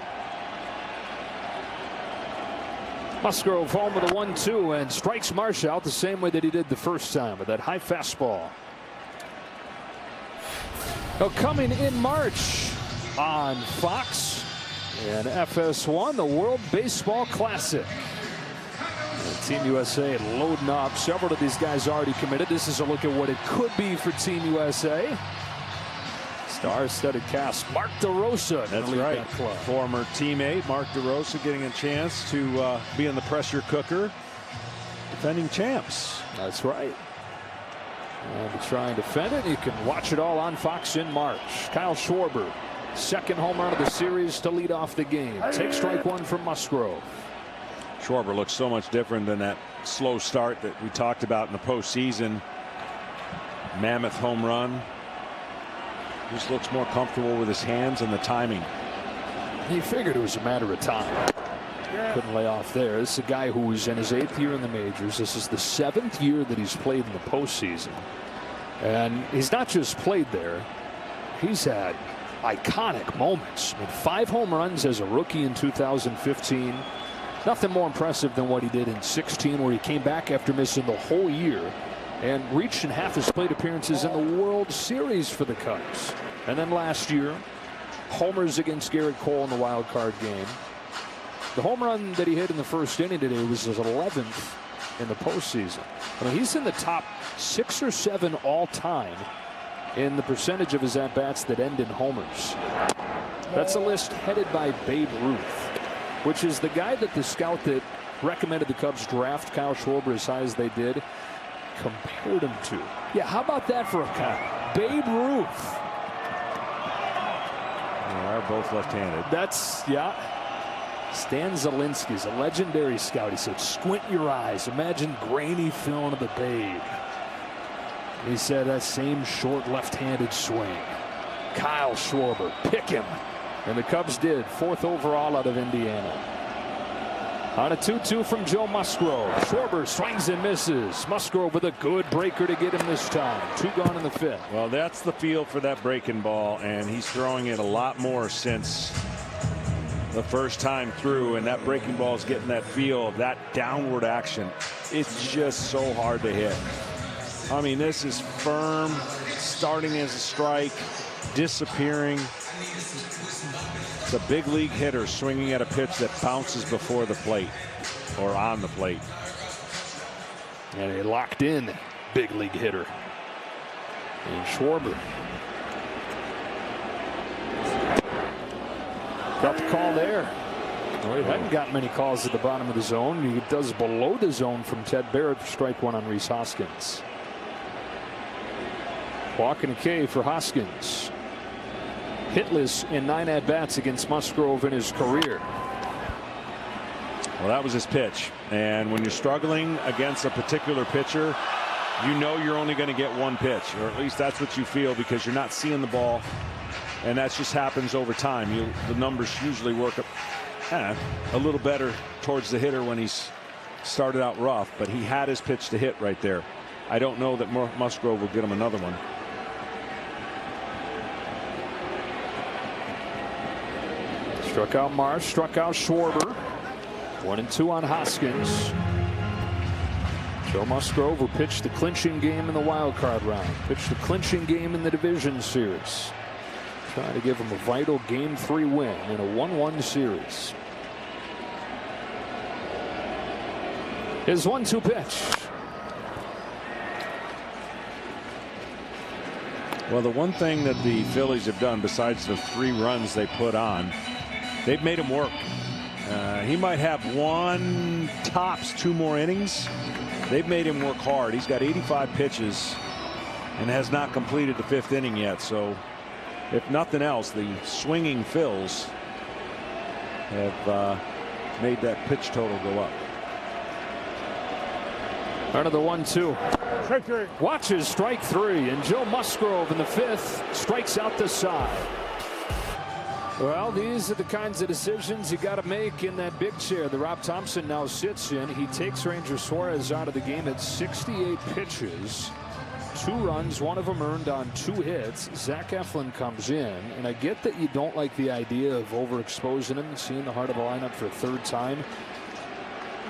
Musgrove home with a 1-2 and strikes Marsh out the same way that he did the first time with that high fastball. Now coming in March on Fox and FS1, the World Baseball Classic. And Team USA loading up. Several of these guys already committed. This is a look at what it could be for Team USA. Star-studded cast. Mark DeRosa. That's right. Former teammate Mark DeRosa getting a chance to be in the pressure cooker. Defending champs. That's right. And to try and defend it, you can watch it all on Fox in March. Kyle Schwarber, 2nd home run of the series to lead off the game. Take strike 1 from Musgrove. Schwarber looks so much different than that slow start that we talked about in the postseason. Mammoth home run. Just looks more comfortable with his hands and the timing. He figured it was a matter of time. Couldn't lay off there. This is a guy who was in his 8th year in the majors. This is the 7th year that he's played in the postseason. And he's not just played there. He's had iconic moments. I mean, 5 home runs as a rookie in 2015. Nothing more impressive than what he did in 16, where he came back after missing the whole year and reached in half his plate appearances in the World Series for the Cubs. And then last year, homers against Garrett Cole in the wild card game. The home run that he hit in the first inning today was his 11th in the postseason. I mean, he's in the top 6 or 7 all time in the percentage of his at-bats that end in homers. That's a list headed by Babe Ruth, which is the guy that the scout that recommended the Cubs draft Kyle Schwarber as high as they did compared him to. Yeah, how about that for a count? Babe Ruth. both left-handed. That's, yeah. Stan Zielinski's a legendary scout. He said, squint your eyes. Imagine grainy film of the babe. He said that same short left-handed swing. Kyle Schwarber, pick him. And the Cubs did. 4th overall out of Indiana. On a 2-2 from Joe Musgrove. Schwarber swings and misses. Musgrove with a good breaker to get him this time. 2 gone in the 5th. Well, that's the feel for that breaking ball, and he's throwing it a lot more since the first time through, and that breaking ball is getting that feel, that downward action. It's just so hard to hit. I mean, this is firm, starting as a strike, disappearing. It's a big league hitter swinging at a pitch that bounces before the plate or on the plate. And a locked in big league hitter. And Schwarber. Got the call there. Well, he hadn't gotten many calls at the bottom of the zone. He does below the zone from Ted Barrett for strike 1 on Rhys Hoskins. Walk and a K for Hoskins. Hitless in 9 at-bats against Musgrove in his career. Well, that was his pitch. And when you're struggling against a particular pitcher, you know you're only going to get one pitch, or at least that's what you feel, because you're not seeing the ball. And that just happens over time. The numbers usually work up a little better towards the hitter when he's started out rough, but he had his pitch to hit right there. I don't know that Musgrove will get him another one. Struck out Marsh, struck out Schwarber. 1-2 on Hoskins. Joe Musgrove, who pitched the clinching game in the wild card round, pitched the clinching game in the division series. Trying to give him a vital Game 3 win in a 1-1 series. His 1-2 pitch. Well, the one thing that the Phillies have done, besides the 3 runs they put on, they've made him work. He might have 1, tops 2 more innings. They've made him work hard. He's got 85 pitches and has not completed the 5th inning yet. So if nothing else, the swinging Phils have made that pitch total go up. Another 1-2. Watches strike 3, and Joe Musgrove in the 5th strikes out the side. Well, these are the kinds of decisions you got to make in that big chair that Rob Thompson now sits in. He takes Ranger Suarez out of the game at 68 pitches. 2 runs, 1 of them earned on 2 hits. Zach Eflin comes in, and I get that you don't like the idea of overexposing him and seeing the heart of the lineup for a 3rd time,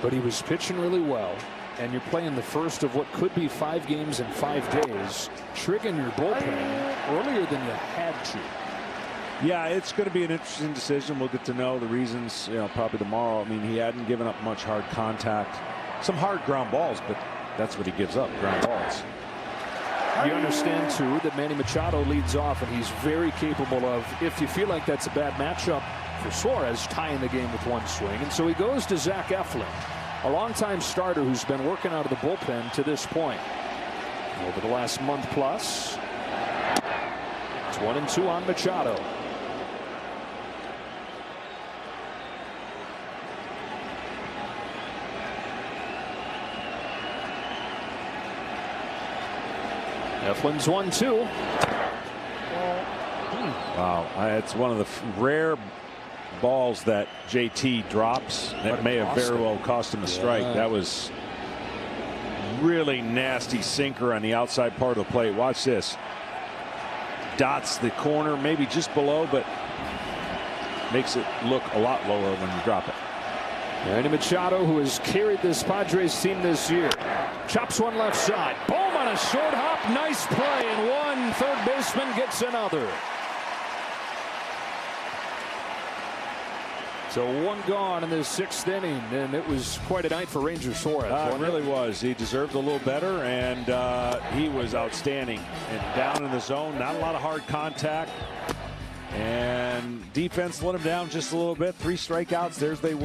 but he was pitching really well, and you're playing the first of what could be 5 games in 5 days, triggering your bullpen earlier than you had to. Yeah, it's going to be an interesting decision. We'll get to know the reasons, probably tomorrow. I mean, he hadn't given up much hard contact, some hard ground balls, but that's what he gives up, ground balls. You understand, too, that Manny Machado leads off, and he's very capable of, if you feel like that's a bad matchup for Suarez, tying the game with 1 swing. And so he goes to Zach Eflin, a longtime starter who's been working out of the bullpen to this point. Over the last month plus, it's 1-2 on Machado. Eflin's 1-2. Wow, it's one of the rare balls that JT drops that may have very well cost him a strike. That was really nasty sinker on the outside part of the plate. Watch this. Dots the corner, maybe just below, but makes it look a lot lower when you drop it. Manny Machado, who has carried this Padres team this year, chops 1 left side. Boom on a short hop. Nice play, and 1 third baseman gets another. So 1 gone in the 6th inning, and it was quite a night for Ranger Suarez. It really was. He deserved a little better, and he was outstanding. And down in the zone, not a lot of hard contact. And defense let him down just a little bit. 3 strikeouts.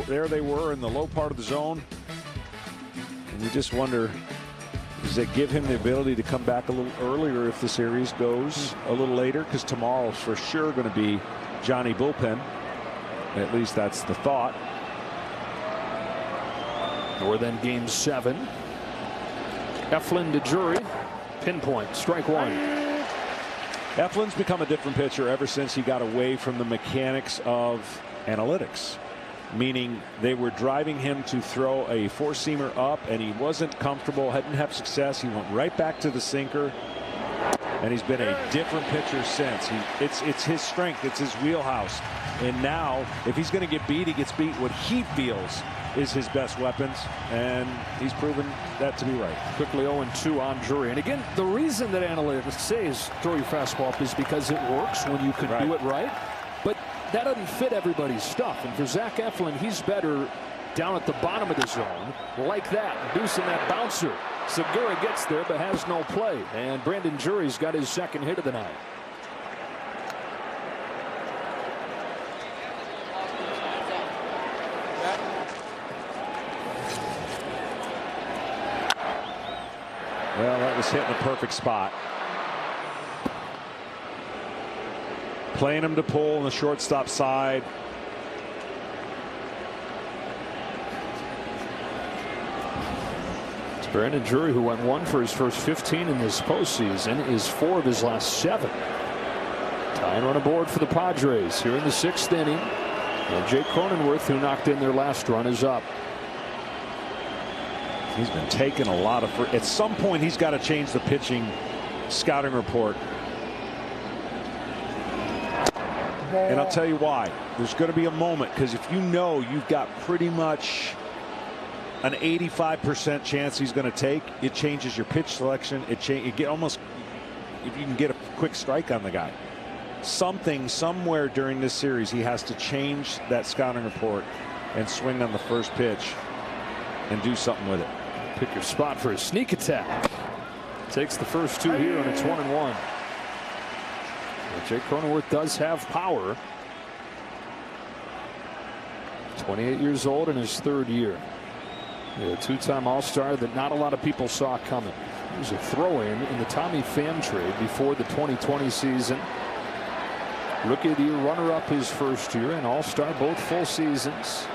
There they were in the low part of the zone. And you just wonder, does it give him the ability to come back a little earlier if the series goes a little later? Because tomorrow's for sure going to be Johnny bullpen. At least that's the thought. Or then game 7. Eflin to Drury. Pinpoint, strike 1. Eflin's become a different pitcher ever since he got away from the mechanics of analytics. Meaning they were driving him to throw a four-seamer up, and he wasn't comfortable, hadn't have success. He went right back to the sinker, and he's been a different pitcher since. It's his strength, it's his wheelhouse. And now, if he's going to get beat, he gets beat what he feels is his best weapons, and he's proven that to be right. Quickly 0-2 on Drury. And again, the reason that analytics say is throw your fastball up is because it works when you can do it right. But that doesn't fit everybody's stuff. And for Zach Eflin, he's better down at the bottom of the zone like that, inducing that bouncer. Segura gets there but has no play. And Brandon Drury's got his second hit of the night. Well, that was hitting the perfect spot. Playing him to pull on the shortstop side. It's Brandon Drury, who went 1 for his first 15 in this postseason, is 4 of his last 7. Tying run aboard for the Padres here in the 6th inning. And Jake Cronenworth, who knocked in their last run, is up. He's been taking a lot of. At some point, he's got to change the pitching scouting report. And I'll tell you why. There's going to be a moment, because if you know you've got pretty much an 85% chance he's going to take, it changes your pitch selection. You get almost, if you can get a quick strike on the guy. Something somewhere during this series, he has to change that scouting report and swing on the first pitch and do something with it. Pick your spot for a sneak attack. Takes the first 2 here, and it's 1-1. Jake Cronenworth does have power. 28 years old in his 3rd year. A 2-time All-Star that not a lot of people saw coming. He was a throw-in the Tommy Pham trade before the 2020 season. Rookie of the Year, runner-up his first year, and All-Star both full seasons.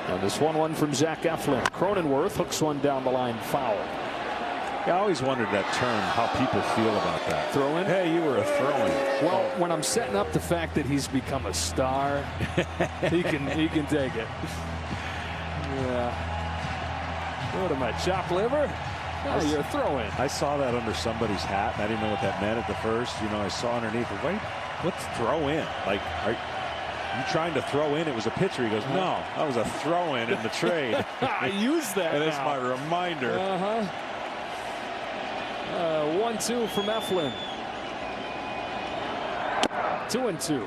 And this 1-1 from Zach Eflin. Cronenworth hooks one down the line, foul. I always wondered that term, how people feel about that. Throw-in? Hey, you were a throw-in. Well, when I'm setting up the fact that he's become a star, he can take it. Yeah. What am I, chopped liver? Oh, you're a throw-in. I saw that under somebody's hat, and I didn't know what that meant at the first. You know, I saw underneath. Wait, what's throw-in? Like, are you trying to throw in? It was a pitcher. He goes, no, that was a throw-in in the trade. I use that. And it's my reminder. 1-2 from Eflin. 2-2.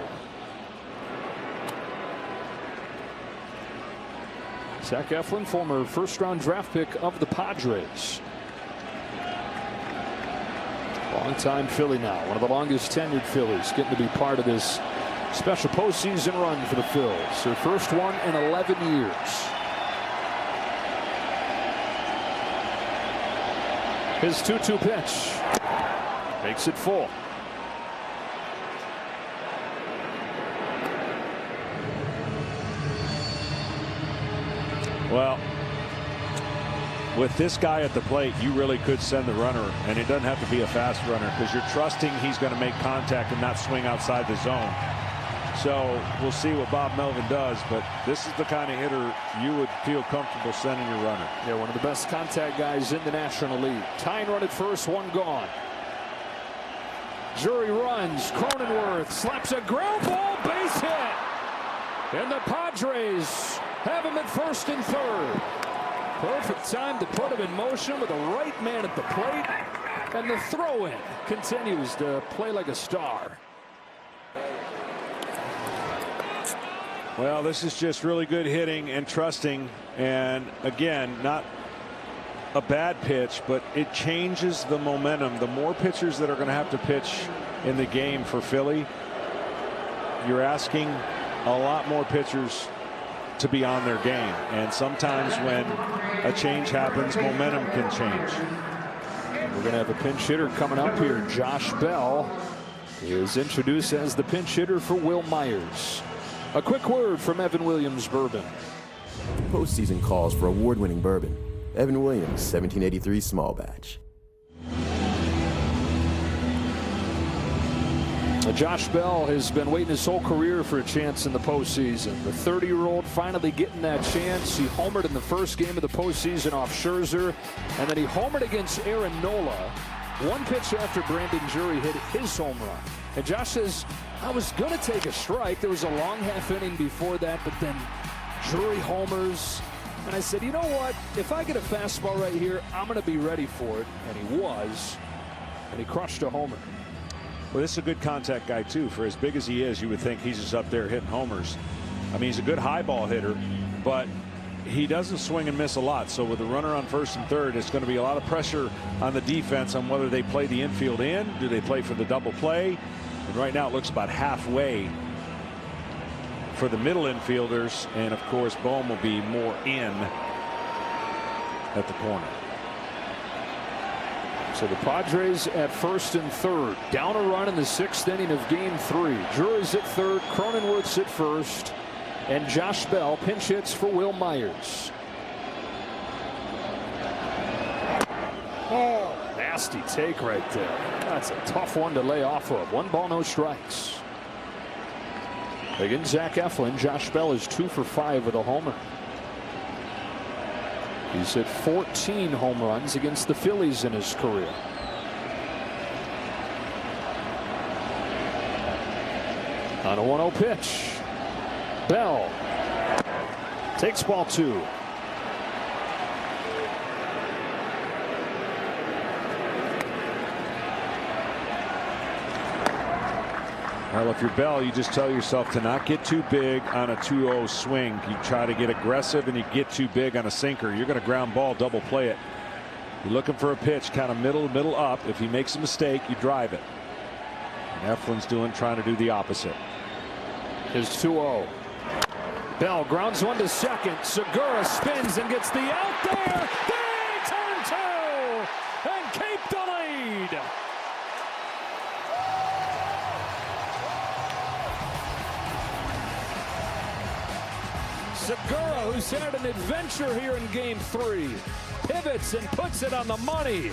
Zach Eflin, former first-round draft pick of the Padres. Long-time Philly now, one of the longest tenured Phillies, getting to be part of this special postseason run for the Phils. Their first one in 11 years. His 2-2 pitch makes it full. Well, with this guy at the plate, you really could send the runner, and it doesn't have to be a fast runner, because you're trusting he's going to make contact and not swing outside the zone. So we'll see what Bob Melvin does, but this is the kind of hitter you would feel comfortable sending your runner. Yeah, one of the best contact guys in the National League. Tying run at first, one gone. Drury runs. Cronenworth slaps a ground ball, base hit. And the Padres have him at first and third. Perfect time to put him in motion with the right man at the plate. And the throw-in continues to play like a star. Well, this is just really good hitting and trusting, and again, not a bad pitch, but it changes the momentum. The more pitchers that are going to have to pitch in the game for Philly, you're asking a lot more pitchers to be on their game, and sometimes when a change happens, momentum can change. We're going to have a pinch hitter coming up here, Josh Bell. He is introduced as the pinch hitter for Will Myers. A quick word from Evan Williams Bourbon. Postseason calls for award-winning bourbon. Evan Williams, 1783 small batch. Josh Bell has been waiting his whole career for a chance in the postseason. The 30-year-old finally getting that chance. He homered in the first game of the postseason off Scherzer, and then he homered against Aaron Nola one pitch after Brandon Drury hit his home run. And Josh says, I was going to take a strike. There was a long half inning before that, but then Drury homers. And I said, you know what? If I get a fastball right here, I'm going to be ready for it. And he was, and he crushed a homer. Well, this is a good contact guy, too. For as big as he is, you would think he's just up there hitting homers. I mean, he's a good high ball hitter, but he doesn't swing and miss a lot. So with the runner on first and third, it's going to be a lot of pressure on the defense on whether they play the infield in. Do they play for the double play? And right now it looks about halfway for the middle infielders. And, of course, Bohm will be more in at the corner. So the Padres at first and third, down a run in the 6th inning of Game 3. Drury's at third, Cronenworth's at first, and Josh Bell pinch hits for Will Myers. Oh, nasty take right there. That's a tough one to lay off of. 1 ball, no strikes. Again, Zach Eflin. Josh Bell is 2 for 5 with a homer. He's hit 14 home runs against the Phillies in his career. On a 1-0 pitch, Bell takes ball 2. Well, if you're Bell, you just tell yourself to not get too big on a 2-0 swing. You try to get aggressive, and you get too big on a sinker. You're going to ground ball, double play it. You're looking for a pitch, kind of middle up. If he makes a mistake, you drive it. And Eflin's trying to do the opposite. His 2-0. Bell grounds one to second. Segura spins and gets the out there. Big turn 2 and keep the lead. Segura, who's had an adventure here in Game 3, pivots and puts it on the money.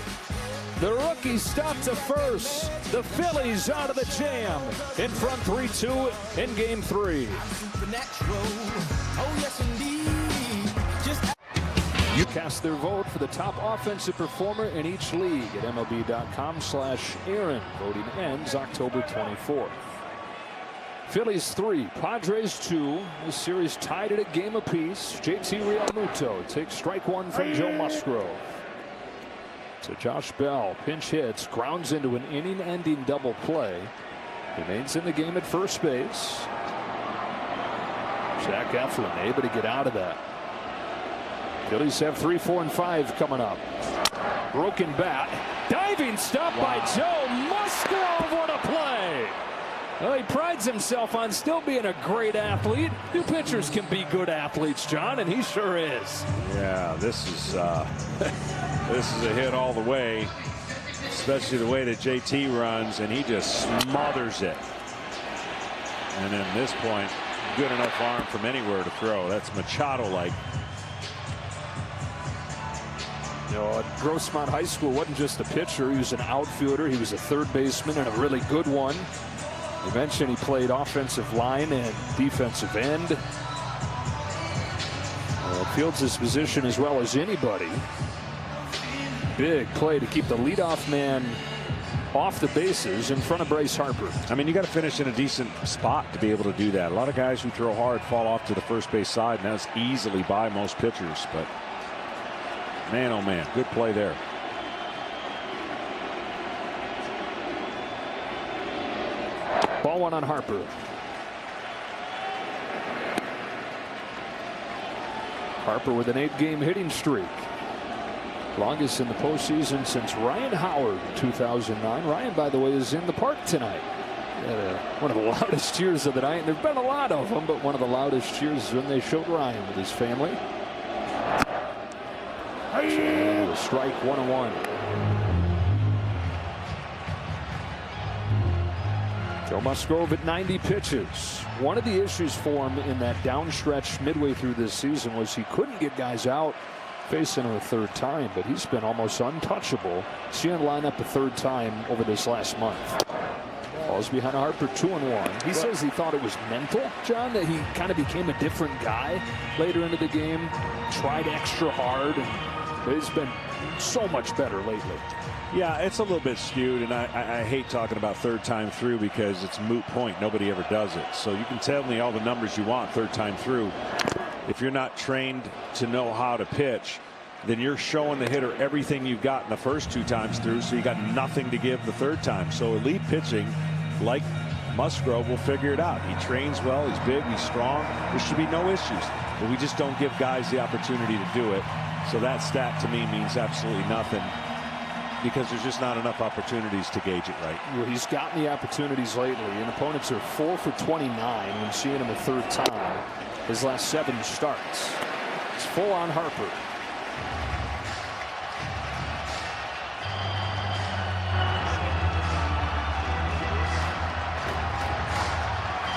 The rookie stopped to first. The Phillies out of the jam in front 3-2 in Game 3. You cast their vote for the top offensive performer in each league at MLB.com/Aaron. Voting ends October 24th. Phillies 3, Padres 2. The series tied at a game apiece. JT Realmuto takes strike 1 from Joe Musgrove. So Josh Bell pinch hits, grounds into an inning-ending double play. Remains in the game at first base. Zach Eflin able to get out of that. Phillies have 3, 4, and 5 coming up. Broken bat. Diving stop by Joe Musgrove. What a play! Well, he prides himself on still being a great athlete. New pitchers can be good athletes, John, and he sure is. Yeah, this is a hit all the way, especially the way that JT runs, and he just smothers it. And at this point, good enough arm from anywhere to throw. That's Machado-like. You know, at Grossmont High School wasn't just a pitcher. He was an outfielder. He was a third baseman and a really good one. You mentioned he played offensive line and defensive end. Fields his position as well as anybody. Big play to keep the leadoff man off the bases in front of Bryce Harper. I mean, you got to finish in a decent spot to be able to do that. A lot of guys who throw hard fall off to the first base side, and that's easily by most pitchers. But man, oh man, good play there. Ball 1 on Harper. Harper with an 8-game hitting streak. Longest in the postseason since Ryan Howard in 2009. Ryan, by the way, is in the park tonight. One of the loudest cheers of the night. There have been a lot of them, but one of the loudest cheers is when they showed Ryan with his family. A strike, 1-1. Joe Musgrove at 90 pitches. One of the issues for him in that downstretch midway through this season was he couldn't get guys out facing him a third time, but he's been almost untouchable. See him line up a third time over this last month. Falls behind Harper 2-1. He says he thought it was mental, John, that he kind of became a different guy later into the game, tried extra hard, but he's been so much better lately. Yeah, it's a little bit skewed, and I hate talking about third time through because it's a moot point. Nobody ever does it. So you can tell me all the numbers you want third time through. If you're not trained to know how to pitch, then you're showing the hitter everything you've got in the first 2 times through, so you got nothing to give the third time. So elite pitching, like Musgrove, will figure it out. He trains well, he's big, he's strong. There should be no issues. But we just don't give guys the opportunity to do it. So that stat to me means absolutely nothing, because there's just not enough opportunities to gauge it right. Well, he's gotten the opportunities lately, and opponents are 4 for 29 when seeing him a third time. His last 7 starts. It's full on Harper.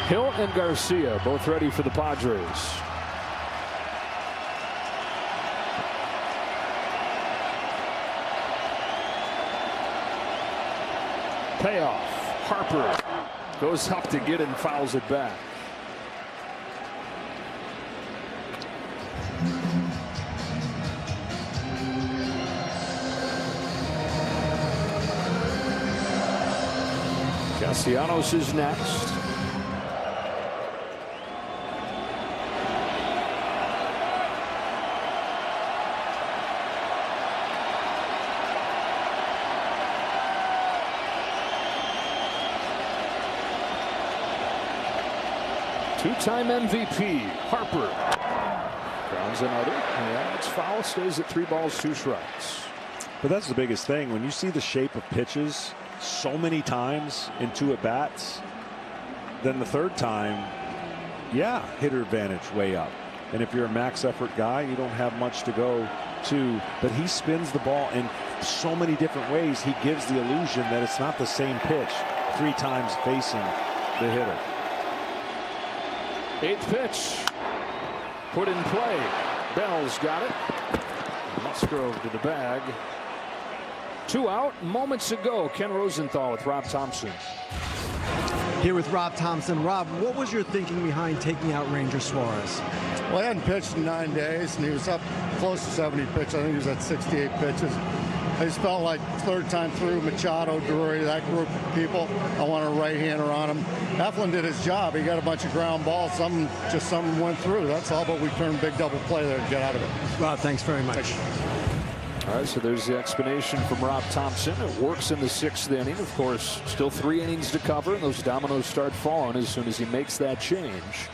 Hill and Garcia both ready for the Padres. Payoff. Harper goes up to get it and fouls it back. Castellanos is next. Two-time MVP Harper grounds another. Yeah, it's foul. Stays at 3 balls, 2 strikes. But that's the biggest thing. When you see the shape of pitches so many times in 2 at-bats, then the third time, yeah, hitter advantage way up. And if you're a max effort guy, you don't have much to go to. But he spins the ball in so many different ways. He gives the illusion that it's not the same pitch 3 times facing the hitter. 8th pitch put in play. Bell's got it. Musgrove to the bag. 2 out. Moments ago, Ken Rosenthal with Rob Thompson. Here with Rob Thompson. Rob, what was your thinking behind taking out Ranger Suarez? Well, he hadn't pitched in 9 days, and he was up close to 70 pitches. I think he was at 68 pitches. I just felt like third time through, Machado, Drury, that group of people, I want a right-hander on him. Eflin did his job. He got a bunch of ground balls. Some went through. That's all, but we turned big double play there to get out of it. Rob, thanks very much. All right, so there's the explanation from Rob Thompson. It works in the 6th inning. Of course, still 3 innings to cover, and those dominoes start falling as soon as he makes that change.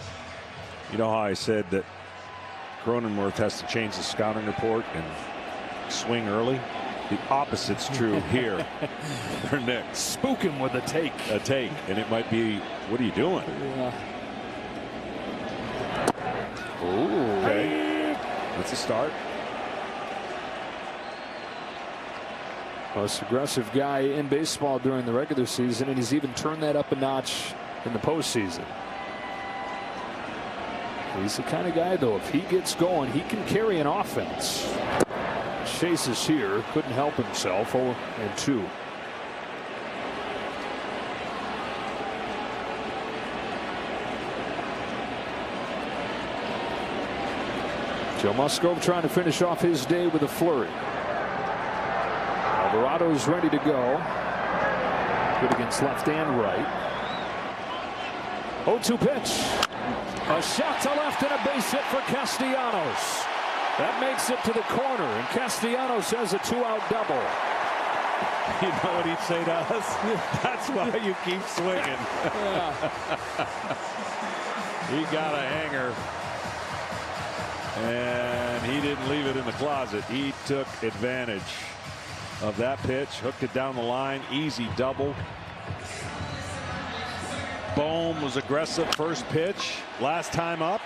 You know how I said that Cronenworth has to change the scouting report and swing early? The opposite's true here for Nick. Spook him with a take. A take, and it might be, what are you doing? Yeah. Ooh, okay. That's a start. Most aggressive guy in baseball during the regular season, and he's even turned that up a notch in the postseason. He's the kind of guy, though, if he gets going, he can carry an offense. Chases here, couldn't help himself. 0-2. Joe Musgrove trying to finish off his day with a flurry. Alvarado's ready to go. Good against left and right. 0-2 pitch. A shot to left and a base hit for Castellanos. That makes it to the corner, and Castellanos has a 2-out double. You know what he'd say to us? That's why you keep swinging. He got a hanger, and he didn't leave it in the closet. He took advantage of that pitch, hooked it down the line, easy double. Bohm was aggressive first pitch, last time up.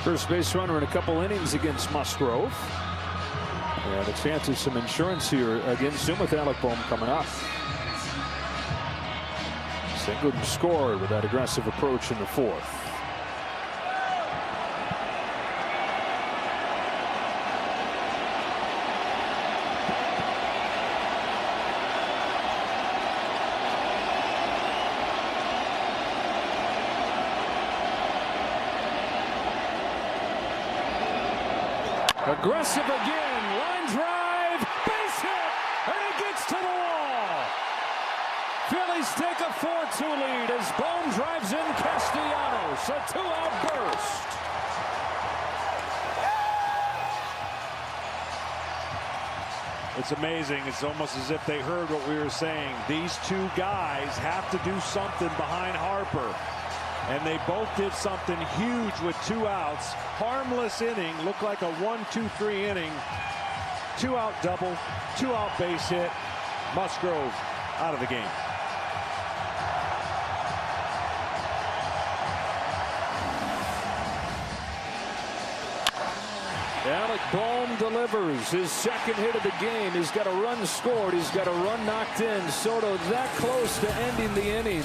First base runner in a couple innings against Musgrove. And a chance of some insurance here against him with Alec Bohm coming up. Singleton scored with that aggressive approach in the fourth. Aggressive again, line drive, base hit, and it gets to the wall. Phillies take a 4-2 lead as Bohm drives in Castellanos, a 2-out burst. It's amazing. It's almost as if they heard what we were saying. These two guys have to do something behind Harper. And they both did something huge with 2 outs. Harmless inning. Looked like a 1-2-3 inning. 2-out double. 2-out base hit. Musgrove out of the game. Alec Bohm delivers his second hit of the game. He's got a run scored. He's got a run knocked in. Soto that close to ending the inning.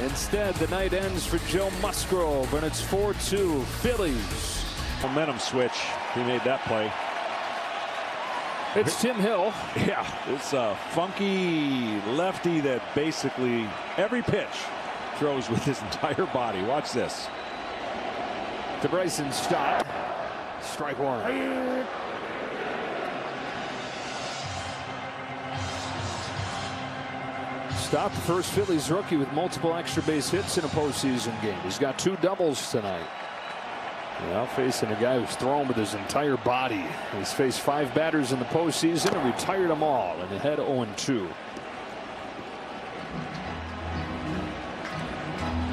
Instead, the night ends for Joe Musgrove, and it's 4-2 Phillies. Momentum switch. He made that play. It's Tim Hill. Yeah, it's a funky lefty that basically every pitch throws with his entire body. Watch this. To Bryson Stott. Strike one. Stott, the first Phillies rookie with multiple extra base hits in a postseason game. He's got 2 doubles tonight. Now facing a guy who's thrown with his entire body. He's faced 5 batters in the postseason and retired them all, and he had 0-2.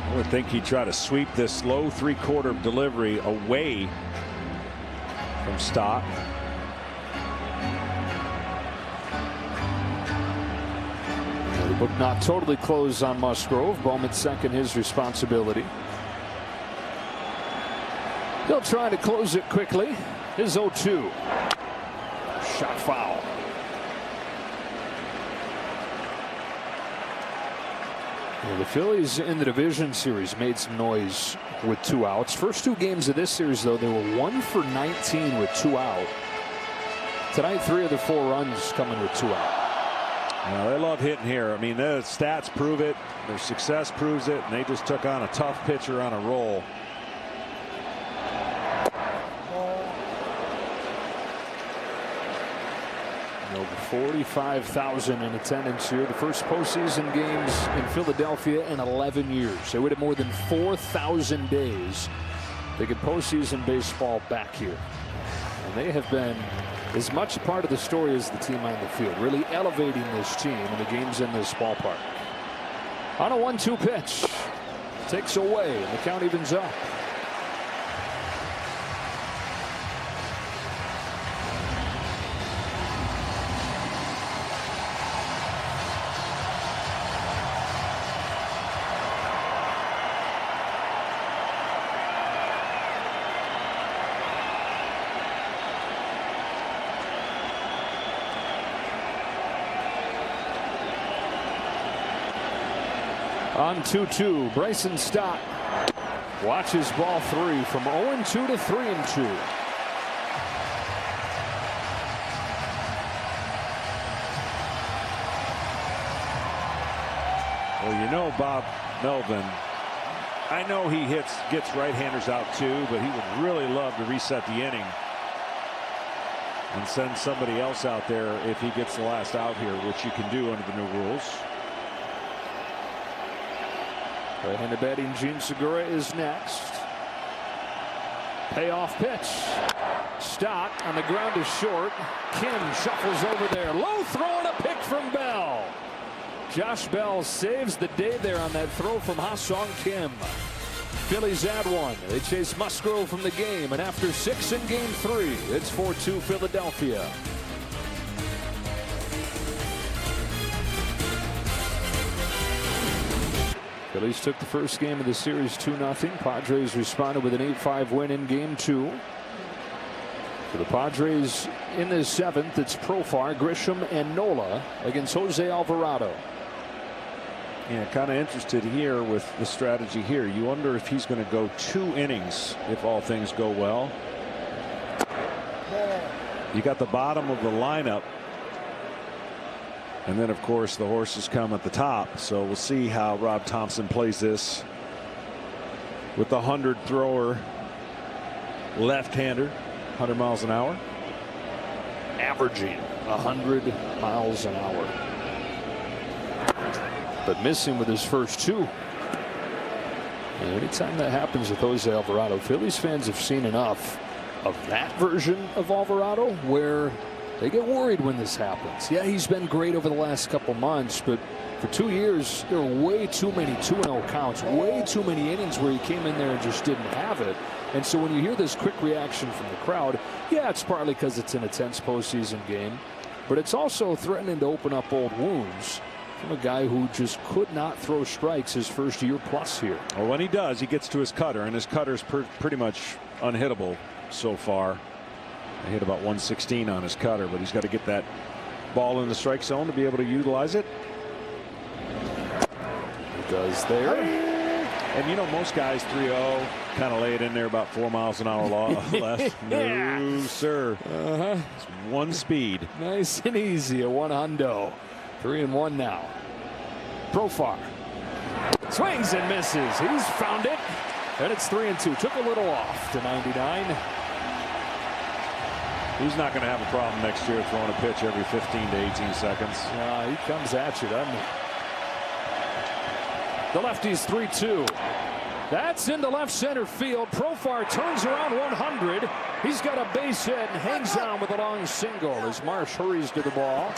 I would think he'd try to sweep this low 3/4 delivery away from Stott. The book not totally closed on Musgrove. Bohm at second, his responsibility. He'll try to close it quickly. His 0-2. Shot foul. Yeah, the Phillies in the division series made some noise with 2 outs. First 2 games of this series, though, they were 1 for 19 with 2 out. Tonight, 3 of the 4 runs coming with 2 out. Well, they love hitting here. I mean, their stats prove it. Their success proves it. And they just took on a tough pitcher on a roll. Over 45,000 in attendance here. The first postseason games in Philadelphia in 11 years. They waited more than 4,000 days to get postseason baseball back here. And they have been as much a part of the story as the team on the field, really elevating this team in the games in this ballpark. On a 1-2 pitch, takes away, and the count evens up. On 2-2, Bryson Stott watches ball 3 from 0-2 to 3-2. Well, you know, Bob Melvin, I know he gets right-handers out too, but he would really love to reset the inning and send somebody else out there if he gets the last out here, which you can do under the new rules. Right-handed batting, Gene Segura is next. Payoff pitch. Stott on the ground is short. Kim shuffles over there. Low throw and a pick from Bell. Josh Bell saves the day there on that throw from Ha-Sung Kim. Phillies add 1. They chase Musgrove from the game, and after 6 in game 3, it's 4-2 Philadelphia. Phillies took the first game of the series 2-0. Padres responded with an 8-5 win in game 2. For the Padres in the 7th, it's Profar, Grisham, and Nola against Jose Alvarado. Yeah, kind of interested here with the strategy here. You wonder if he's going to go 2 innings if all things go well. You got the bottom of the lineup. And then, of course, the horses come at the top. So we'll see how Rob Thompson plays this with the 100 thrower left-hander, 100 miles an hour. Averaging 100 miles an hour. But missing with his first 2. And anytime that happens with Jose Alvarado, Phillies fans have seen enough of that version of Alvarado where they get worried when this happens. Yeah, he's been great over the last couple months, but for 2 years, there were way too many 2-0 counts, way too many innings where he came in there and just didn't have it. And so when you hear this quick reaction from the crowd, yeah, it's partly because it's an intense postseason game, but it's also threatening to open up old wounds from a guy who just could not throw strikes his first year plus here. Well, when he does, he gets to his cutter, and his cutter's pretty much unhittable so far. He hit about 116 on his cutter, but he's got to get that ball in the strike zone to be able to utilize it. He does there. And you know, most guys 3-0 kind of lay it in there about 4 miles an hour less. Yeah. No, sir. It's 1 speed. Nice and easy. A 1-hundo. 3-1 now. Profar swings and misses. He's found it. And it's 3-2. Took a little off to 99. He's not going to have a problem next year throwing a pitch every 15 to 18 seconds. He comes at you, doesn't he? The lefty's 3-2. That's into left center field. Profar turns around 100. He's got a base hit and hangs on with a long single as Marsh hurries to the ball.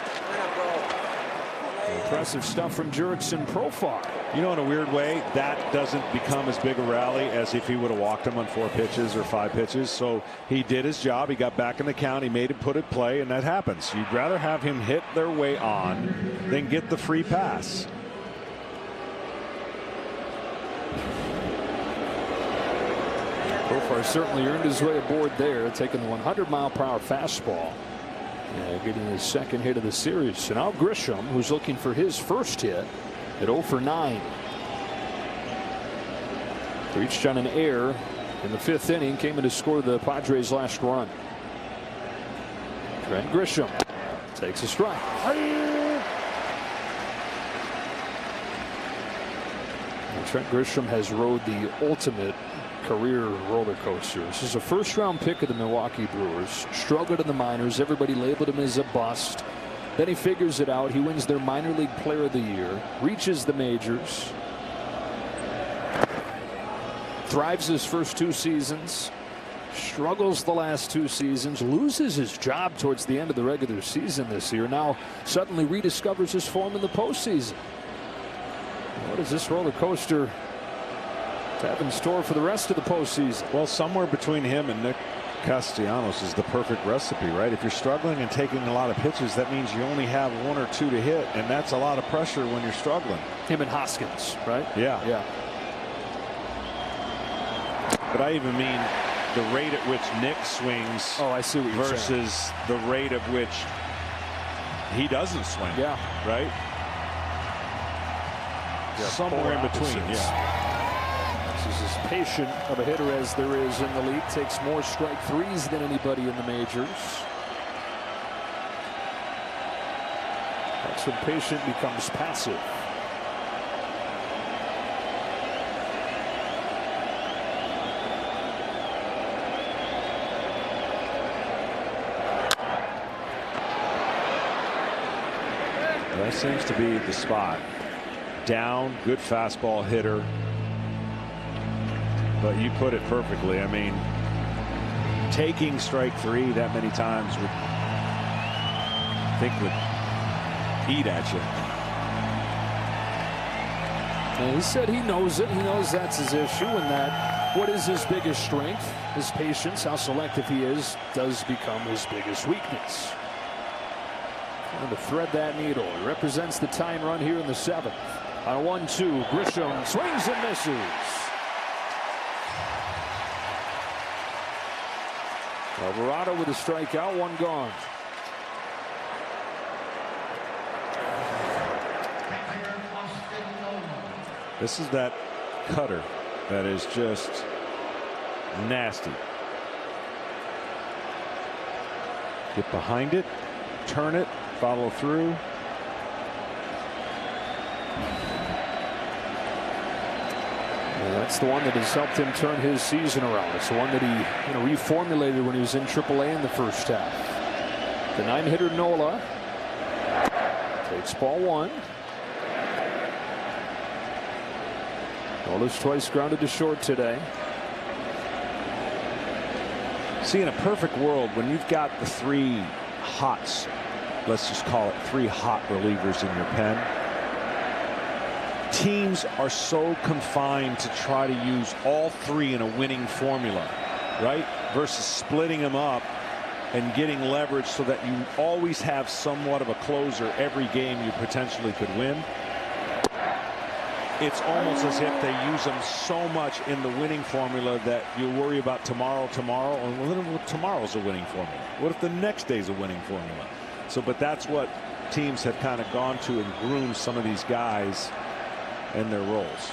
Impressive stuff from Jurickson Profar. You know, in a weird way, that doesn't become as big a rally as if he would have walked him on 4 pitches or 5 pitches. So he did his job. He got back in the count. He made it, put it play, and that happens. You'd rather have him hit their way on than get the free pass. Profar certainly earned his way aboard there, taking the 100-mile-per-hour fastball. Getting his 2nd hit of the series. So now Grisham, who's looking for his first hit at 0 for 9. Reached on an error in the 5th inning, came in to score the Padres' last run. Trent Grisham takes a strike. And Trent Grisham has rode the ultimate career roller coaster. This is a 1st-round pick of the Milwaukee Brewers. Struggled in the minors. Everybody labeled him as a bust. Then he figures it out. He wins their minor league player of the year. Reaches the majors. Thrives his first 2 seasons. Struggles the last 2 seasons. Loses his job towards the end of the regular season this year. Now suddenly rediscovers his form in the postseason. What is this roller coaster to have in store for the rest of the postseason? Well, somewhere between him and Nick Castellanos is the perfect recipe, right? If you're struggling and taking a lot of pitches, that means you only have 1 or 2 to hit, and that's a lot of pressure when you're struggling. Him and Hoskins, right? Yeah. But I even mean the rate at which Nick swings. Oh, I see what you're versus saying. the rate at which he doesn't swing. Yeah. Right? Somewhere in between. Yeah. This is as patient of a hitter as there is in the league. Takes more strike 3s than anybody in the majors. That's when patient becomes passive. That seems to be the spot. Down, good fastball hitter. But you put it perfectly. I mean, taking strike 3 that many times would eat at you. And he said he knows it. He knows that's his issue, and that what is his biggest strength, his patience, how selective he is, does become his biggest weakness. Trying to thread that needle. He represents the tying run here in the 7th. On 1-2, Grisham swings and misses. Alvarado with a strikeout, 1 gone. This is that cutter that is just nasty. Get behind it, turn it, follow through. That's the one that has helped him turn his season around. It's the one that he reformulated when he was in AAA in the first half. The 9-hitter Nola takes ball 1. Nola's twice grounded to short today. See, in a perfect world, when you've got the 3 hots, let's just call it 3 hot relievers in your pen, teams are so confined to try to use all 3 in a winning formula, right? Versus splitting them up and getting leverage so that you always have somewhat of a closer every game you potentially could win. It's almost as if they use them so much in the winning formula that you worry about tomorrow, or what if tomorrow's a winning formula? What if the next day's a winning formula? So, but that's what teams have kind of gone to and groomed some of these guys and their roles.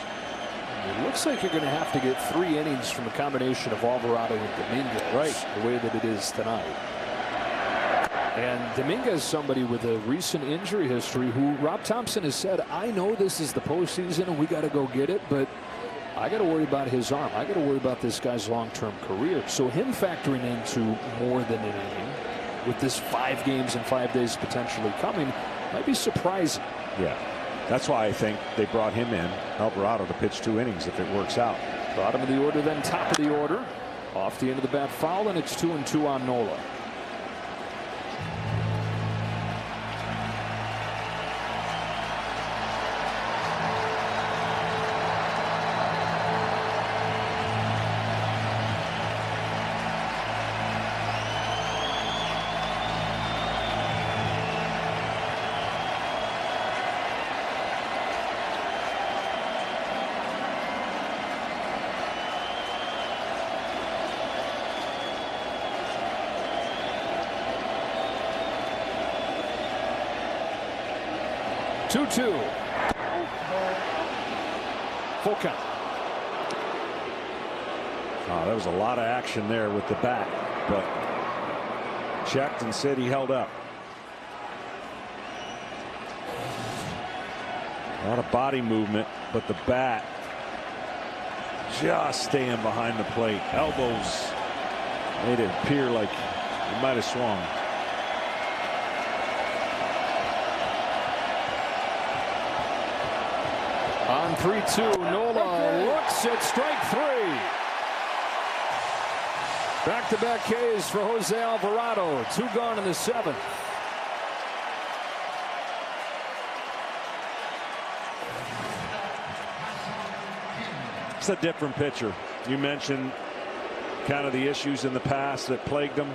It looks like you're going to have to get 3 innings from a combination of Alvarado and Dominguez, right? The way that it is tonight. And Dominguez, somebody with a recent injury history, who Rob Thompson has said, I know this is the postseason and we got to go get it, but I got to worry about his arm. I got to worry about this guy's long-term career. So him factoring into more than an inning with this 5 games in 5 days potentially coming might be surprising. Yeah. That's why I think they brought him in, Alvarado, to pitch 2 innings if it works out. Bottom of the order, then top of the order. Off the end of the bat foul, and it's 2-2 on Nola. Full count. Oh, there was a lot of action there with the bat, but checked and said he held up. A lot of body movement, but the bat just staying behind the plate. Elbows made it appear like he might have swung. On 3-2, Nola looks at strike 3. Back-to-back Ks for Jose Alvarado. 2 gone in the 7th. It's a different pitcher. You mentioned kind of the issues in the past that plagued him.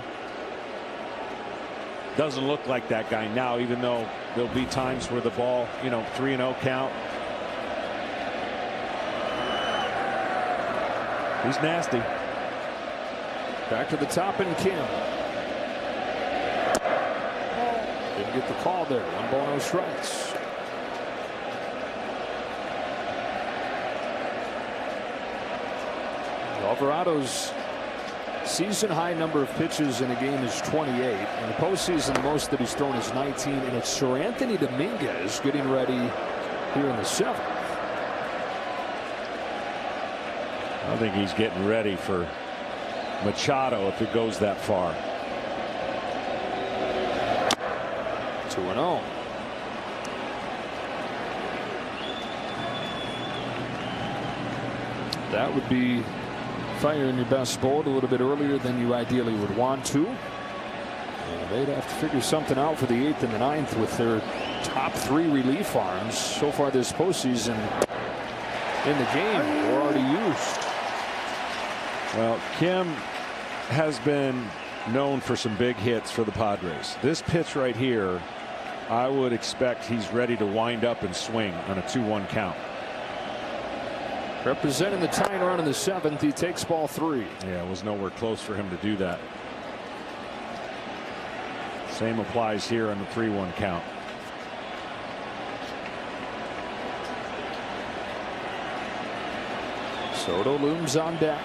Doesn't look like that guy now, even though there'll be times where the ball, 3-0 count. He's nasty. Back to the top and Kim. Didn't get the call there. 1 ball, no strikes. Alvarado's season high number of pitches in a game is 28. In the postseason, the most that he's thrown is 19. And it's Sir Anthony Dominguez getting ready here in the 7th. I think he's getting ready for Machado if it goes that far. 2-0. That would be firing your best bolt a little bit earlier than you ideally would want to. And they'd have to figure something out for the 8th and the 9th with their top 3 relief arms so far this postseason in the game were already used. Well, Kim has been known for some big hits for the Padres. This pitch right here, I would expect he's ready to wind up and swing on a 2-1 count. Representing the tying run in the 7th, he takes ball 3. Yeah, it was nowhere close for him to do that. Same applies here on the 3-1 count. Soto looms on deck.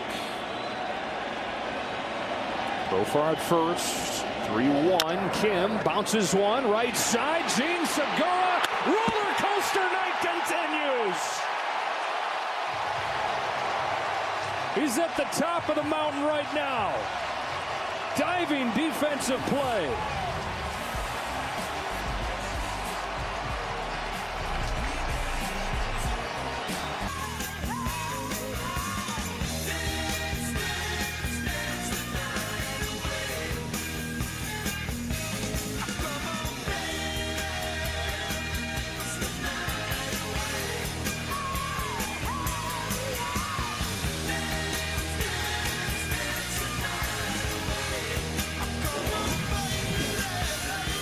Profar at first. 3-1. Kim bounces one. Right side. Gene Segura. Roller coaster night continues. He's at the top of the mountain right now. Diving defensive play.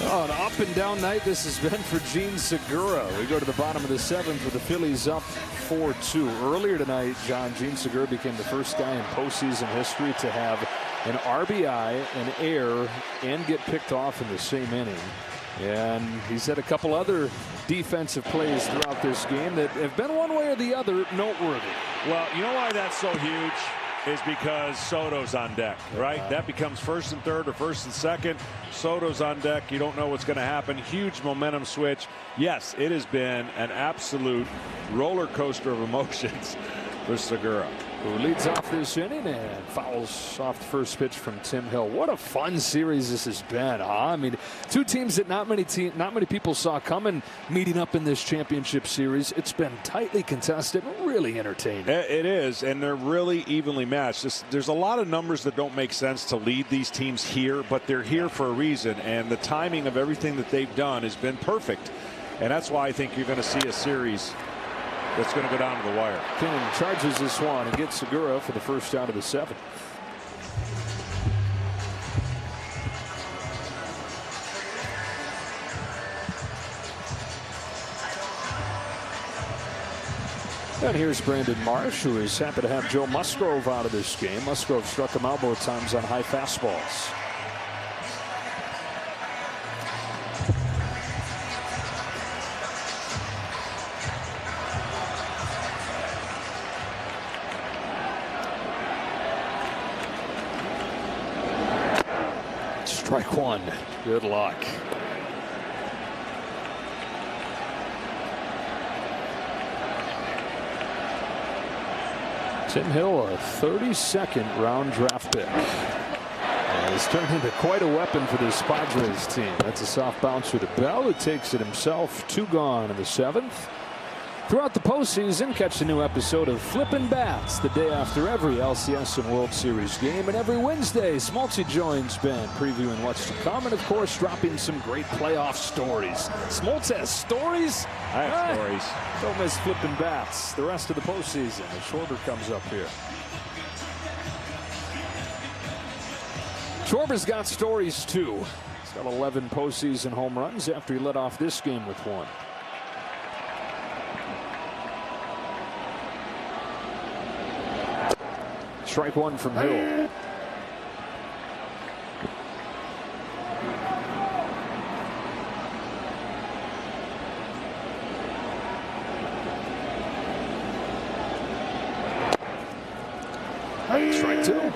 Oh, an up and down night this has been for Gene Segura. We go to the bottom of the 7th with the Phillies up 4-2. Earlier tonight, Gene Segura became the first guy in postseason history to have an RBI, an error, and get picked off in the same inning. And he's had a couple other defensive plays throughout this game that have been one way or the other noteworthy. Well, you know why that's so huge? Is because Soto's on deck, right? That becomes first and third or first and second. Soto's on deck. You don't know what's going to happen. Huge momentum switch. Yes, it has been an absolute roller coaster of emotions for Segura, who leads off this inning and fouls off the first pitch from Tim Hill. What a fun series this has been. I mean, two teams that not many people saw coming meeting up in this championship series. It's been tightly contested, really entertaining. It is, and they're really evenly matched. There's a lot of numbers that don't make sense to lead these teams here, but they're here for a reason, and the timing of everything that they've done has been perfect. And that's why I think you're going to see a series that's going to go down to the wire. Kinnan charges this one and gets Segura for the first out of the 7th. And here's Brandon Marsh, who is happy to have Joe Musgrove out of this game. Musgrove struck him out both times on high fastballs. Strike one. Good luck. Tim Hill, a 32nd round draft pick. And he's turned into quite a weapon for this Padres team. That's a soft bounce for the Bell, who takes it himself. 2 gone in the 7th. Throughout the postseason, catch a new episode of Flippin' Bats the day after every LCS and World Series game. And every Wednesday, Smoltzy joins Ben, previewing what's to come, and of course, dropping some great playoff stories. Smoltz has stories? I have stories. Don't miss Flippin' Bats the rest of the postseason as Schwarber comes up here. Schwarber's got stories, too. He's got 11 postseason home runs after he led off this game with 1. Strike one from Hill. Strike 2.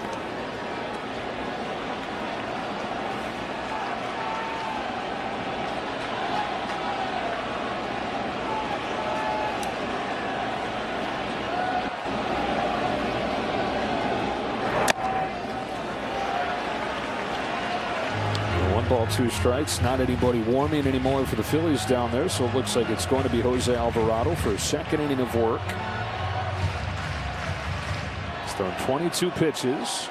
Ball, 2 strikes. Not anybody warming anymore for the Phillies down there, so it looks like it's going to be Jose Alvarado for a second inning of work. He's thrown 22 pitches.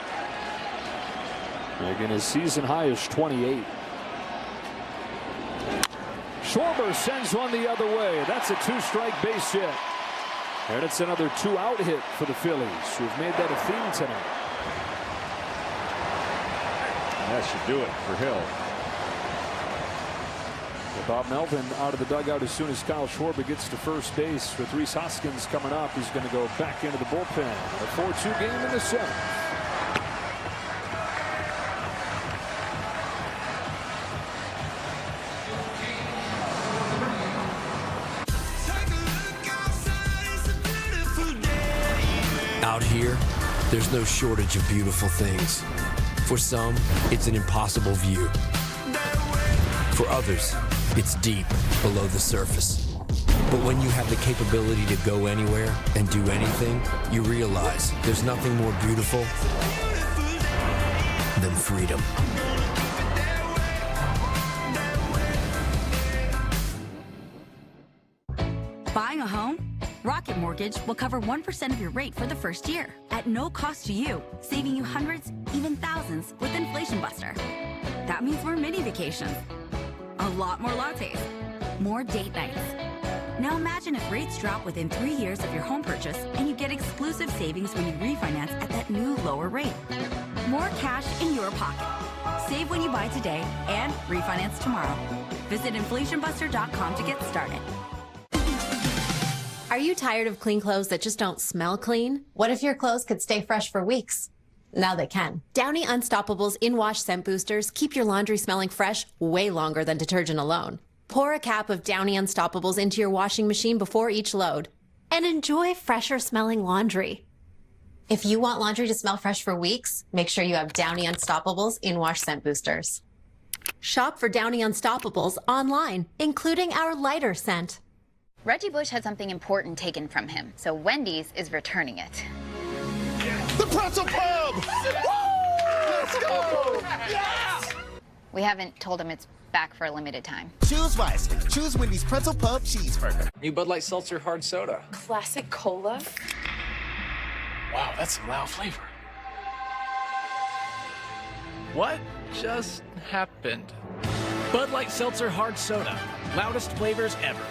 Making his season high is 28. Schwarber sends one the other way. That's a 2-strike base hit. And it's another 2-out hit for the Phillies, who've made that a theme tonight. That should do it for Hill. Bob Melvin out of the dugout as soon as Kyle Schwarber gets to first base. With Rhys Hoskins coming up, he's going to go back into the bullpen. A 4-2 game in the 7th. Out here, there's no shortage of beautiful things. For some, it's an impossible view. For others, it's deep below the surface. But when you have the capability to go anywhere and do anything, you realize there's nothing more beautiful than freedom. Buying a home? Rocket Mortgage will cover 1% of your rate for the first year at no cost to you, saving you hundreds, even thousands with Inflation Buster. That means more mini vacations, a lot more lattes, more date nights. Now imagine if rates drop within 3 years of your home purchase and you get exclusive savings when you refinance at that new lower rate. More cash in your pocket. Save when you buy today and refinance tomorrow. Visit inflationbuster.com to get started. Are you tired of clean clothes that just don't smell clean? What if your clothes could stay fresh for weeks? Now they can. Downy Unstoppable's in-wash scent boosters keep your laundry smelling fresh way longer than detergent alone. Pour a cap of Downy Unstoppables into your washing machine before each load and enjoy fresher smelling laundry. If you want laundry to smell fresh for weeks, make sure you have Downy Unstoppables in-wash scent boosters. Shop for Downy Unstoppables online, including our lighter scent. Reggie Bush had something important taken from him, so Wendy's is returning it. The pretzel pub! Let's go! Yes! We haven't told him it's back for a limited time. Choose wisely. Choose Wendy's Pretzel Pub Cheeseburger. New Bud Light Seltzer Hard Soda. Classic Cola. Wow, that's some loud flavor. What just happened? Bud Light Seltzer Hard Soda. Loudest flavors ever.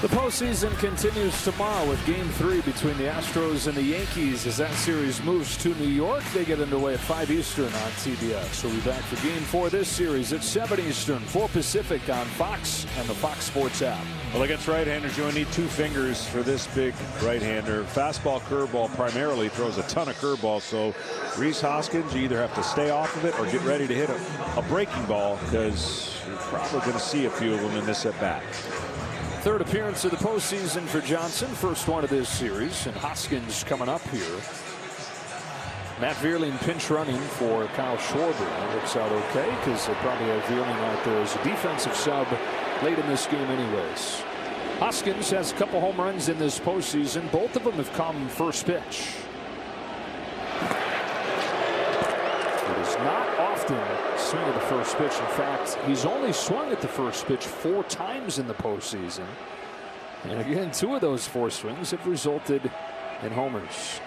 The postseason continues tomorrow with Game 3 between the Astros and the Yankees. As that series moves to New York, they get underway at 5 Eastern on TBS. We'll be back for Game 4 this series at 7 Eastern, 4 Pacific on Fox and the Fox Sports app. Well, against right-handers, you only need 2 fingers for this big right-hander. Fastball, curveball primarily, throws a ton of curveballs. So Rhys Hoskins, you either have to stay off of it or get ready to hit a breaking ball, because you're probably going to see a few of them in this at-bat. Third appearance of the postseason for Johnson, first one of this series, and Hoskins coming up here. Matt Vierling pinch running for Kyle Schwarber. That looks out okay, because they probably have Vierling out there as a defensive sub late in this game anyways. Hoskins has a couple home runs in this postseason. Both of them have come first pitch. It is not often swing at the first pitch. In fact, he's only swung at the first pitch 4 times in the postseason. And again, 2 of those 4 swings have resulted in homers.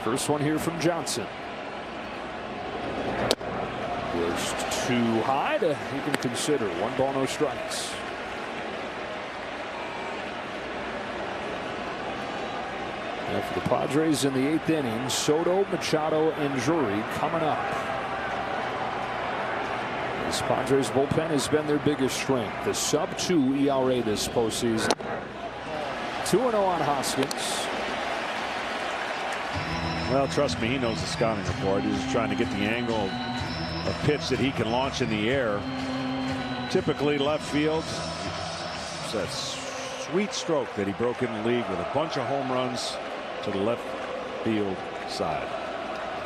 First one here from Johnson. Was too high to even consider. 1 ball, no strikes. Now for the Padres in the 8th inning, Soto, Machado, and Drury coming up. This Padres bullpen has been their biggest strength. The sub-2 ERA this postseason. 2-0 on Hoskins. Well, trust me, he knows the scouting report. He's just trying to get the angle of a pitch that he can launch in the air. Typically left field. It's that sweet stroke that he broke in the league with a bunch of home runs to the left field side.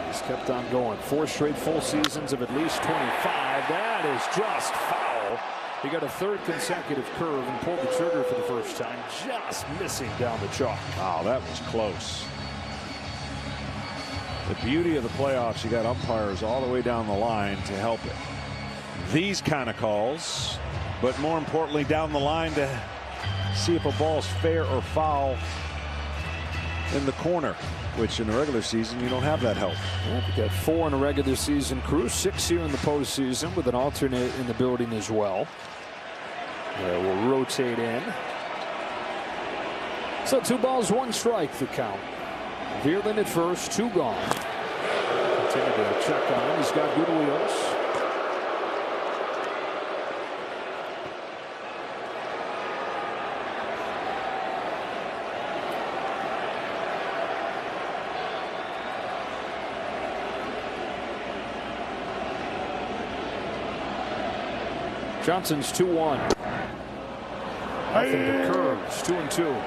He's kept on going. 4 straight full seasons of at least 25. That is just foul. He got a 3rd consecutive curve and pulled the trigger for the first time, just missing down the chalk. Wow, that was close. The beauty of the playoffs, you got umpires all the way down the line to help it. These kind of calls, but more importantly down the line to see if a ball's fair or foul in the corner, which in the regular season you don't have that help. Yeah, we got 4 in a regular season crew, 6 here in the postseason with an alternate in the building as well. We'll rotate in. So 2 balls, 1 strike the count. Vierling at first, 2 gone. Continue to check on him. He's got good wheels. Johnson's 2-1. Nothing but curves. 2-2.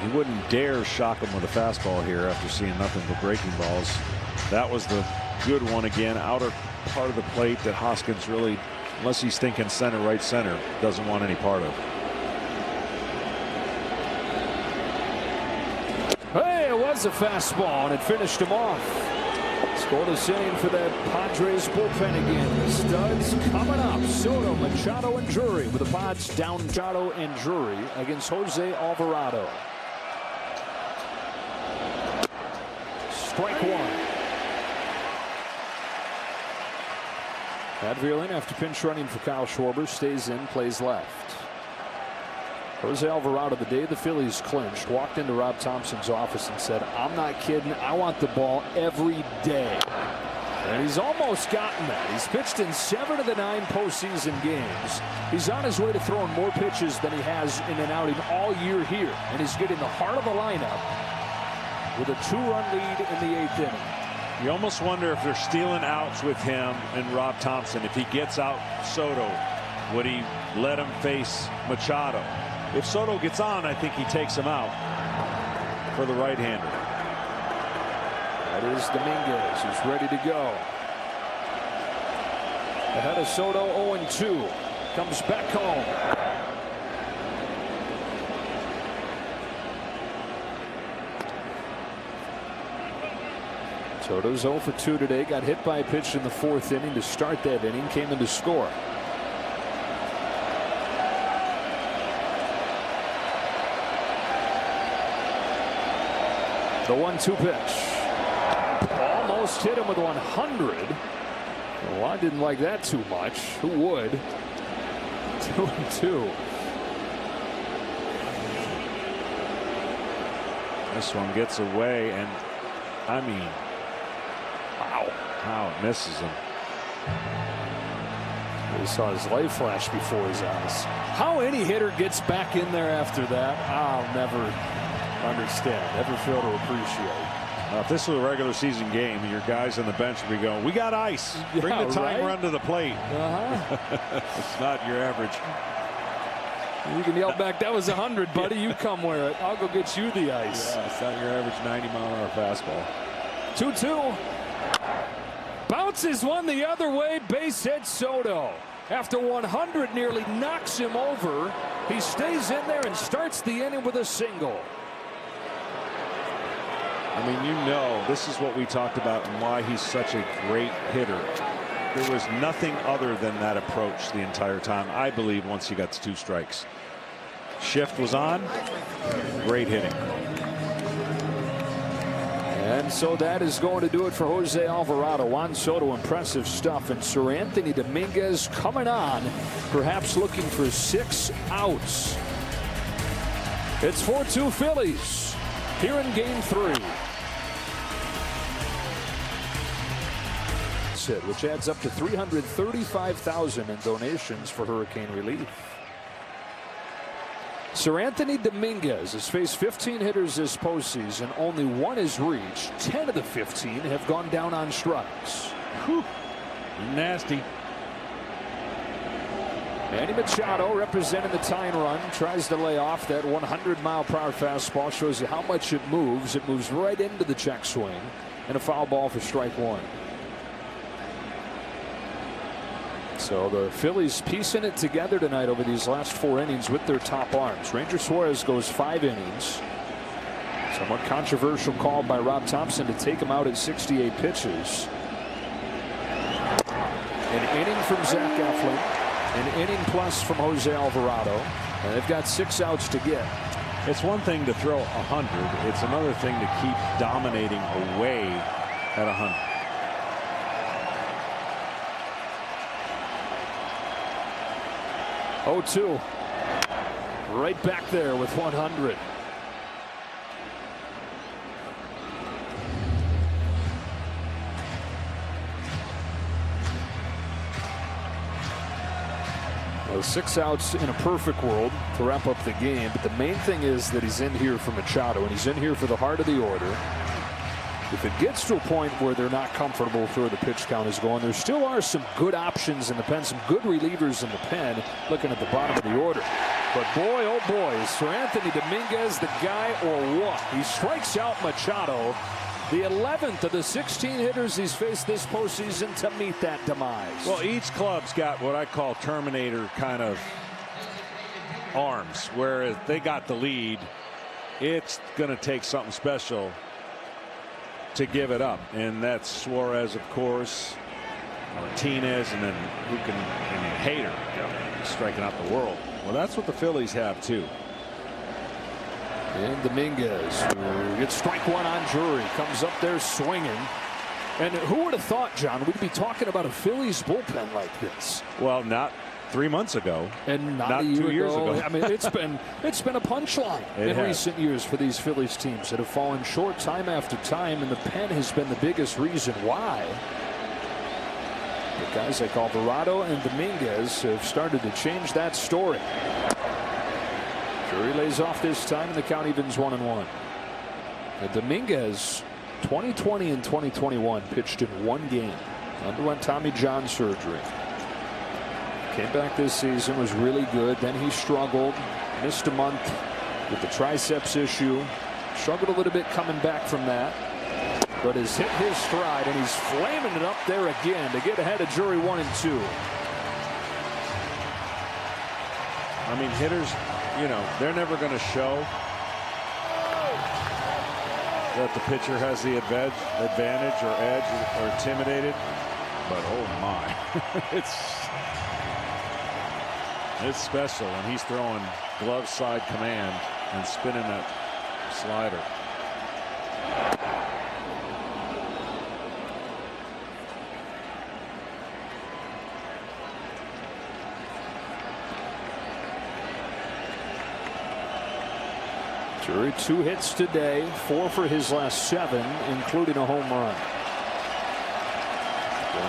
He wouldn't dare shock him with a fastball here after seeing nothing but breaking balls. That was the good one again. Outer part of the plate that Hoskins really, unless he's thinking center, right center, doesn't want any part of. Hey, it was a fastball, and it finished him off. Scoreless inning for that Padres bullpen again. The studs coming up. Soto, Machado, and Drury with the Pods down Machado and Drury against Jose Alvarado. Strike one. Advielin, after pinch running for Kyle Schwarber, stays in, plays left. Jose Alvarado, the day the Phillies clinched, walked into Rob Thompson's office and said, "I'm not kidding. I want the ball every day." And he's almost gotten that. He's pitched in 7 of the 9 postseason games. He's on his way to throwing more pitches than he has in an outing all year here. And he's getting the heart of the lineup with a 2-run lead in the 8th inning. You almost wonder if they're stealing outs with him and Rob Thompson. If he gets out Soto, would he let him face Machado? If Soto gets on, I think he takes him out for the right-hander. That is Dominguez, who's ready to go. Ahead of Soto, 0-2. Comes back home. Soto's 0 for 2 today. Got hit by a pitch in the 4th inning to start that inning. Came in to score. The 1-2 pitch. Almost hit him with 100. Well, I didn't like that too much. Who would? 2-2. This one gets away, and I mean, wow, how it misses him. He saw his light flash before his eyes. How any hitter gets back in there after that, I'll never understand, never fail to appreciate. If this was a regular season game, your guys on the bench would be going, "We got ice. Bring the tying run to the plate." It's not your average. You can yell back, "That was 100, buddy. You come wear it. I'll go get you the ice." Yeah, it's not your average 90-mile-an-hour fastball. 2-2. Bounces one the other way. Base hit Soto. After 100 nearly knocks him over, he stays in there and starts the inning with a single. I mean, you know, this is what we talked about and why he's such a great hitter. There was nothing other than that approach the entire time, I believe, once he got to 2 strikes. Shift was on. Great hitting. And so that is going to do it for Jose Alvarado. Juan Soto, impressive stuff. And Sir Anthony Dominguez coming on, perhaps looking for 6 outs. It's 4-2 Phillies here in Game 3. Which adds up to $335,000 in donations for hurricane relief. Sir Anthony Dominguez has faced 15 hitters this postseason. Only 1 has reached. 10 of the 15 have gone down on strikes. Whew. Nasty. Manny Machado, representing the tying run, tries to lay off that 100-mile-per-hour fastball. Shows you how much it moves. It moves right into the check swing. And a foul ball for strike 1. So the Phillies piecing it together tonight over these last 4 innings with their top arms. Ranger Suarez goes 5 innings. Somewhat controversial call by Rob Thompson to take him out at 68 pitches. An inning from Zach Eflin. An inning plus from Jose Alvarado. And they've got 6 outs to get. It's one thing to throw 100. It's another thing to keep dominating away at 100. Oh, 2. Right back there with 100. Well, 6 outs in a perfect world to wrap up the game. But the main thing is that he's in here for Machado, and he's in here for the heart of the order. if it gets to a point where they're not comfortable with where the pitch count is going, there still are some good options in the pen, some good relievers in the pen, looking at the bottom of the order. But boy, oh boy, is Sir Anthony Dominguez the guy or what? He strikes out Machado, the 11th of the 16 hitters he's faced this postseason, to meet that demise. Well, each club's got what I call Terminator kind of arms, where if they got the lead, it's going to take something special to give it up. And that's Suarez, of course, Martinez, and then who can, and Hader, striking out the world. Well, that's what the Phillies have too. And Dominguez, who gets strike one on Drury, comes up there swinging. And who would have thought, John, we'd be talking about a Phillies bullpen like this? Well, not 3 months ago, and not 2 years ago. I mean, it's been a punchline in recent years for these Phillies teams that have fallen short time after time, and the pen has been the biggest reason why. But guys like Alvarado and Dominguez have started to change that story. Drury lays off this time, and the count evens 1-1. And Dominguez, 2020 and 2021, pitched in one game. Underwent Tommy John surgery. Came back this season, was really good. Then he struggled, missed a month with the triceps issue. Struggled a little bit coming back from that, but has hit his stride, and he's flaming it up there again to get ahead of Drury 1-2. I mean, hitters, you know, they're never going to show that the pitcher has the advantage or edge or intimidated. But oh my, it's special, and he's throwing glove side command and spinning that slider. Drury 2 hits today, 4 for his last 7, including a home run.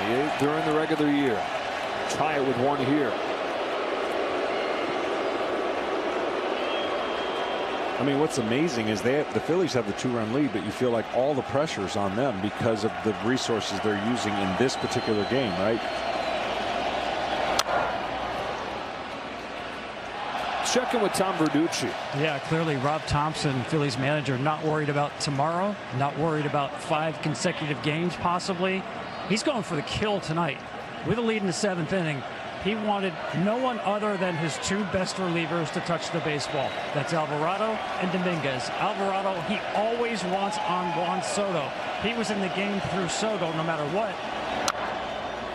28 during the regular year. Tie it with 1 here. I mean, what's amazing is the Phillies have the 2-run lead, but you feel like all the pressure's on them because of the resources they're using in this particular game, right? Checking with Tom Verducci. Yeah, clearly Rob Thompson, Phillies manager, not worried about tomorrow, not worried about 5 consecutive games possibly. He's going for the kill tonight. With a lead in the 7th inning, he wanted no one other than his 2 best relievers to touch the baseball. That's Alvarado and Dominguez. Alvarado, he always wants on Juan Soto. He was in the game through Soto no matter what.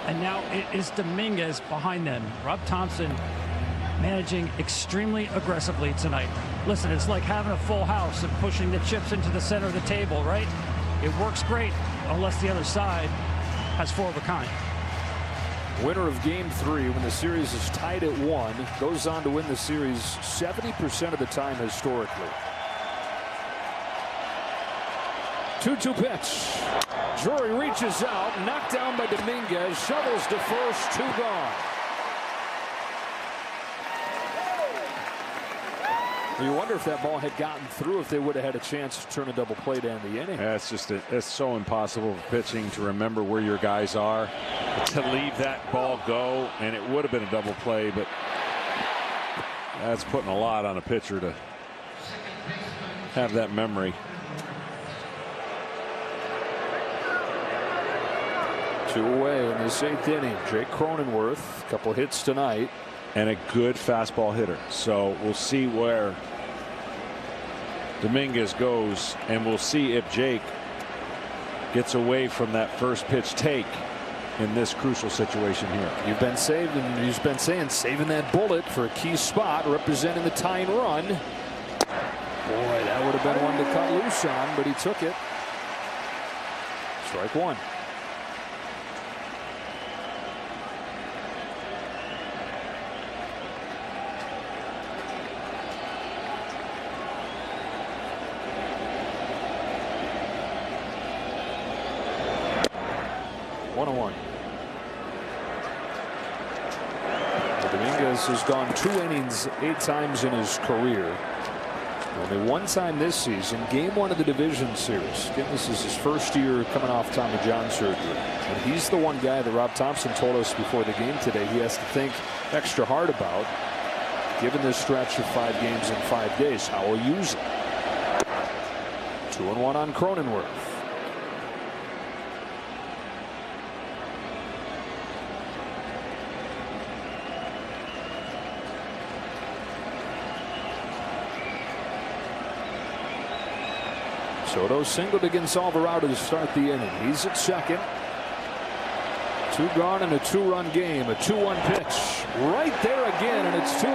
And now it is Dominguez behind them. Rob Thompson managing extremely aggressively tonight. Listen, it's like having a full house and pushing the chips into the center of the table, right? It works great unless the other side has 4 of a kind. Winner of Game 3, when the series is tied at 1, goes on to win the series 70% of the time historically. 2-2 pitch. Drury reaches out, knocked down by Dominguez, shovels to first, 2 gone. You wonder if that ball had gotten through, if they would have had a chance to turn a double play to end the inning. Yeah, it's so impossible for pitching to remember where your guys are, to leave that ball go, and it would have been a double play, but that's putting a lot on a pitcher to have that memory. 2 away in this 8th inning. Jake Cronenworth, a couple hits tonight. And a good fastball hitter. So we'll see where Dominguez goes, and we'll see if Jake gets away from that first pitch take in this crucial situation here. You've been saying saving that bullet for a key spot, representing the tying run. Boy, that would have been one to cut loose on, but he took it. Strike 1. Dominguez has gone 2 innings 8 times in his career. Only one time this season, game 1 of the division series. Again, this is his first year coming off Tommy John surgery. And he's the one guy that Rob Thompson told us before the game today he has to think extra hard about, given this stretch of 5 games in 5 days, how he'll use it. 2-1 on Cronenworth. Soto singled against Alvarado to start the inning. He's at second. 2 gone in a 2-run game. A 2-1 pitch right there again, and it's 2-2.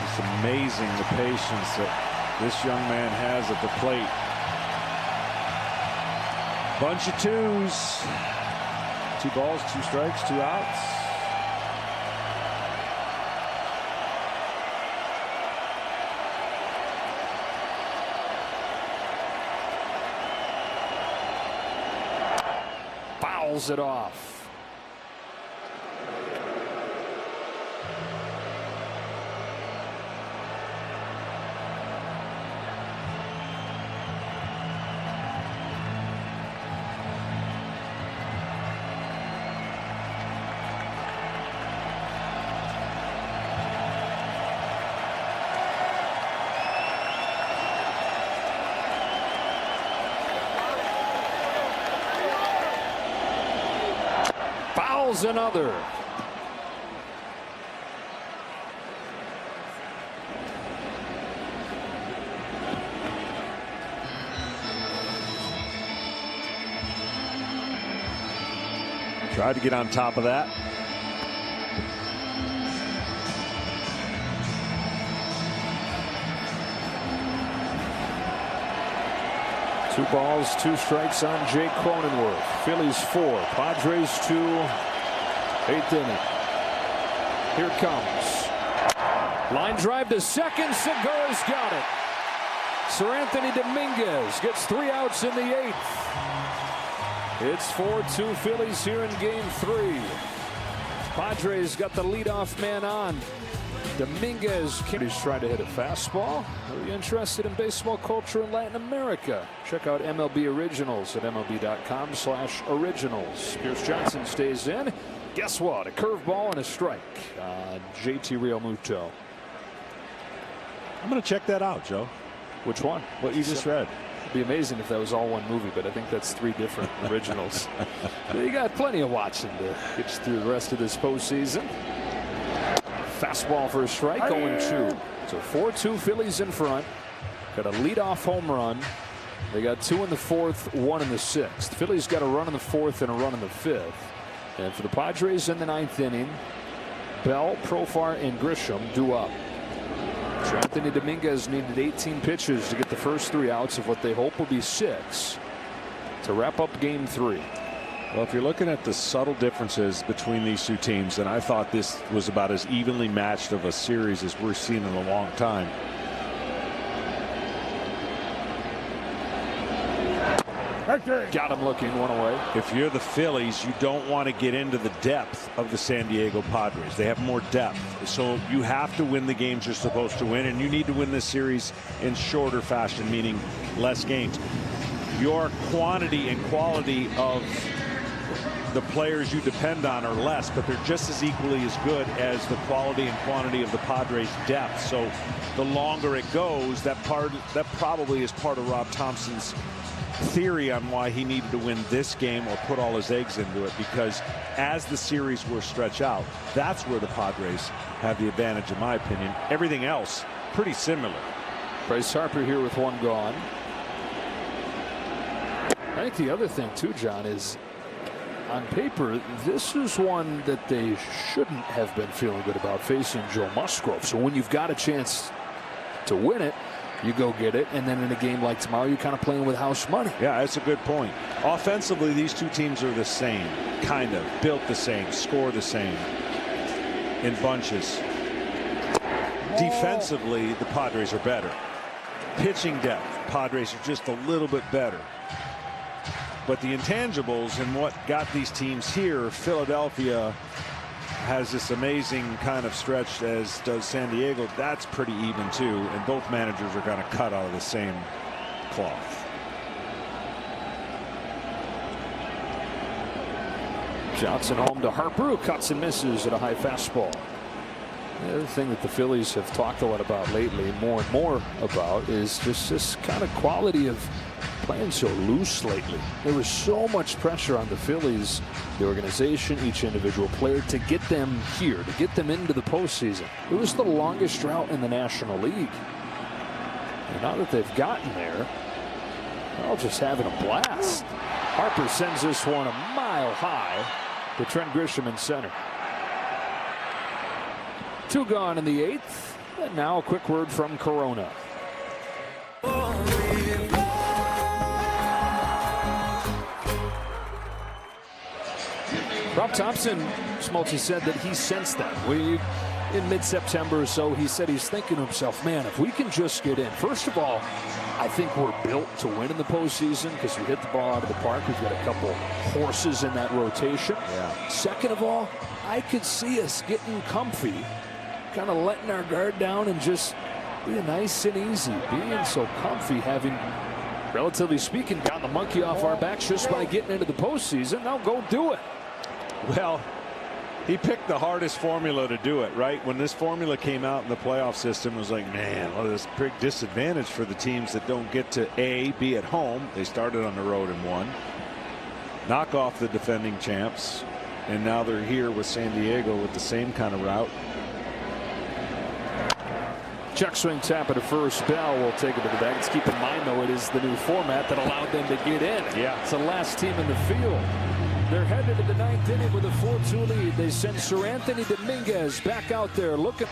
It's amazing the patience that this young man has at the plate. Bunch of 2s. 2 balls, 2 strikes, 2 outs. Fouls it off. Another. Tried to get on top of that. Two balls, 2 strikes on Jake Cronenworth. Phillies 4, Padres 2. 8th inning. Here it comes. Line drive to second. Segura's got it. Sir Anthony Dominguez gets 3 outs in the 8th. It's 4-2 Phillies here in game 3. Padres got the leadoff man on. Dominguez. He's trying to hit a fastball. Are you interested in baseball culture in Latin America? Check out MLB Originals at MLB.com/originals. Pierce Johnson stays in. Guess what? A curveball and a strike. JT Realmuto. I'm going to check that out, Joe. Which one? What you just read. It'd be amazing if that was all one movie, but I think that's 3 different originals. You got plenty of watching to get you through the rest of this postseason. Fastball for a strike, 0-2. So 4-2 Phillies in front. Got a leadoff home run. They got 2 in the 4th, 1 in the 6th. Phillies got a run in the 4th and a run in the 5th. And for the Padres in the 9th inning, Bell, Profar, and Grisham due up. So Anthony Dominguez needed 18 pitches to get the first 3 outs of what they hope will be 6 to wrap up game 3. Well, if you're looking at the subtle differences between these 2 teams, and I thought this was about as evenly matched of a series as we're seeing in a long time. Got him looking, 1 away. If you're the Phillies, you don't want to get into the depth of the San Diego Padres. They have more depth. So you have to win the games you're supposed to win, and you need to win this series in shorter fashion, meaning less games. Your quantity and quality of the players you depend on are less, but they're just as equally as good as the quality and quantity of the Padres' depth. So the longer it goes, that probably is part of Rob Thompson's theory on why he needed to win this game or put all his eggs into it, because as the series will stretch out, that's where the Padres have the advantage, in my opinion. Everything else pretty similar. Bryce Harper here with 1 gone. I think the other thing too, John, is on paper this is one that they shouldn't have been feeling good about, facing Joe Musgrove. So when you've got a chance to win it, you go get it, and then in a game like tomorrow, you're kind of playing with house money. Yeah, that's a good point. Offensively, these 2 teams are the same, kind of built the same, score the same in bunches. Defensively, the Padres are better. Pitching depth, Padres are just a little bit better. But the intangibles and what got these teams here, Philadelphia has this amazing kind of stretch, as does San Diego. That's pretty even too, and both managers are going to cut out of the same cloth. Johnson home to Harper, who cuts and misses at a high fastball. The other thing that the Phillies have talked a lot about lately, more and more about, is just this kind of quality of playing so loose lately. There was so much pressure on the Phillies, the organization, each individual player, to get them here, to get them into the postseason. It was the longest drought in the National League. And now that they've gotten there, they're all just having a blast. Harper sends this one a mile high to Trent Grisham in center. 2 gone in the 8th, and now a quick word from Corona. Rob Thompson, Smoltz said that he sensed that. In mid-September or so, he said he's thinking to himself, man, if we can just get in. First of all, I think we're built to win in the postseason because we hit the ball out of the park. We've got a couple horses in that rotation. Yeah. Second of all, I could see us getting comfy, kind of letting our guard down and just being nice and easy, being so comfy, having, relatively speaking, gotten the monkey off our backs just by getting into the postseason. Now go do it. Well, he picked the hardest formula to do it, right? When this formula came out in the playoff system, it was like, man, well, there's a big disadvantage for the teams that don't get to be at home. They started on the road and won. Knock off the defending champs, and now they're here with San Diego with the same kind of route. Check swing tap at a first. Bell will take it to the bag. Let's keep in mind, though, it is the new format that allowed them to get in. Yeah. It's the last team in the field. They're headed to the 9th inning with a 4-2 lead. They send Sir Anthony Dominguez back out there looking.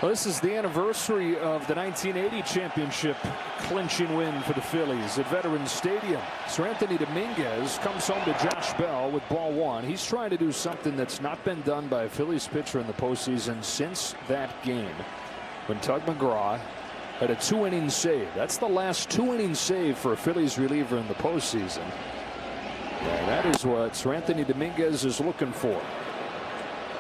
Well, this is the anniversary of the 1980 championship clinching win for the Phillies at Veterans Stadium. Sir Anthony Dominguez comes home to Josh Bell with ball 1. He's trying to do something that's not been done by a Phillies pitcher in the postseason since that game when Tug McGraw had a 2-inning save. That's the last 2-inning save for a Phillies reliever in the postseason. And that is what Sir Anthony Dominguez is looking for.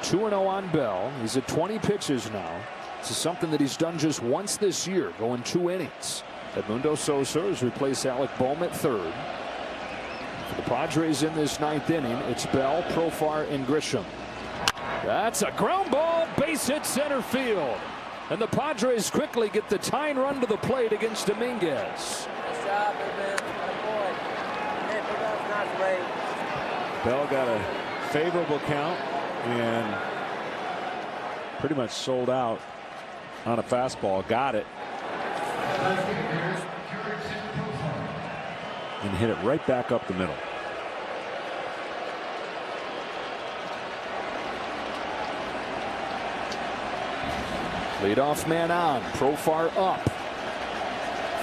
2-0 on Bell. He's at 20 pitches now. This is something that he's done just once this year, going 2 innings. Edmundo Sosa has replaced Alec Boehm at 3rd. For the Padres in this 9th inning, it's Bell, Profar, and Grisham. That's a ground ball, base hit center field. And the Padres quickly get the tying run to the plate against Dominguez. Nice job, man. Bell got a favorable count and pretty much sold out on a fastball. Got it. And hit it right back up the middle. Leadoff man on. Profar up.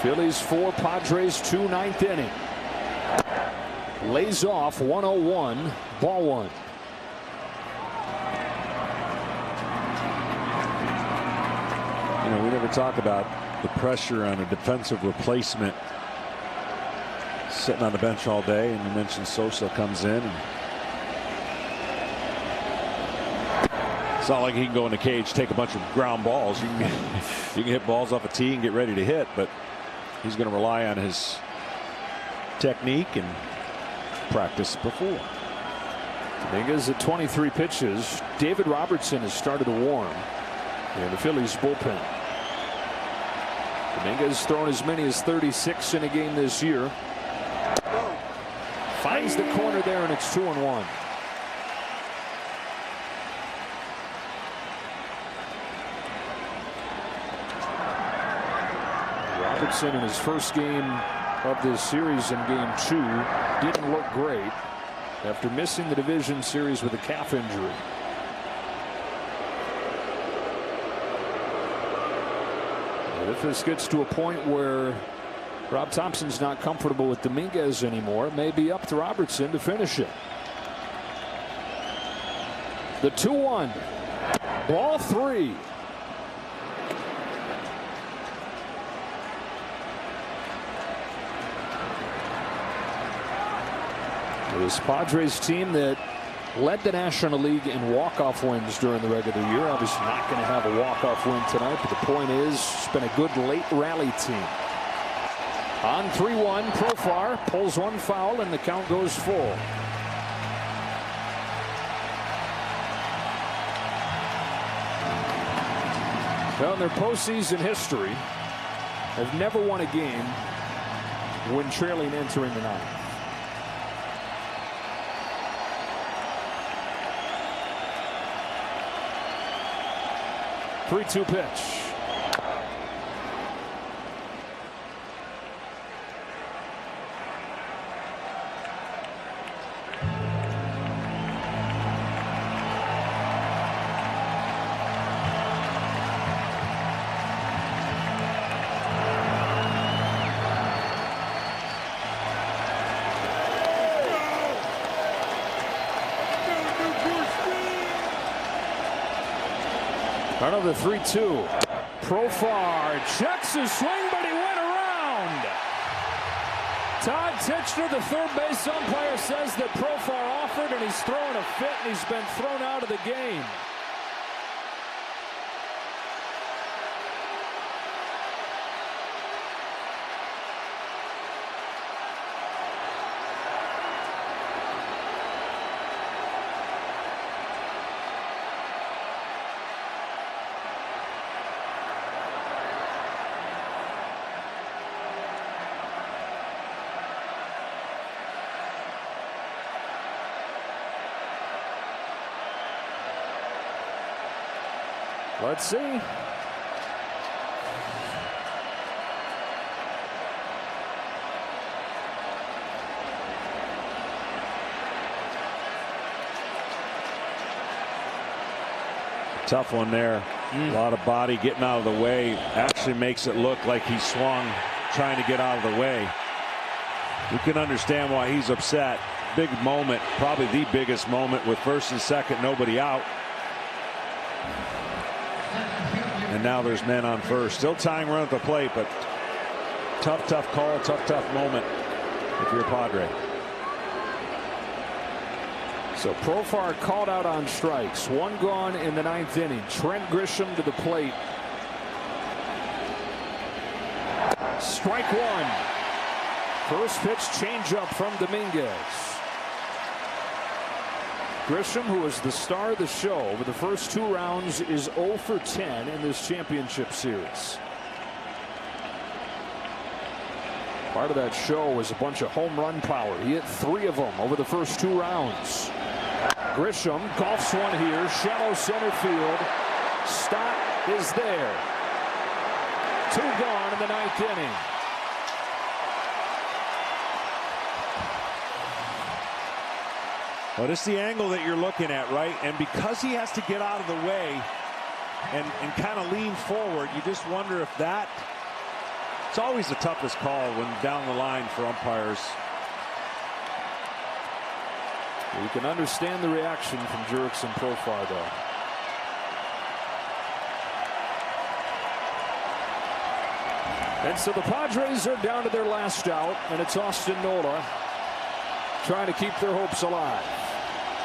Phillies 4, Padres 2, 9th inning. Lays off 1-0-1, ball 1. You know, we never talk about the pressure on a defensive replacement sitting on the bench all day, and you mentioned Sosa comes in. And it's not like he can go in the cage, take a bunch of ground balls. You can hit balls off a tee and get ready to hit, but he's going to rely on his technique and practice before. Dominguez at 23 pitches. David Robertson has started to warm in the Phillies bullpen. Dominguez thrown as many as 36 in a game this year. Finds the corner there, and it's 2-1. Robertson in his first game of this series in game 2 didn't look great after missing the division series with a calf injury. And if this gets to a point where Rob Thompson's not comfortable with Dominguez anymore, it may be up to Robertson to finish it. The 2-1. Ball 3. This Padres team that led the National League in walk-off wins during the regular year. Obviously not going to have a walk-off win tonight, but the point is it's been a good late rally team. On 3-1, Profar pulls one foul and the count goes full. Well, in their postseason history, have never won a game when trailing entering the ninth. 3-2 pitch. Another 3-2. Profar checks his swing, but he went around. Todd Titchener, the third base umpire, says that Profar offered, and he's throwing a fit, and he's been thrown out of the game. Let's see. Tough one there. A lot of body getting out of the way. Actually makes it look like he swung trying to get out of the way. You can understand why he's upset. Big moment, probably the biggest moment with first and second, nobody out. And now there's men on first. Still tying run at the plate, but tough call, tough moment if you're a Padre. So Profar called out on strikes. One gone in the ninth inning. Trent Grisham to the plate. Strike one. First pitch changeup from Dominguez. Grisham, who is the star of the show over the first two rounds, is 0 for 10 in this championship series. Part of that show was a bunch of home run power. He hit 3 of them over the first 2 rounds. Grisham golfs one here, shallow center field. Stott is there. 2 gone in the ninth inning. Well, it's the angle that you're looking at, right? And because he has to get out of the way and kind of lean forward, you just wonder if that. It's always the toughest call when down the line for umpires. You can understand the reaction from Jurickson Profar, though. And so the Padres are down to their last out, and it's Austin Nola trying to keep their hopes alive.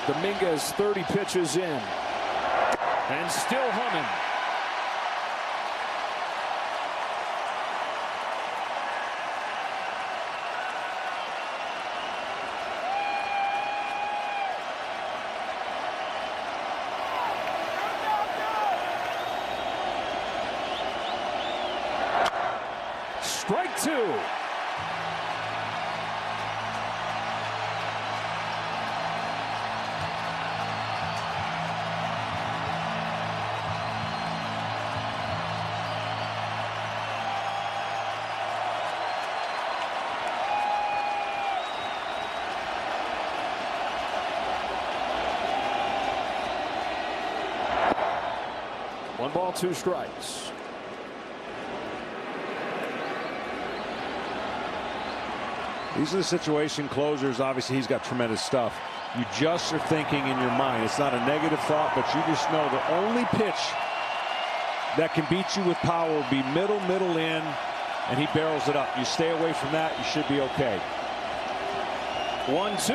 Dominguez 30 pitches in and still humming. Strike 2. One ball, 2 strikes. These are the situation closers. Obviously, he's got tremendous stuff. You just are thinking in your mind. It's not a negative thought, but you just know the only pitch that can beat you with power will be middle in, and he barrels it up. You stay away from that, you should be okay. 1-2.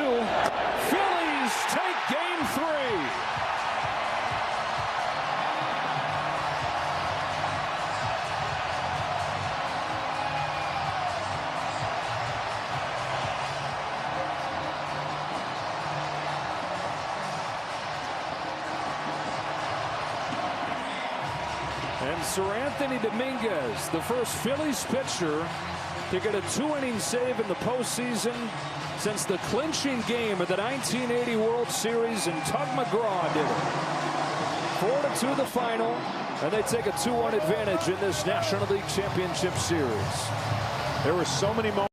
Phillies take game 1-3. And Sir Anthony Dominguez, the first Phillies pitcher to get a 2-inning save in the postseason since the clinching game of the 1980 World Series, and Tug McGraw did it. 4-2 the final, and they take a 2-1 advantage in this National League Championship Series. There were so many moments.